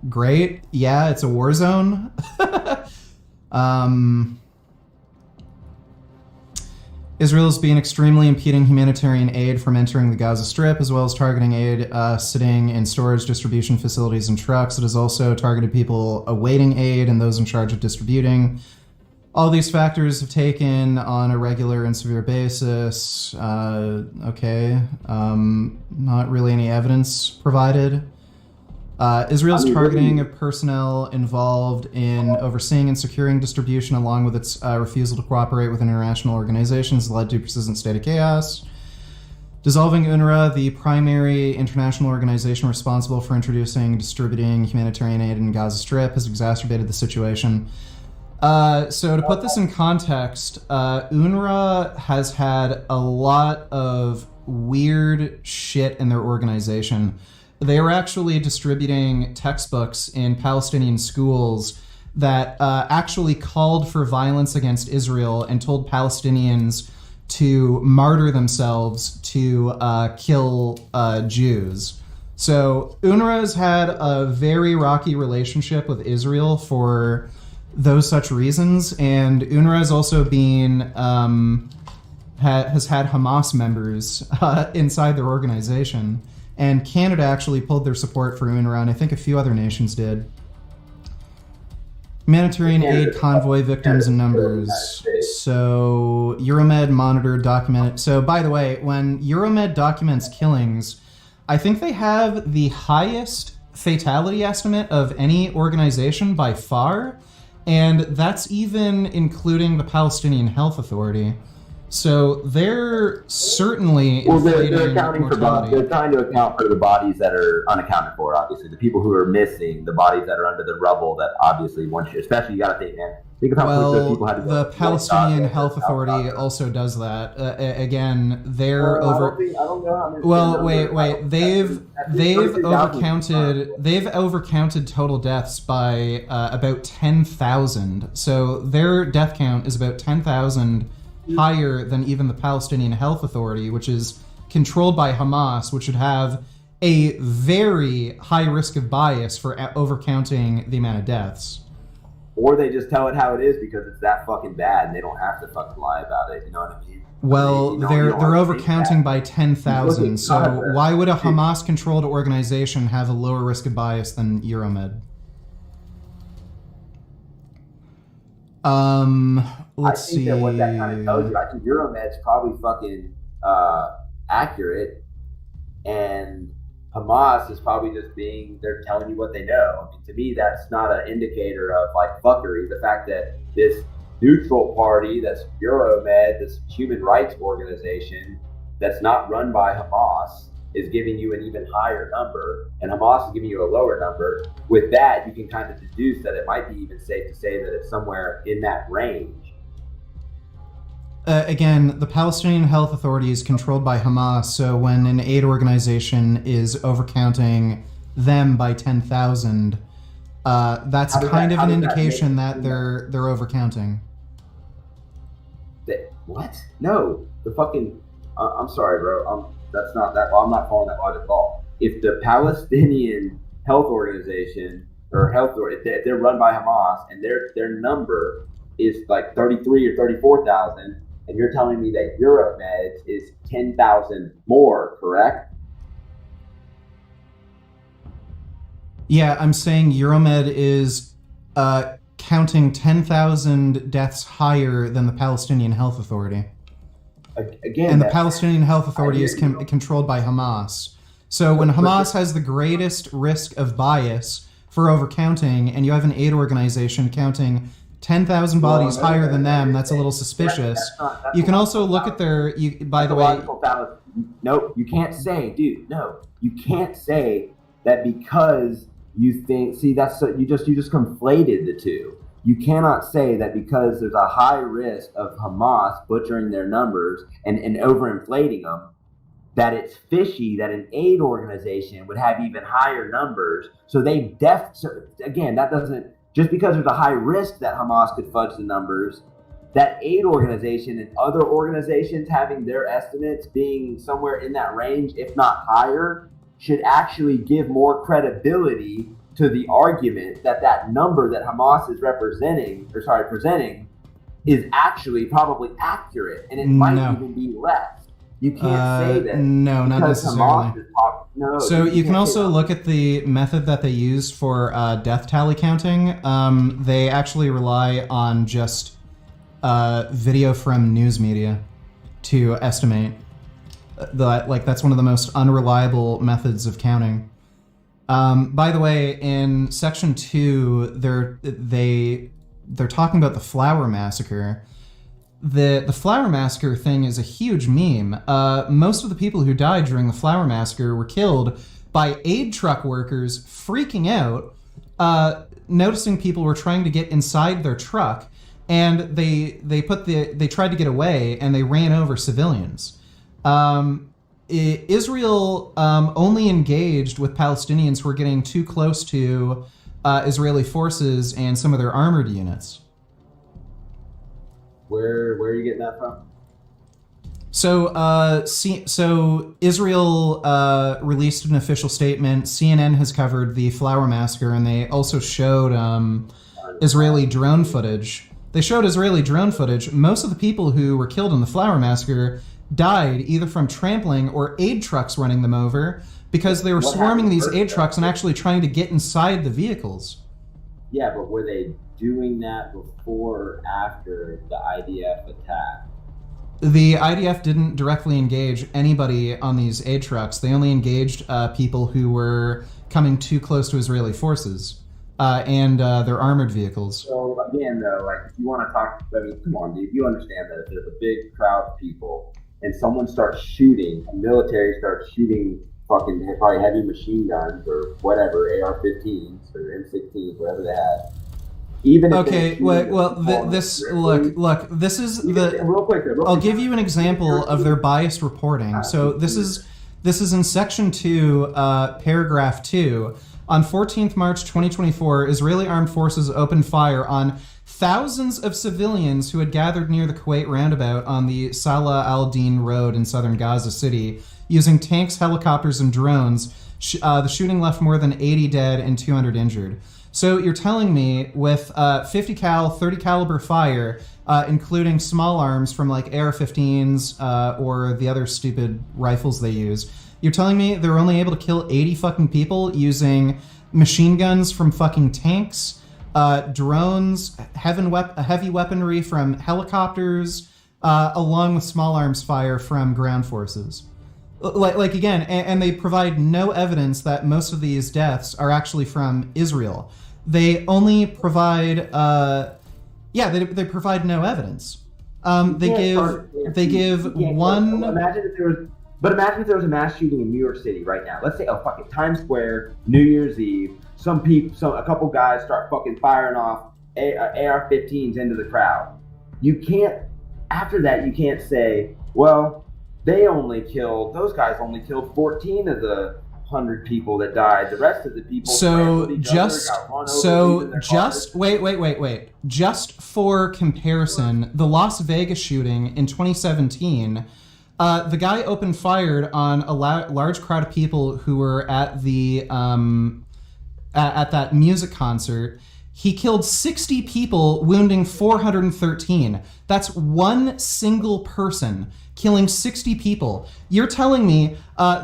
[SPEAKER 1] Great. Yeah, it's a war zone. Israel is being extremely impeding humanitarian aid from entering the Gaza Strip, as well as targeting aid sitting in storage distribution facilities and trucks. It has also targeted people awaiting aid and those in charge of distributing. All these factors have taken on a regular and severe basis. Not really any evidence provided. Israel's targeting of personnel involved in overseeing and securing distribution, along with its refusal to cooperate with international organizations, led to a persistent state of chaos. Dissolving UNRWA, the primary international organization responsible for introducing and distributing humanitarian aid in Gaza Strip, has exacerbated the situation. So to put this in context, UNRWA has had a lot of weird shit in their organization. They were actually distributing textbooks in Palestinian schools that actually called for violence against Israel and told Palestinians to martyr themselves to kill Jews. So UNRWA's had a very rocky relationship with Israel for those such reasons, and UNRWA's also been has had Hamas members inside their organization, and Canada actually pulled their support for UNRWA, and I think a few other nations did. Humanitarian aid convoy victims and numbers. So Euromed monitored, documented. So by the way, when Euromed documents killings, I think they have the highest fatality estimate of any organization by far, and that's even including the Palestinian Health Authority. So they're certainly
[SPEAKER 2] they're accounting
[SPEAKER 1] mortality.
[SPEAKER 2] for they're trying to account for the bodies that are unaccounted for. Obviously, the people who are missing, the bodies that are under the rubble. That obviously, once you, especially, you got to think, man. Think of how quick those people had to go.
[SPEAKER 1] The Palestinian Health Authority also does that. Again, they're over.
[SPEAKER 2] I don't know how many.
[SPEAKER 1] Well, wait. They've overcounted total deaths by about 10,000. So their death count is about 10,000 higher than even the Palestinian Health Authority, which is controlled by Hamas, which should have a very high risk of bias for overcounting the amount of deaths.
[SPEAKER 2] Or they just tell it how it is because it's that fucking bad and they don't have to fucking lie about it. You know what I mean?
[SPEAKER 1] Well, they're overcounting by 10,000. So why would a Hamas-controlled organization have a lower risk of bias than Euromed? Let's see.
[SPEAKER 2] I think that what that kind of tells you, I think Euromed's probably fucking accurate, and Hamas is probably just they're telling you what they know. I mean, to me, that's not an indicator of like fuckery. The fact that this neutral party, that's Euromed, this human rights organization that's not run by Hamas, is giving you an even higher number, and Hamas is giving you a lower number. With that, you can kind of deduce that it might be even safe to say that it's somewhere in that range.
[SPEAKER 1] Again, the Palestinian Health Authority is controlled by Hamas, so when an aid organization is overcounting them by 10,000, that's kind of an indication that they're overcounting.
[SPEAKER 2] What? No, the fucking. I'm sorry, bro. That's not that. Well, I'm not following that logic at all. If the Palestinian Health Organization if they're run by Hamas and their number is like 33 or 34,000. And you're telling me that Euromed's is 10,000 more, correct?
[SPEAKER 1] Yeah, I'm saying Euromed is counting 10,000 deaths higher than the Palestinian Health Authority.
[SPEAKER 2] Again,
[SPEAKER 1] and the Palestinian Health Authority is controlled by Hamas. So when Hamas has the greatest risk of bias for overcounting, and you have an aid organization counting 10,000 bodies higher than them, that's a little suspicious. You can also look at their, by the way...
[SPEAKER 2] Nope, you can't say, dude, no. You can't say that because you think, see, that's you just conflated the two. You cannot say that because there's a high risk of Hamas butchering their numbers and overinflating them, that it's fishy that an aid organization would have even higher numbers. So again, that doesn't... Just because there's a high risk that Hamas could fudge the numbers, that aid organization and other organizations having their estimates being somewhere in that range, if not higher, should actually give more credibility to the argument that number that Hamas is presenting is actually probably accurate, and it might even be less. You can't say that.
[SPEAKER 1] No, not necessarily. So you can also look at the method that they use for death tally counting. They actually rely on just video from news media to estimate. That's one of the most unreliable methods of counting. By the way, in section 2, they're talking about the Flower Massacre. The Flower Massacre thing is a huge meme. Most of the people who died during the Flower Massacre were killed by aid truck workers freaking out, noticing people were trying to get inside their truck, and they tried to get away and they ran over civilians. Israel only engaged with Palestinians who were getting too close to Israeli forces and some of their armored units.
[SPEAKER 2] Where are you getting that from?
[SPEAKER 1] So Israel released an official statement. CNN has covered the flower massacre, and they also showed Israeli drone footage. They showed Israeli drone footage. Most of the people who were killed in the flower massacre died either from trampling or aid trucks running them over because they were swarming these aid trucks and actually trying to get inside the vehicles.
[SPEAKER 4] Yeah, but were they doing that before or after the IDF attack?
[SPEAKER 1] The IDF didn't directly engage anybody on these aid trucks. They only engaged people who were coming too close to Israeli forces and their armored vehicles.
[SPEAKER 4] So again, though, like if you want to talk, I mean, come on, dude, you understand that if there's a big crowd of people and someone starts shooting, a military starts shooting fucking probably heavy machine guns or whatever, AR-15s or M16s, whatever they had. Even if this is the real quick.
[SPEAKER 1] I'll give you an example of their biased reporting. So this is in section 2, paragraph 2. On 14th March 2024, Israeli armed forces opened fire on thousands of civilians who had gathered near the Kuwait roundabout on the Salah al-Din road in southern Gaza City using tanks, helicopters, and drones. The shooting left more than 80 dead and 200 injured. So you're telling me with 50 cal, 30 caliber fire, including small arms from like AR-15s or the other stupid rifles they use, you're telling me they're only able to kill 80 fucking people using machine guns from fucking tanks, drones, heavy weaponry from helicopters, along with small arms fire from ground forces. Like again, and they provide no evidence that most of these deaths are actually from Israel. They only provide, they provide no evidence. They give one.
[SPEAKER 4] Imagine if there was a mass shooting in New York City right now. Let's say, fucking Times Square, New Year's Eve. A couple guys start fucking firing off AR-15s into the crowd. After that, you can't say, well, those guys only killed 14 of the 100 people that died. The rest of the people
[SPEAKER 1] wait. Just for comparison, the Las Vegas shooting in 2017, the guy opened fire on a large crowd of people who were at the at that music concert. He killed 60 people, wounding 413. That's one single person killing 60 people. You're telling me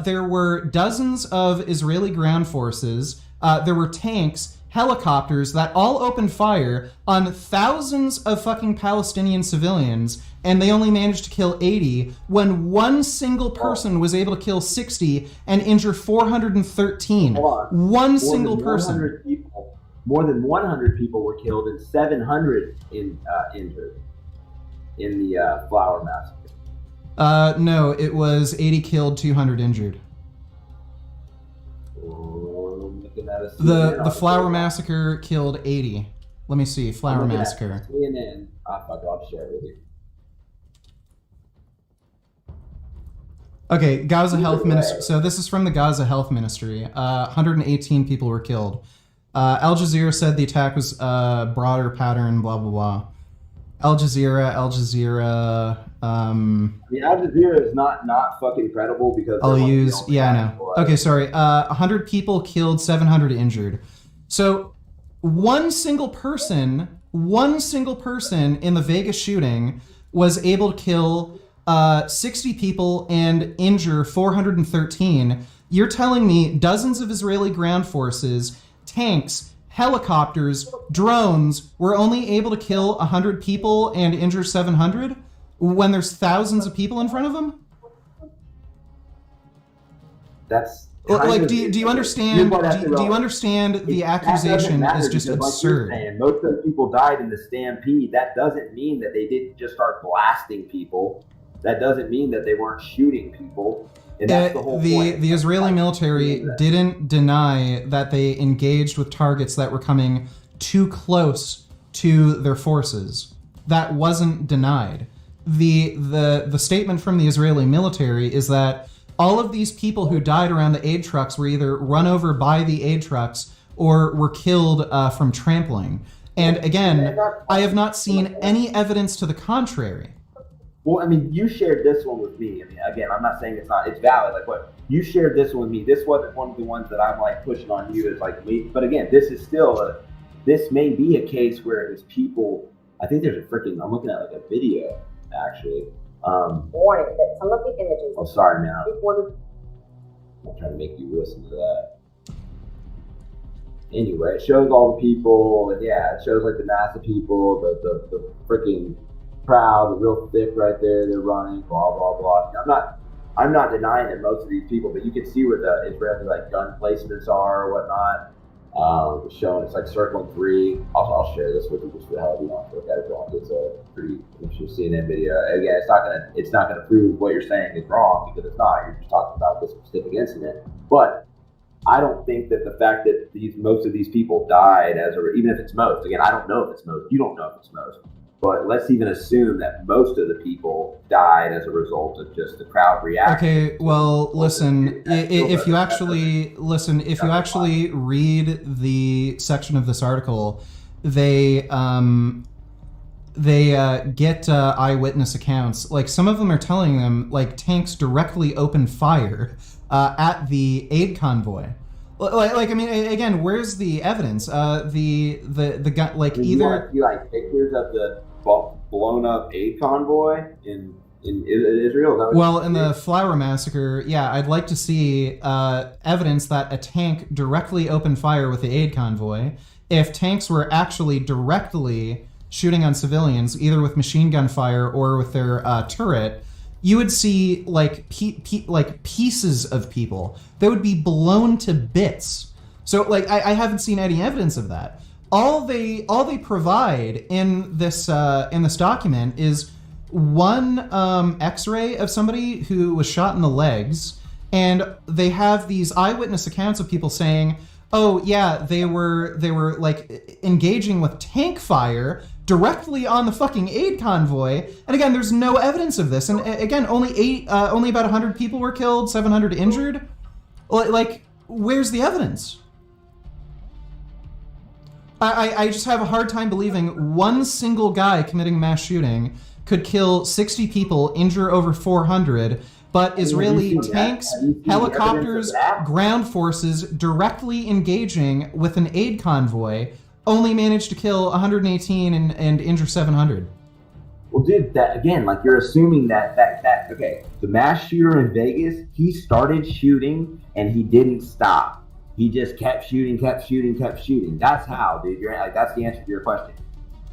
[SPEAKER 1] there were dozens of Israeli ground forces, there were tanks, helicopters that all opened fire on thousands of fucking Palestinian civilians, and they only managed to kill 80 when one single person was able to kill 60 and injure 413. One single person.
[SPEAKER 4] More than 100 people were killed and 700 injured in the flower massacre.
[SPEAKER 1] No, it was 80 killed, 200 injured. The flower massacre killed 80. Let me see, flower massacre.
[SPEAKER 4] CNN. I'll share it with you.
[SPEAKER 1] Okay, Gaza Health Ministry. So this is from the Gaza Health Ministry. 118 people were killed. Al Jazeera said the attack was a broader pattern, blah, blah, blah. Al Jazeera.
[SPEAKER 4] Al Jazeera is not fucking credible because
[SPEAKER 1] I'll use, I know. Okay, sorry. 100 people killed, 700 injured. So one single person in the Vegas shooting was able to kill 60 people and injure 413. You're telling me dozens of Israeli ground forces, tanks, helicopters, drones were only able to kill 100 people and injure 700 when there's thousands of people in front of them?
[SPEAKER 4] That's
[SPEAKER 1] like, do you understand? Do you understand the accusation is just absurd?
[SPEAKER 4] Like most of those people died in the stampede. That doesn't mean that they didn't just start blasting people. That doesn't mean that they weren't shooting people. And that's the whole point.
[SPEAKER 1] The Israeli military didn't deny that they engaged with targets that were coming too close to their forces. That wasn't denied. The statement from the Israeli military is that all of these people who died around the aid trucks were either run over by the aid trucks or were killed from trampling. And again, I have not seen any evidence to the contrary.
[SPEAKER 4] Well, I mean, you shared this one with me. I mean, again, I'm not saying it's valid. Like, what you shared this one with me. This wasn't one of the ones that I'm like pushing on you as like me. But again, this may be a case where it was people. I think there's a freaking. I'm looking at like a video actually.
[SPEAKER 5] Warning that some of the images.
[SPEAKER 4] Oh, sorry, man.
[SPEAKER 5] Reported.
[SPEAKER 4] I'm trying to make you listen to that. Anyway, it shows all the people, and yeah, it shows like the mass of people, the freaking crowd, the real thick right there. They're running, blah blah blah. I'm not denying that most of these people, but you can see where the Israeli like gun placements are or whatnot. It's showing it's like circling 3. I'll share this with you just for the hell of you want to look at it. It's a pretty interesting CNN video. Again, it's not gonna prove what you're saying is wrong because it's not. You're just talking about this specific incident, but I don't think that the fact that most of these people died even if it's most. Again, I don't know if it's most. You don't know if it's most. But let's even assume that most of the people died as a result of just the crowd reaction.
[SPEAKER 1] Okay, well, listen, if you actually read the section of this article, they get eyewitness accounts. Like, some of them are telling them, like, tanks directly opened fire at the aid convoy. Like, I mean, again, where's the evidence? The gun, like, either...
[SPEAKER 4] You like pictures of the blown up aid convoy in Israel?
[SPEAKER 1] Well, in the Flower Massacre, yeah, I'd like to see evidence that a tank directly opened fire with the aid convoy. If tanks were actually directly shooting on civilians, either with machine gun fire or with their turret, you would see like pieces of people that would be blown to bits. So, like, I haven't seen any evidence of that. All they provide in this document is one X-ray of somebody who was shot in the legs, and they have these eyewitness accounts of people saying, "Oh yeah, they were like engaging with tank fire directly on the fucking aid convoy." And again, there's no evidence of this. And again, only about 100 people were killed, 700 injured. Like, where's the evidence? I just have a hard time believing one single guy committing mass shooting could kill 60 people, injure over 400, but Israeli tanks, helicopters, ground forces directly engaging with an aid convoy only managed to kill 118 and injure 700.
[SPEAKER 4] Well, dude, that again, like, you're assuming that okay, the mass shooter in Vegas, he started shooting and he didn't stop. He just kept shooting. That's how, dude. That's the answer to your question.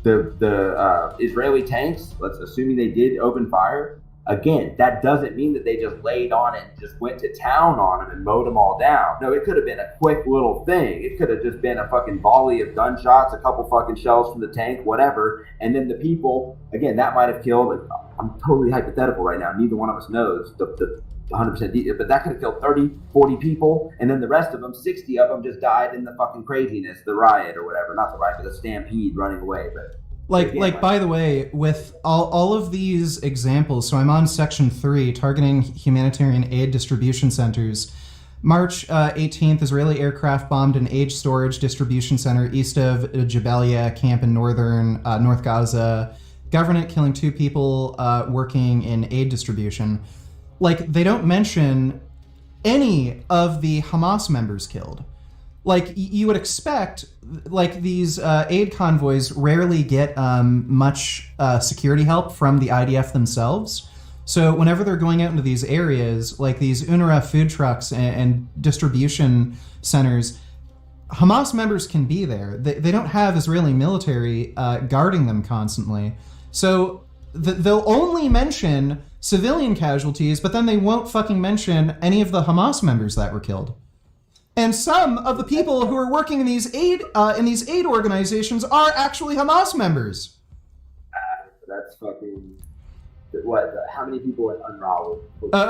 [SPEAKER 4] The Israeli tanks, let's assuming they did open fire. Again, that doesn't mean that they just laid on it and just went to town on them and mowed them all down. No, it could have been a quick little thing. It could have just been a fucking volley of gunshots, a couple fucking shells from the tank, whatever. And then the people, again, that might have killed, I'm totally hypothetical right now. Neither one of us knows the 100% detail, but that could have killed 30, 40 people. And then the rest of them, 60 of them just died in the fucking craziness, the riot or whatever. Not the riot, but the stampede running away. But
[SPEAKER 1] by the way, with all of these examples, so I'm on section 3, targeting humanitarian aid distribution centers. March 18th, Israeli aircraft bombed an aid storage distribution center east of Jabalia camp in North Gaza. Government killing 2 people working in aid distribution. Like, they don't mention any of the Hamas members killed. Like, you would expect, like, these aid convoys rarely get much security help from the IDF themselves. So whenever they're going out into these areas, like these UNRWA food trucks and distribution centers, Hamas members can be there. They don't have Israeli military guarding them constantly. So they'll only mention civilian casualties, but then they won't fucking mention any of the Hamas members that were killed. And some of the people who are working in these aid organizations are actually Hamas members.
[SPEAKER 4] That's fucking... What? How many people at UNRWA?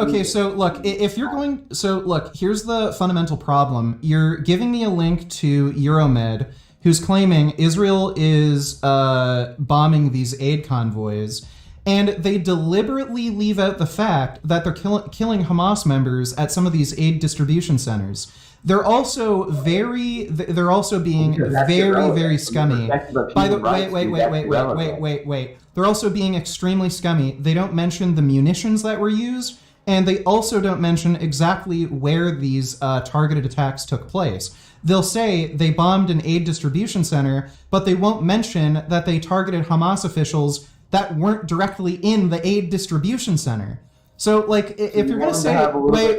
[SPEAKER 1] Okay, so look, if you're going... So look, here's the fundamental problem. You're giving me a link to Euromed, who's claiming Israel is bombing these aid convoys. And they deliberately leave out the fact that they're killing Hamas members at some of these aid distribution centers. They're also being very scummy. By the wait. They're also being extremely scummy. They don't mention the munitions that were used, and they also don't mention exactly where these targeted attacks took place. They'll say they bombed an aid distribution center, but they won't mention that they targeted Hamas officials that weren't directly in the aid distribution center. So, like, if you're gonna say, wait,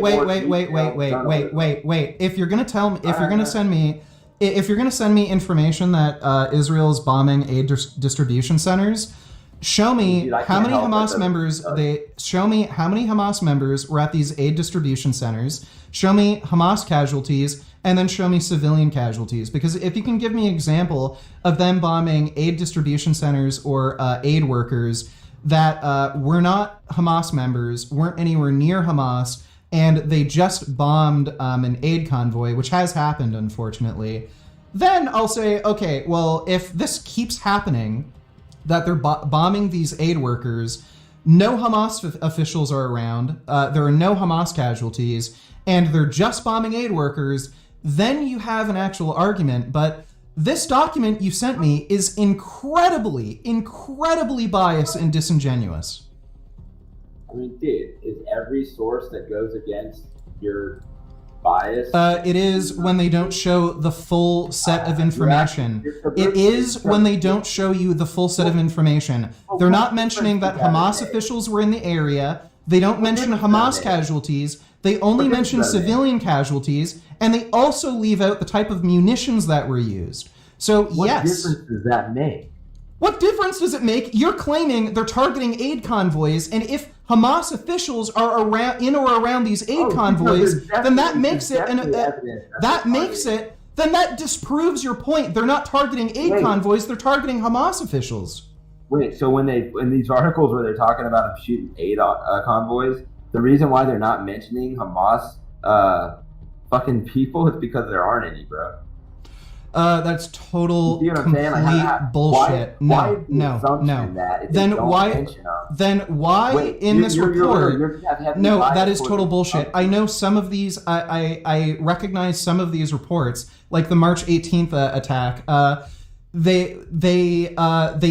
[SPEAKER 1] if you're gonna tell me, if you're gonna send me information that Israel is bombing aid distribution centers, show me how many Hamas members were at these aid distribution centers. Show me Hamas casualties, and then show me civilian casualties. Because if you can give me an example of them bombing aid distribution centers or aid workers that were not Hamas members, weren't anywhere near Hamas, and they just bombed an aid convoy, which has happened, unfortunately, then I'll say, okay, well, if this keeps happening, that they're bombing these aid workers, no Hamas officials are around, there are no Hamas casualties, and they're just bombing aid workers, then you have an actual argument. But this document you sent me is incredibly biased and disingenuous.
[SPEAKER 4] I mean, dude, is every source that goes against your bias?
[SPEAKER 1] It is when they don't show the full set of information. It is when they don't show you the full set of information. They're not mentioning that Hamas officials were in the area. They don't mention Hamas casualties. They only mention civilian casualties, and they also leave out the type of munitions that were used. So,
[SPEAKER 4] what difference does that make?
[SPEAKER 1] What difference does it make? You're claiming they're targeting aid convoys, and if Hamas officials are in or around these aid convoys, then that makes it, then that disproves your point. They're not targeting aid convoys, they're targeting Hamas officials.
[SPEAKER 4] Wait, so in these articles where they're talking about them shooting aid convoys, the reason why they're not mentioning Hamas fucking people is because there aren't any, bro.
[SPEAKER 1] That's total complete bullshit. No. Then why in this report? No, that is total bullshit. I know some of these. I recognize some of these reports, like the March 18th attack. They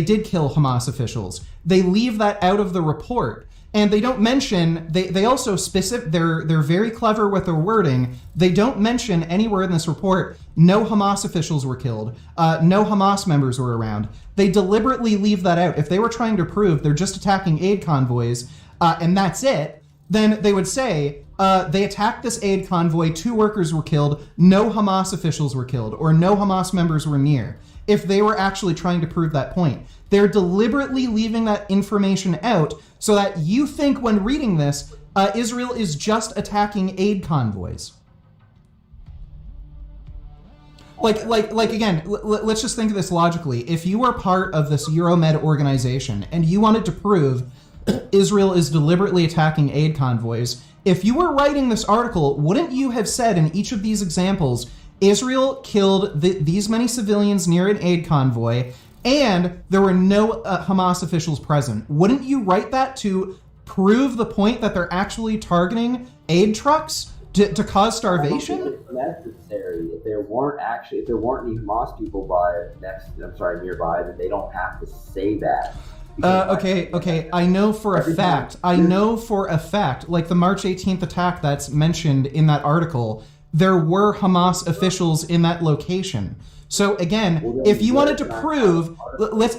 [SPEAKER 1] did kill Hamas officials. They leave that out of the report. And they don't mention, they also they're very clever with their wording. They don't mention anywhere in this report, no Hamas officials were killed, no Hamas members were around. They deliberately leave that out. If they were trying to prove they're just attacking aid convoys, and that's it, then they would say, they attacked this aid convoy, 2 workers were killed, no Hamas officials were killed, or no Hamas members were near, if they were actually trying to prove that point. They're deliberately leaving that information out so that you think when reading this, Israel is just attacking aid convoys. Again, let's just think of this logically. If you were part of this Euromed organization and you wanted to prove Israel is deliberately attacking aid convoys, if you were writing this article, wouldn't you have said in each of these examples, Israel killed these many civilians near an aid convoy, and there were no Hamas officials present? Wouldn't you write that to prove the point that they're actually targeting aid trucks to cause starvation?
[SPEAKER 4] It's necessary. If there weren't any Hamas people nearby, then they don't have to say that.
[SPEAKER 1] Okay. I know for a fact, like the March 18th attack that's mentioned in that article, there were Hamas officials in that location. So again, if you wanted to prove, let's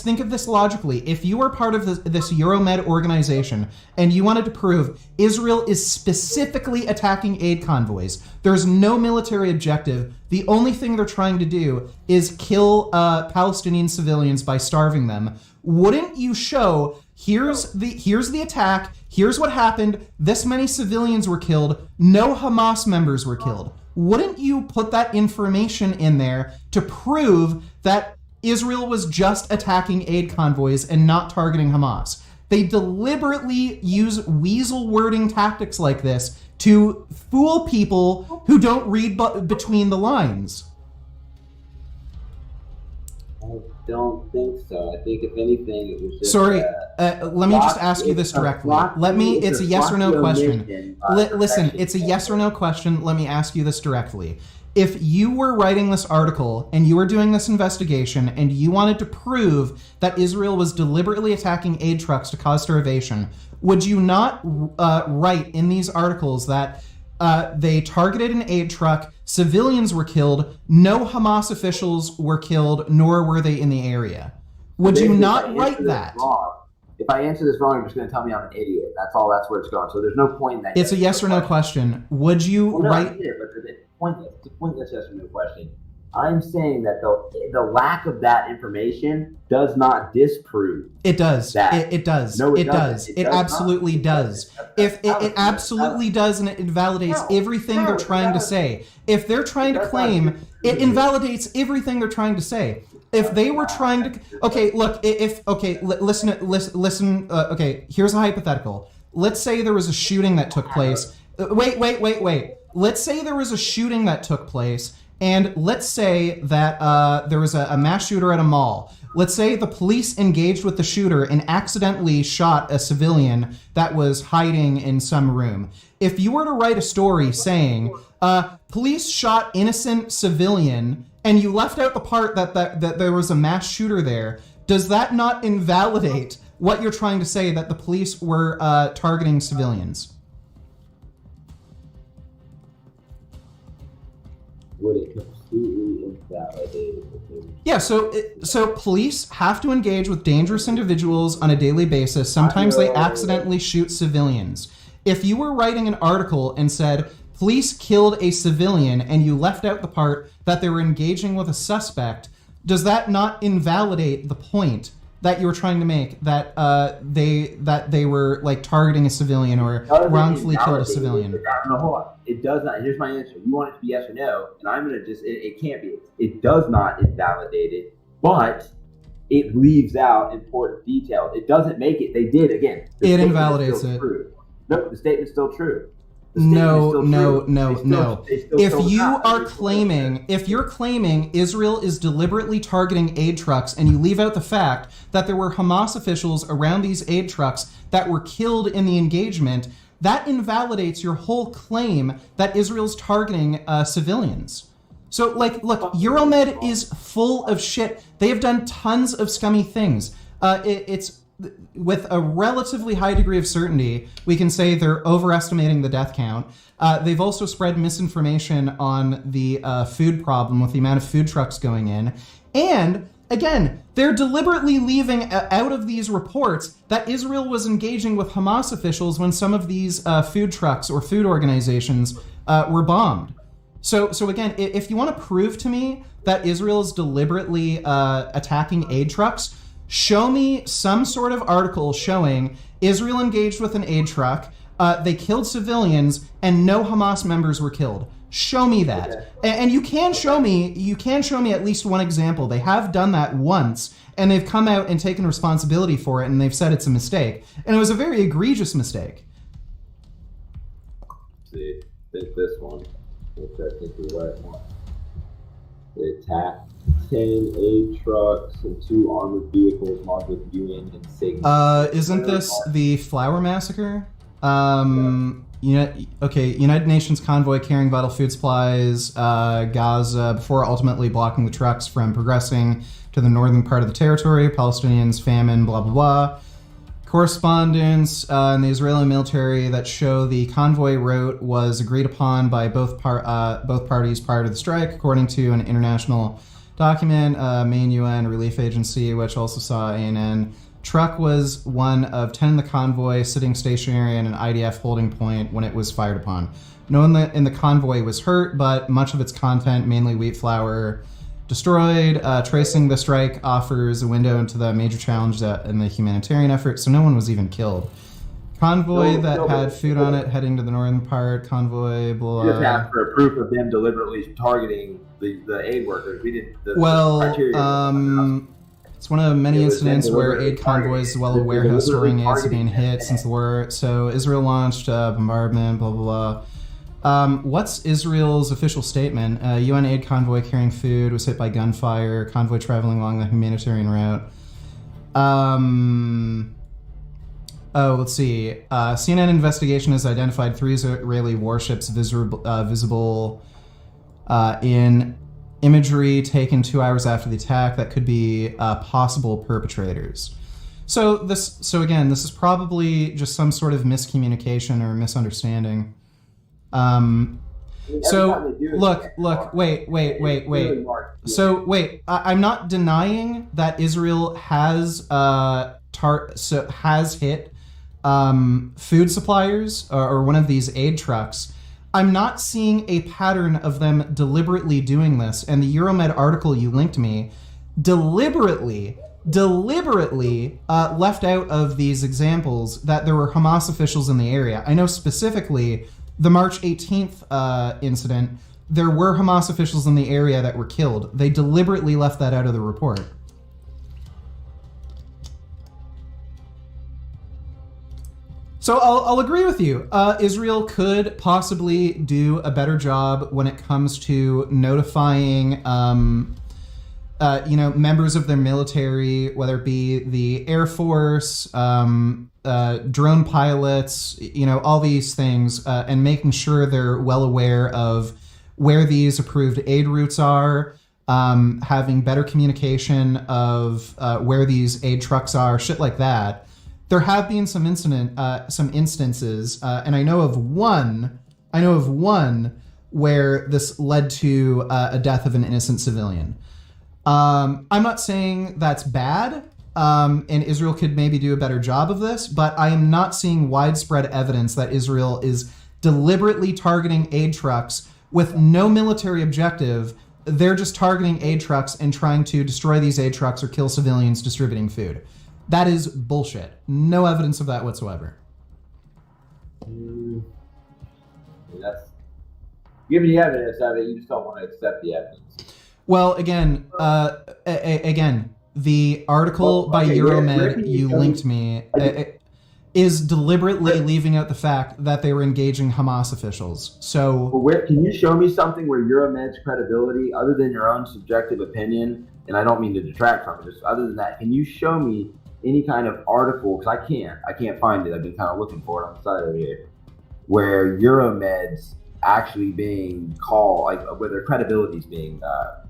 [SPEAKER 1] think of this logically. If you were part of this Euromed organization and you wanted to prove Israel is specifically attacking aid convoys, there's no military objective. The only thing they're trying to do is kill Palestinian civilians by starving them. Wouldn't you show, here's the attack, here's what happened, this many civilians were killed, no Hamas members were killed? Wouldn't you put that information in there to prove that Israel was just attacking aid convoys and not targeting Hamas? They deliberately use weasel wording tactics like this to fool people who don't read between the lines.
[SPEAKER 4] don't think so. I think if anything, it was just.
[SPEAKER 1] Sorry, let me just ask you this directly. It's a yes or no question. Listen, it's a yes or no question. Let me ask you this directly. If you were writing this article and you were doing this investigation and you wanted to prove that Israel was deliberately attacking aid trucks to cause starvation, would you not write in these articles that they targeted an aid truck, civilians were killed, no Hamas officials were killed, nor were they in the area? Would you not write that?
[SPEAKER 4] If I answer this wrong, you're just going to tell me I'm an idiot. That's where it's going. So there's no point in that.
[SPEAKER 1] It's a yes or no question. Would you write?
[SPEAKER 4] I get it, but it's a pointless yes or no question. I'm saying that the lack of that information does not disprove.
[SPEAKER 1] It does.
[SPEAKER 4] That.
[SPEAKER 1] It does.
[SPEAKER 4] No,
[SPEAKER 1] it does. It absolutely does. If it absolutely does, and it invalidates everything they're trying to say. If they're trying to claim, it invalidates everything they're trying to say. If they were trying to, listen. Okay, here's a hypothetical. Let's say there was a shooting that took place. Wait. Let's say there was a shooting that took place. And let's say that there was a mass shooter at a mall. Let's say the police engaged with the shooter and accidentally shot a civilian that was hiding in some room. If you were to write a story saying, police shot innocent civilian, and you left out the part that there was a mass shooter there, does that not invalidate what you're trying to say, that the police were targeting civilians?
[SPEAKER 4] Would it completely invalidate it?
[SPEAKER 1] Yeah, so police have to engage with dangerous individuals on a daily basis. Sometimes they accidentally shoot civilians. If you were writing an article and said, police killed a civilian, and you left out the part that they were engaging with a suspect, does that not invalidate the point that you were trying to make, that they were like targeting a civilian or wrongfully killed a civilian?
[SPEAKER 4] No, hold on. It does not. Here's my answer. You want it to be yes or no, and I'm gonna just. It can't be. It does not invalidate it, but it leaves out important details. It doesn't make it. They did again.
[SPEAKER 1] It invalidates it.
[SPEAKER 4] True. No, the statement's still true.
[SPEAKER 1] No. If you're claiming Israel is deliberately targeting aid trucks, and you leave out the fact that there were Hamas officials around these aid trucks that were killed in the engagement, that invalidates your whole claim that Israel's targeting civilians. So, look, Euromed is full of shit. They have done tons of scummy things. It's with a relatively high degree of certainty, we can say they're overestimating the death count. They've also spread misinformation on the food problem with the amount of food trucks going in. And, again, they're deliberately leaving out of these reports that Israel was engaging with Hamas officials when some of these food trucks or food organizations were bombed. So again, if you want to prove to me that Israel is deliberately attacking aid trucks, show me some sort of article showing Israel engaged with an aid truck, they killed civilians, and no Hamas members were killed. Show me that. Okay. And you can show me at least one example. They have done that once, and they've come out and taken responsibility for it, and they've said it's a mistake. And it was a very egregious mistake.
[SPEAKER 4] See, I think this one. I think the right one. They attacked 10 aid trucks and 2 armored vehicles marked with UN insignia.
[SPEAKER 1] Isn't this the Flower Massacre? United Nations convoy carrying vital food supplies, Gaza, before ultimately blocking the trucks from progressing to the northern part of the territory. Palestinians, famine, blah, blah, blah. Correspondence in the Israeli military that show the convoy route was agreed upon by both parties prior to the strike, according to an international document, main UN relief agency, which also saw ANN. Truck was one of 10 in the convoy, sitting stationary in an IDF holding point when it was fired upon. No one in the convoy was hurt, but much of its content, mainly wheat flour, destroyed. Tracing the strike offers a window into the major challenge in the humanitarian effort, so no one was even killed. Convoy had food on it heading to the northern part. Convoy, blah.
[SPEAKER 4] You just asked for a proof of them deliberately targeting the aid workers. We did the criteria.
[SPEAKER 1] It's one of many incidents where aid convoys, as well as warehouse storing aids, have been hit since the war. So Israel launched bombardment, blah, blah, blah. What's Israel's official statement? UN aid convoy carrying food was hit by gunfire. Convoy traveling along the humanitarian route. Let's see. CNN investigation has identified 3 Israeli warships visible in imagery taken 2 hours after the attack that could be possible perpetrators. So again, this is probably just some sort of miscommunication or misunderstanding. Wait. So wait, I'm not denying that Israel has has hit food suppliers or one of these aid trucks. I'm not seeing a pattern of them deliberately doing this, and the Euromed article you linked me deliberately left out of these examples that there were Hamas officials in the area. I know specifically the March 18th incident, there were Hamas officials in the area that were killed. They deliberately left that out of the report. So I'll agree with you. Israel could possibly do a better job when it comes to notifying, members of their military, whether it be the Air Force, drone pilots, all these things, and making sure they're well aware of where these approved aid routes are, having better communication of where these aid trucks are, shit like that. There have been some instances, and I know of one where this led to a death of an innocent civilian. I'm not saying that's bad, and Israel could maybe do a better job of this, but I am not seeing widespread evidence that Israel is deliberately targeting aid trucks with no military objective. They're just targeting aid trucks and trying to destroy these aid trucks or kill civilians distributing food. That is bullshit. No evidence of that whatsoever.
[SPEAKER 4] That's given the evidence of it, you just don't want to accept the evidence.
[SPEAKER 1] Well, again, the article by Euromed you linked me is deliberately leaving out the fact that they were engaging Hamas officials. So,
[SPEAKER 4] where can you show me something where Euromed's credibility, other than your own subjective opinion, and I don't mean to detract from it, just other than that, can you show me any kind of article, because I can't find it. I've been kind of looking for it on the side over here, where Euromed's actually being called, like where their credibility is being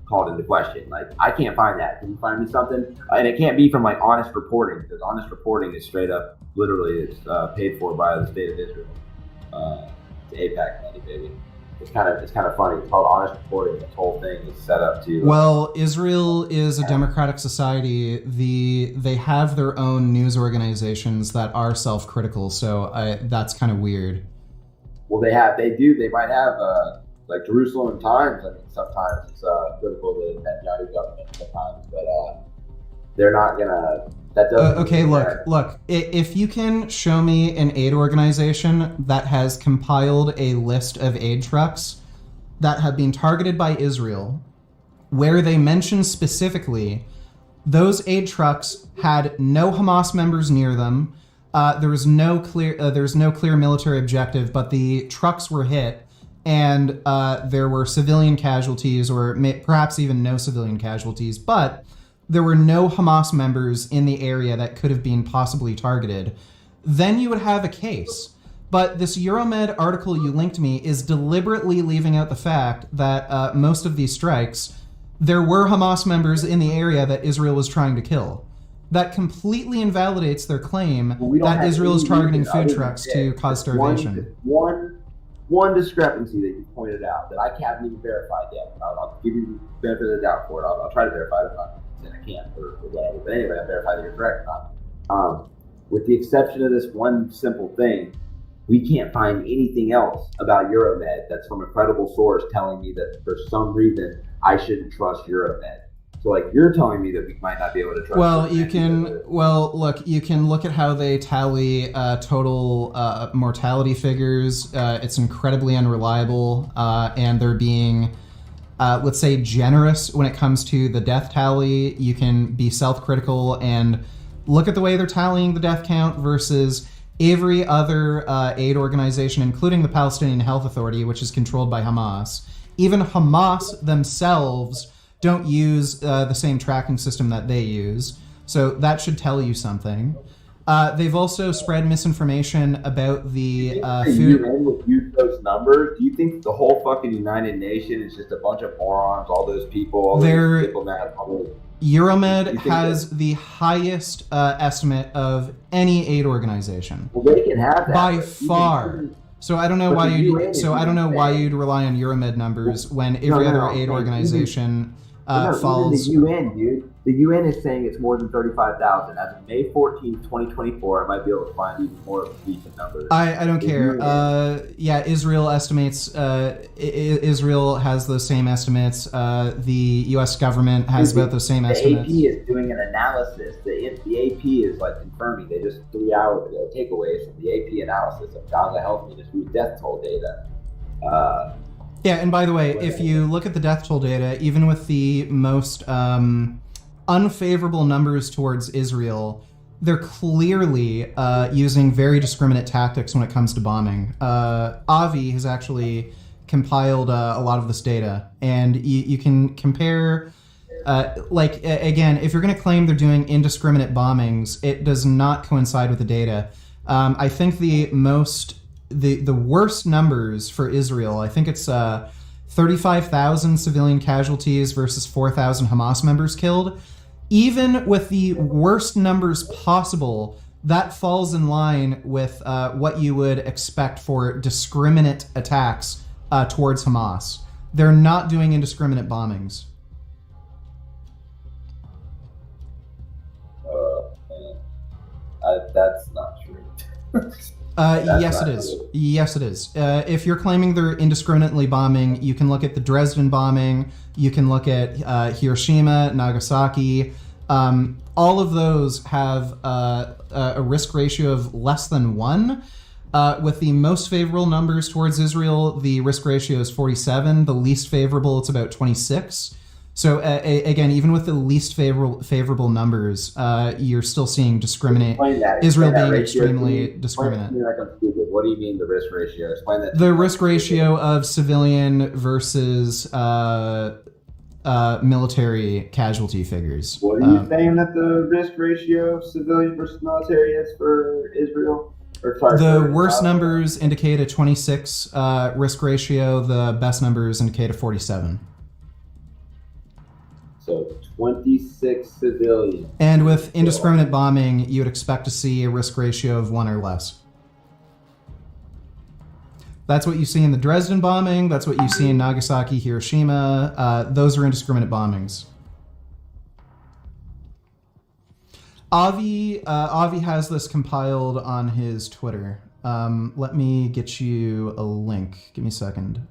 [SPEAKER 4] called into question. Like, I can't find that. Can you find me something? And it can't be from like honest reporting, because honest reporting is straight up, literally, it's paid for by the state of Israel. It's AIPAC money, baby. It's kind of funny. It's called honest reporting. This whole thing is set up to.
[SPEAKER 1] Well, Israel is a democratic society. They have their own news organizations that are self-critical. So that's kind of weird.
[SPEAKER 4] Well, they do. They might have like Jerusalem Times. I mean, sometimes it's critical to the Netanyahu government sometimes, but they're not gonna. That doesn't.
[SPEAKER 1] Okay, look. If you can show me an aid organization that has compiled a list of aid trucks that have been targeted by Israel, where they mention specifically those aid trucks had no Hamas members near them. There's no clear military objective, but the trucks were hit, and there were civilian casualties, or perhaps even no civilian casualties, but there were no Hamas members in the area that could have been possibly targeted. Then you would have a case. But this Euromed article you linked me is deliberately leaving out the fact that most of these strikes, there were Hamas members in the area that Israel was trying to kill. That completely invalidates their claim that Israel is targeting food trucks to cause starvation.
[SPEAKER 4] One discrepancy that you pointed out that I haven't even verified yet. I'll give you the benefit of the doubt for it. I'll try to verify it. And I can't, or whatever. But anyway, I verified that you're correct. With the exception of this one simple thing, we can't find anything else about Euromed that's from a credible source telling me that for some reason I shouldn't trust Euromed. So, like, you're telling me that we might not be able to trust.
[SPEAKER 1] Well, you can. Well, look. You can look at how they tally total mortality figures. It's incredibly unreliable, and they're being. Let's say, generous when it comes to the death tally. You can be self-critical and look at the way they're tallying the death count versus every other aid organization, including the Palestinian Health Authority, which is controlled by Hamas, even Hamas themselves don't use the same tracking system that they use. So that should tell you something. They've also spread misinformation about the food.
[SPEAKER 4] UN would use those numbers. Do you think the whole fucking United Nations is just a bunch of morons? All those people, all those people that have
[SPEAKER 1] Euromed has the highest estimate of any aid organization.
[SPEAKER 4] Well, they can have that
[SPEAKER 1] by far. So I don't know why you. So I don't know why you'd rely on Euromed numbers when every other aid organization falls.
[SPEAKER 4] Even the UN, dude. The UN is saying it's more than 35,000. As of May 14th, 2024, I might be able to find even more recent numbers.
[SPEAKER 1] I don't care. Yeah, Israel estimates. Israel has those same estimates. The U.S. government has about those same estimates.
[SPEAKER 4] The AP is doing an analysis. The AP is like confirming. They just 3 hours ago takeaways from the AP analysis of Gaza Health Ministry death toll data.
[SPEAKER 1] Yeah, and by the way, if you look at the death toll data, even with the most unfavorable numbers towards Israel, they're clearly using very discriminate tactics when it comes to bombing. Avi has actually compiled a lot of this data, and you can compare, again, if you're going to claim they're doing indiscriminate bombings, it does not coincide with the data. I think the worst numbers for Israel, I think it's 35,000 civilian casualties versus 4,000 Hamas members killed. Even with the worst numbers possible, that falls in line with what you would expect for discriminate attacks towards Hamas. They're not doing indiscriminate bombings.
[SPEAKER 4] That's not true.
[SPEAKER 1] Yes, it is. Yes, it is. If you're claiming they're indiscriminately bombing, you can look at the Dresden bombing. You can look at Hiroshima, Nagasaki. All of those have a risk ratio of less than 1. With the most favorable numbers towards Israel, the risk ratio is 47. The least favorable, it's about 26. So again, even with the least favorable numbers, you're still seeing Israel being extremely discriminate.
[SPEAKER 4] What do you mean the risk ratio? Explain that.
[SPEAKER 1] The risk ratio of civilian versus military casualty figures.
[SPEAKER 4] What are you saying that the risk ratio of civilian versus military is for Israel?
[SPEAKER 1] The worst numbers indicate a 26 risk ratio. The best numbers indicate a 47.
[SPEAKER 4] So 26 civilians.
[SPEAKER 1] And with indiscriminate bombing, you would expect to see a risk ratio of 1 or less. That's what you see in the Dresden bombing. That's what you see in Nagasaki, Hiroshima. Those are indiscriminate bombings. Avi has this compiled on his Twitter. Let me get you a link. Give me a second.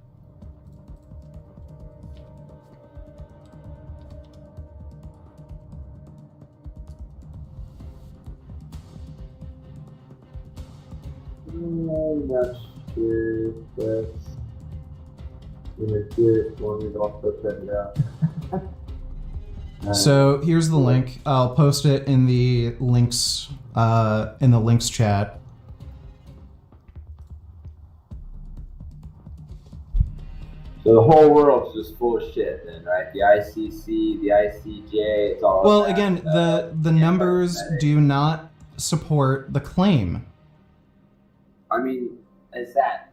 [SPEAKER 4] I'm not sure if that's gonna do it for me, but I'll put that out.
[SPEAKER 1] So here's the link. I'll post it in the links chat.
[SPEAKER 4] So the whole world's just full of shit then, right? The ICC, the ICJ, it's all
[SPEAKER 1] Well, again, the numbers do not support the claim.
[SPEAKER 4] I mean, is that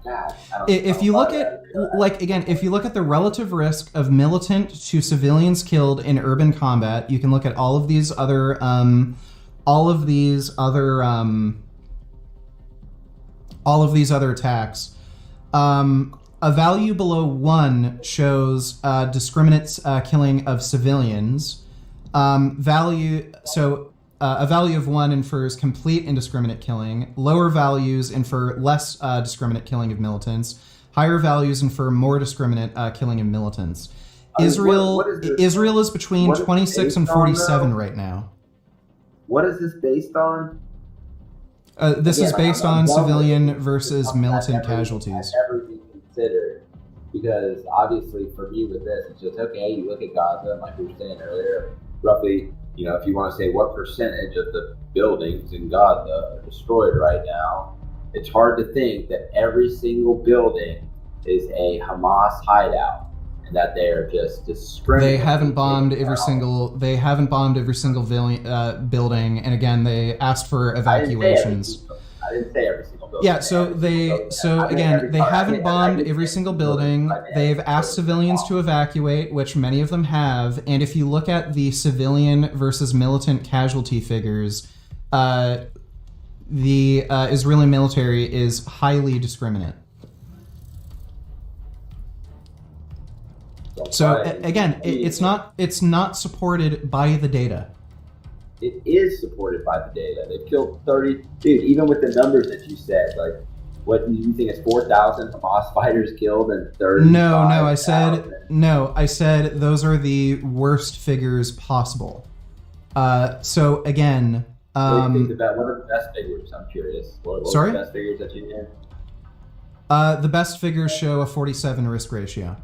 [SPEAKER 4] God,
[SPEAKER 1] if you look at if you look at the relative risk of militant to civilians killed in urban combat, you can look at all of these other attacks. A value below 1 shows discriminate killing of civilians. A value of 1 infers complete indiscriminate killing. Lower values infer less discriminate killing of militants. Higher values infer more discriminate killing of militants. Israel is between 26 and 47 right now.
[SPEAKER 4] What is this based on?
[SPEAKER 1] This is based on civilian versus militant casualties.
[SPEAKER 4] Never been considered, because obviously for me with this, it's just okay. You look at Gaza, like we were saying earlier, roughly
[SPEAKER 2] You know, if you want to say what percentage of the buildings in Gaza are destroyed right now, it's hard to think that every single building is a Hamas hideout and that they are just discriminating.
[SPEAKER 1] They haven't bombed every single. They haven't bombed every single building, and again, they asked for evacuations.
[SPEAKER 2] I didn't say every single building.
[SPEAKER 1] Yeah, so they haven't bombed every single building. They've asked civilians to evacuate, which many of them have. And if you look at the civilian versus militant casualty figures, the Israeli military is highly discriminate. So again, it's not supported by the data.
[SPEAKER 2] It is supported by the data. They've killed 30, dude, even with the numbers that you said, like, what do you think is 4,000 Hamas fighters killed and 30?
[SPEAKER 1] No, I said those are the worst figures possible. So again,
[SPEAKER 2] what are the best figures? I'm curious. What
[SPEAKER 1] sorry?
[SPEAKER 2] Are the best figures that you had?
[SPEAKER 1] The best figures show a 47 risk ratio.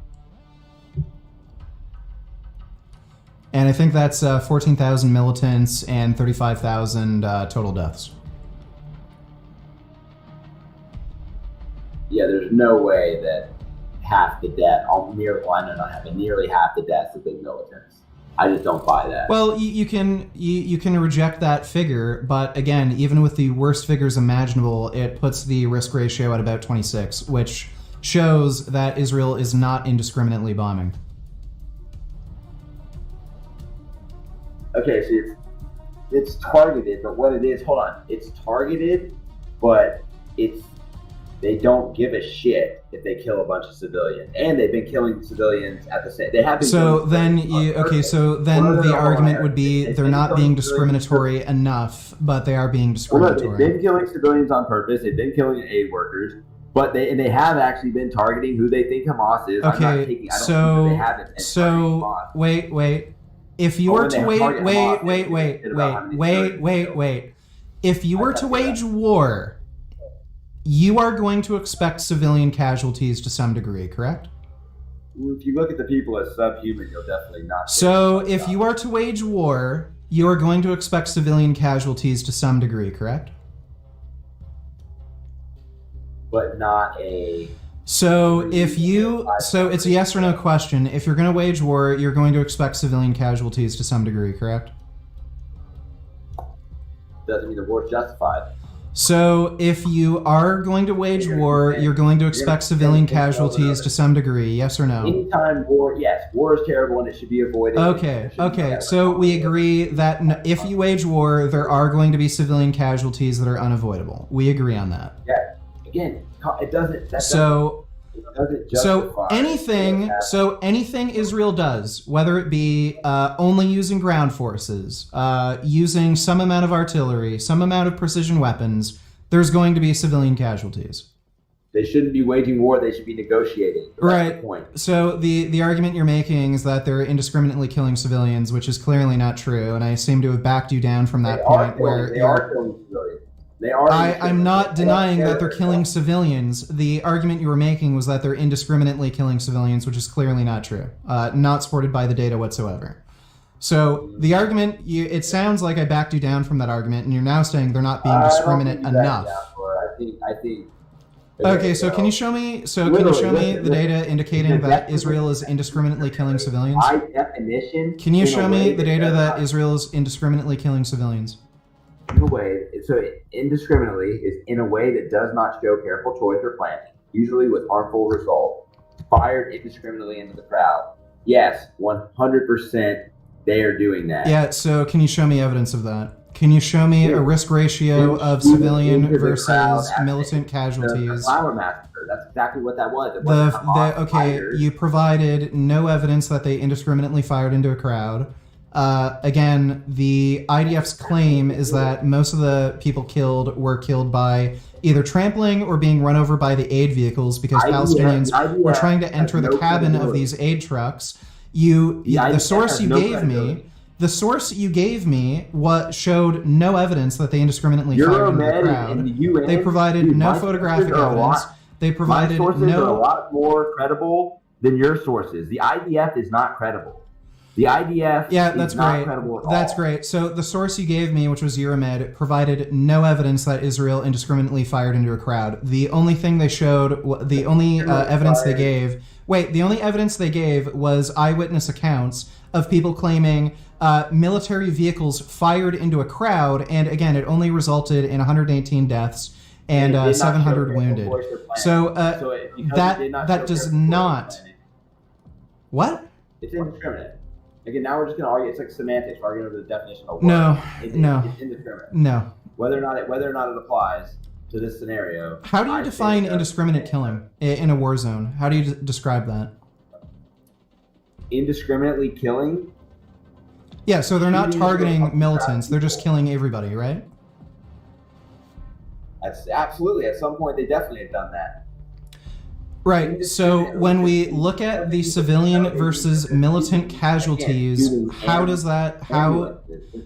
[SPEAKER 1] And I think that's 14,000 militants and 35,000 total deaths.
[SPEAKER 2] Yeah, there's no way that half the death, nearly half the deaths have been militants. I just don't buy that.
[SPEAKER 1] Well, you can reject that figure, but again, even with the worst figures imaginable, it puts the risk ratio at about 26, which shows that Israel is not indiscriminately bombing.
[SPEAKER 2] Okay, so it's targeted, but what it is, hold on, it's targeted, but they don't give a shit if they kill a bunch of civilians, and they've been killing civilians at the same. They have been.
[SPEAKER 1] So then the argument would be they're not being discriminatory enough, but they are being discriminatory.
[SPEAKER 2] Well, they've been killing civilians on purpose. They've been killing aid workers, but they have actually been targeting who they think Hamas is.
[SPEAKER 1] Okay, wait. If you were to wait. If you were to wage war, you are going to expect civilian casualties to some degree, correct?
[SPEAKER 2] If you look at the people as subhuman, you'll definitely not.
[SPEAKER 1] So if you are to wage war, you are going to expect civilian casualties to some degree, correct?
[SPEAKER 2] But not a...
[SPEAKER 1] So it's a yes or no question. If you're going to wage war, you're going to expect civilian casualties to some degree, correct?
[SPEAKER 2] Doesn't mean the war's justified.
[SPEAKER 1] So if you are going to wage war, you're going to expect civilian casualties to some degree, yes or no?
[SPEAKER 2] Anytime war, yes, war is terrible and it should be avoided.
[SPEAKER 1] Okay. So we agree that if you wage war, there are going to be civilian casualties that are unavoidable. We agree on that.
[SPEAKER 2] Yeah. Again, it doesn't.
[SPEAKER 1] So anything Israel does, whether it be only using ground forces, using some amount of artillery, some amount of precision weapons, there's going to be civilian casualties.
[SPEAKER 2] They shouldn't be waging war. They should be negotiating. That's the point.
[SPEAKER 1] So the argument you're making is that they're indiscriminately killing civilians, which is clearly not true, and I seem to have backed you down from that point where
[SPEAKER 2] they are killing civilians.
[SPEAKER 1] I'm not denying that they're killing civilians. The argument you were making was that they're indiscriminately killing civilians, which is clearly not true. Not supported by the data whatsoever. So the argument, it sounds like I backed you down from that argument, and you're now saying they're not being discriminate enough.
[SPEAKER 2] I think.
[SPEAKER 1] Okay, so can you show me? The data indicating that Israel is indiscriminately killing civilians?
[SPEAKER 2] By definition.
[SPEAKER 1] Can you show me the data that Israel is indiscriminately killing civilians?
[SPEAKER 2] In a way, so indiscriminately is in a way that does not show careful choice or planning, usually with harmful result. Fired indiscriminately into the crowd. Yes, 100% they are doing that.
[SPEAKER 1] Yeah, so can you show me evidence of that? Can you show me a risk ratio of civilian versus militant casualties?
[SPEAKER 2] The flower massacre, that's exactly what that was.
[SPEAKER 1] You provided no evidence that they indiscriminately fired into a crowd. Again, the IDF's claim is that most of the people killed were killed by either trampling or being run over by the aid vehicles because Palestinians were trying to enter the cabin of these aid trucks. The source you gave me showed no evidence that they indiscriminately fired into the crowd. They provided no photographic evidence. They provided
[SPEAKER 2] no. Are a lot more credible than your sources. The IDF is not credible.
[SPEAKER 4] The IDF
[SPEAKER 1] Yeah,
[SPEAKER 4] is
[SPEAKER 1] that's
[SPEAKER 4] not
[SPEAKER 1] great.
[SPEAKER 4] credible at all.
[SPEAKER 1] That's great. So the source you gave me, which was Euromed, provided no evidence that Israel indiscriminately fired into a crowd. The only thing they showed, the only evidence they gave, the only evidence they gave was eyewitness accounts of people claiming military vehicles fired into a crowd, and again, it only resulted in 118 deaths and 700 wounded. So that does not. What?
[SPEAKER 4] It's indiscriminate. Again, now we're just going to argue. It's like semantics. We're arguing over the definition of word.
[SPEAKER 1] No.
[SPEAKER 4] It's indiscriminate.
[SPEAKER 1] No.
[SPEAKER 4] Whether or not it applies to this scenario.
[SPEAKER 1] How do you define indiscriminate killing in a war zone? How do you describe that?
[SPEAKER 4] Indiscriminately killing?
[SPEAKER 1] Yeah, so they're not targeting militants. They're just killing everybody, right?
[SPEAKER 4] That's absolutely. At some point, they definitely have done that.
[SPEAKER 1] Right. So when we look at the civilian versus militant casualties,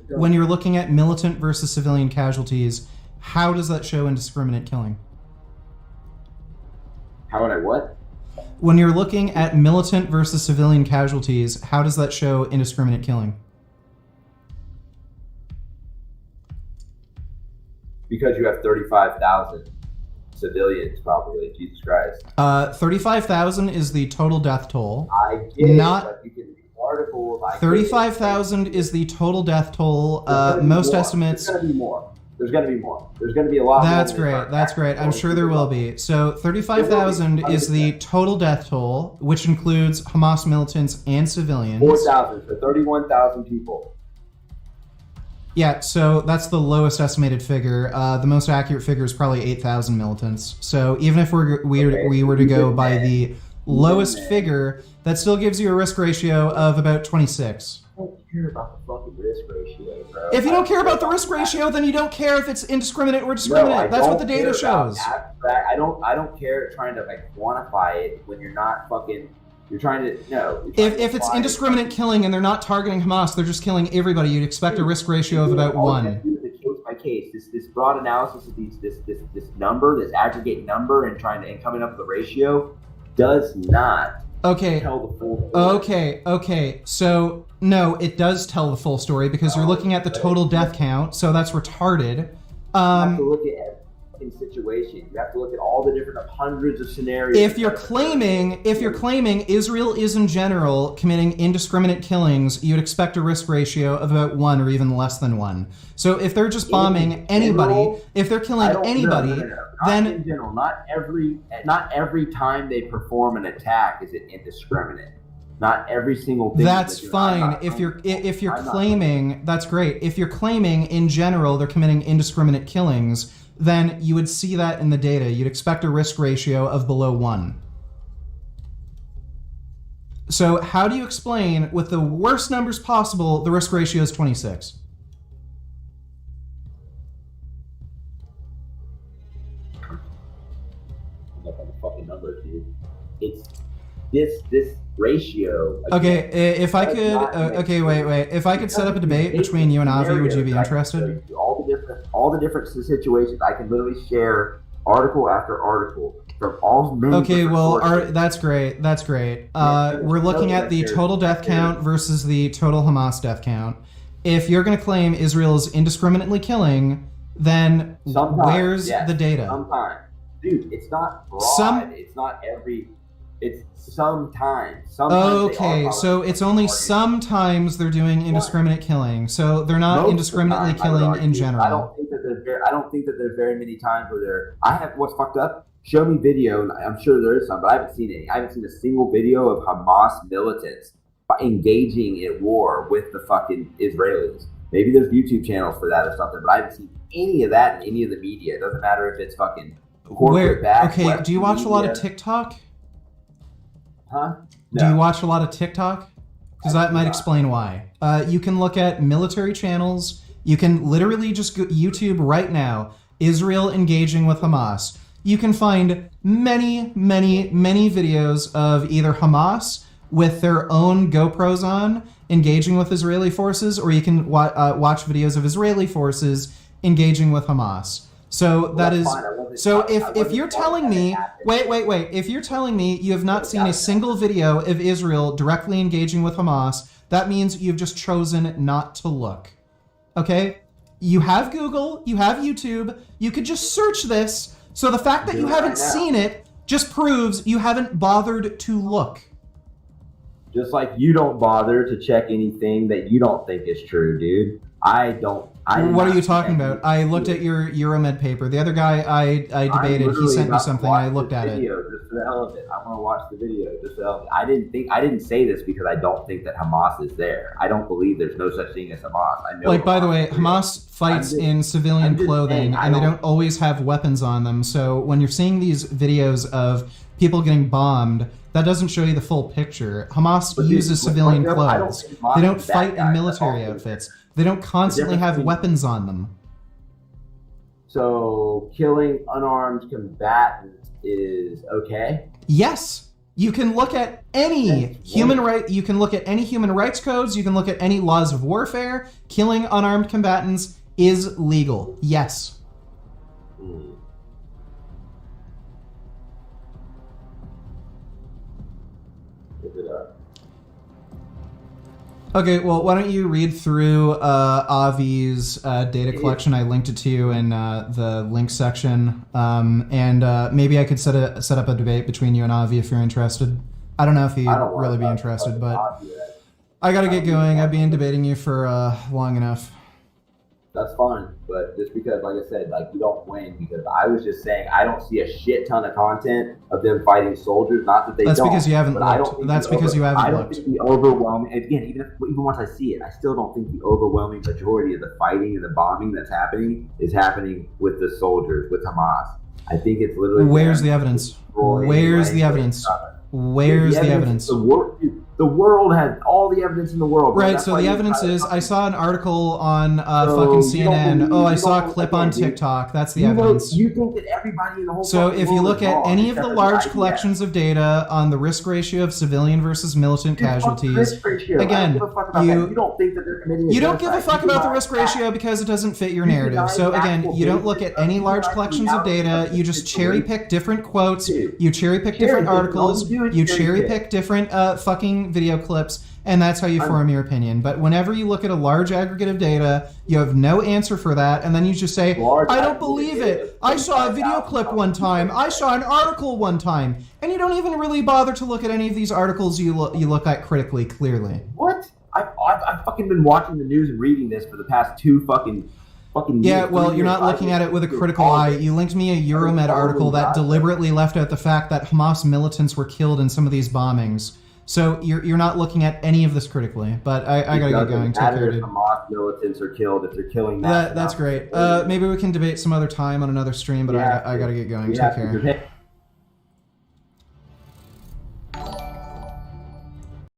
[SPEAKER 1] when you're looking at militant versus civilian casualties, how does that show indiscriminate killing?
[SPEAKER 4] How would I what?
[SPEAKER 1] When you're looking at militant versus civilian casualties, how does that show indiscriminate killing?
[SPEAKER 4] Because you have 35,000 civilians, probably. Jesus Christ.
[SPEAKER 1] 35,000 is the total death toll.
[SPEAKER 4] I get it, but you can read articles.
[SPEAKER 1] 35,000 is the total death toll. Most estimates.
[SPEAKER 4] There's going to be more. There's going to be more. There's going to be a lot more.
[SPEAKER 1] That's great. That's great. I'm sure there will be. So 35,000 is the total death toll, which includes Hamas militants and civilians.
[SPEAKER 4] 4,000, so 31,000 people.
[SPEAKER 1] Yeah, so that's the lowest estimated figure. The most accurate figure is probably 8,000 militants. So even if we were to go by the lowest figure, that still gives you a risk ratio of about 26.
[SPEAKER 4] I don't care about the fucking risk ratio, bro.
[SPEAKER 1] If you don't care about the risk ratio, then you don't care if it's indiscriminate or discriminate. That's what the data shows.
[SPEAKER 4] I don't care trying to like quantify it when you're not fucking. You're trying to
[SPEAKER 1] If it's indiscriminate killing and they're not targeting Hamas, they're just killing everybody. You'd expect a risk ratio of about 1.
[SPEAKER 4] Case by case, this broad analysis of this number, this aggregate number, and coming up with a ratio does not tell the full story. Okay. So no, it does tell the full story because you're looking at the total death count. So that's retarded. You have to look at every situation. You have to look at all the different hundreds of scenarios.
[SPEAKER 1] If you're claiming Israel is in general committing indiscriminate killings, you'd expect a risk ratio of about 1 or even less than 1. So if they're just bombing anybody, if they're killing anybody, then
[SPEAKER 4] in general, not every time they perform an attack is it indiscriminate. Not every single thing.
[SPEAKER 1] That's fine. If you're claiming, that's great. If you're claiming in general they're committing indiscriminate killings, then you would see that in the data. You'd expect a risk ratio of below 1. So how do you explain, with the worst numbers possible, the risk ratio is 26?
[SPEAKER 4] I'm up on the fucking numbers, dude. It's this ratio.
[SPEAKER 1] Okay, if I could, wait. If I could set up a debate between you and Avi, would you be interested?
[SPEAKER 4] All the different situations. I can literally share article after article from all many.
[SPEAKER 1] Okay, well, that's great. We're looking at the total death count versus the total Hamas death count. If you're going to claim Israel is indiscriminately killing, then where's the data?
[SPEAKER 4] Sometimes, dude, it's not broad. It's not every. It's sometimes.
[SPEAKER 1] Okay, so it's only sometimes they're doing indiscriminate killing. So they're not indiscriminately killing in general.
[SPEAKER 4] I don't think that there's very many times where they're. I have what's fucked up. Show me video, and I'm sure there is some, but I haven't seen any. I haven't seen a single video of Hamas militants engaging in war with the fucking Israelis. Maybe there's YouTube channels for that or something, but I haven't seen any of that in any of the media. It doesn't matter if it's fucking corporate back.
[SPEAKER 1] Okay, do you watch a lot of TikTok?
[SPEAKER 4] Huh?
[SPEAKER 1] No. Do you watch a lot of TikTok? Because that might explain why. You can look at military channels. You can literally just go YouTube right now, Israel engaging with Hamas. You can find many videos of either Hamas with their own GoPros on engaging with Israeli forces, or you can watch videos of Israeli forces engaging with Hamas. So that is So if you're telling me, wait, if you're telling me you have not seen a single video of Israel directly engaging with Hamas, that means you've just chosen not to look. Okay? You have Google, you have YouTube, you could just search this. So the fact that you haven't seen it just proves you haven't bothered to look.
[SPEAKER 4] Just like you don't bother to check anything that you don't think is true, dude. What
[SPEAKER 1] are you talking about? I looked at your Euromed paper. The other guy I debated, he sent me something. I looked at it.
[SPEAKER 4] Just for the hell of it. I want to watch the video just for the hell of it. I didn't say this because I don't think that Hamas is there. I don't believe there's no such thing as Hamas. I know.
[SPEAKER 1] Like, by the way, Hamas fights in civilian clothing, and they don't always have weapons on them. So when you're seeing these videos of people getting bombed, that doesn't show you the full picture. Hamas uses civilian clothes. They don't fight in military outfits. They don't constantly have weapons on them.
[SPEAKER 4] So killing unarmed combatants is okay?
[SPEAKER 1] Yes. You can look at any human right. You can look at any human rights codes. You can look at any laws of warfare. Killing unarmed combatants is legal. Yes. Okay, well, why don't you read through Avi's data collection? I linked it to you in the link section, and maybe I could set up a debate between you and Avi if you're interested. I don't know if he'd really be interested, but I gotta get going. I've been debating you for long enough.
[SPEAKER 4] That's fine, but just because, like I said, like you don't win, because I was just saying I don't see a shit ton of content of them fighting soldiers. Not that they
[SPEAKER 1] That's
[SPEAKER 4] don't.
[SPEAKER 1] Because you haven't looked. That's because you haven't looked.
[SPEAKER 4] I don't think the overwhelming, again, even once I see it, I still don't think the overwhelming majority of the fighting and the bombing that's happening is happening with the soldiers, with Hamas. I think it's literally.
[SPEAKER 1] Where's the evidence? Where's the evidence? Where's the evidence?
[SPEAKER 4] The world has all the evidence in the world.
[SPEAKER 1] Right, so the evidence is, I saw an article on fucking CNN. I saw a clip on TikTok. That's the evidence.
[SPEAKER 4] You think that everybody in the whole
[SPEAKER 1] So if you look at any of the large collections of data on the risk ratio of civilian versus militant casualties, again,
[SPEAKER 4] you don't think that they're committing a
[SPEAKER 1] you don't give a
[SPEAKER 4] genocide.
[SPEAKER 1] fuck about the risk ratio because it doesn't fit your narrative. So again, you don't look at any large collections of data. You just cherry pick different quotes. You cherry pick different articles. You cherry pick different fucking video clips, and that's how you form your opinion. But whenever you look at a large aggregate of data, you have no answer for that, and then you just say, I don't believe it. I saw a video clip one time. I saw an article one time. And you don't even really bother to look at any of these articles you look at critically, clearly.
[SPEAKER 4] What? I've fucking been watching the news and reading this for the past two fucking
[SPEAKER 1] yeah, well, you're not looking at it with a critical eye. You linked me a Euromed article that deliberately left out the fact that Hamas militants were killed in some of these bombings. So you're not looking at any of this critically, but I gotta get going. Take care, dude.
[SPEAKER 4] Hamas militants are killed if they're killing
[SPEAKER 1] that's great. Maybe we can debate some other time on another stream, but I gotta get going. Take care.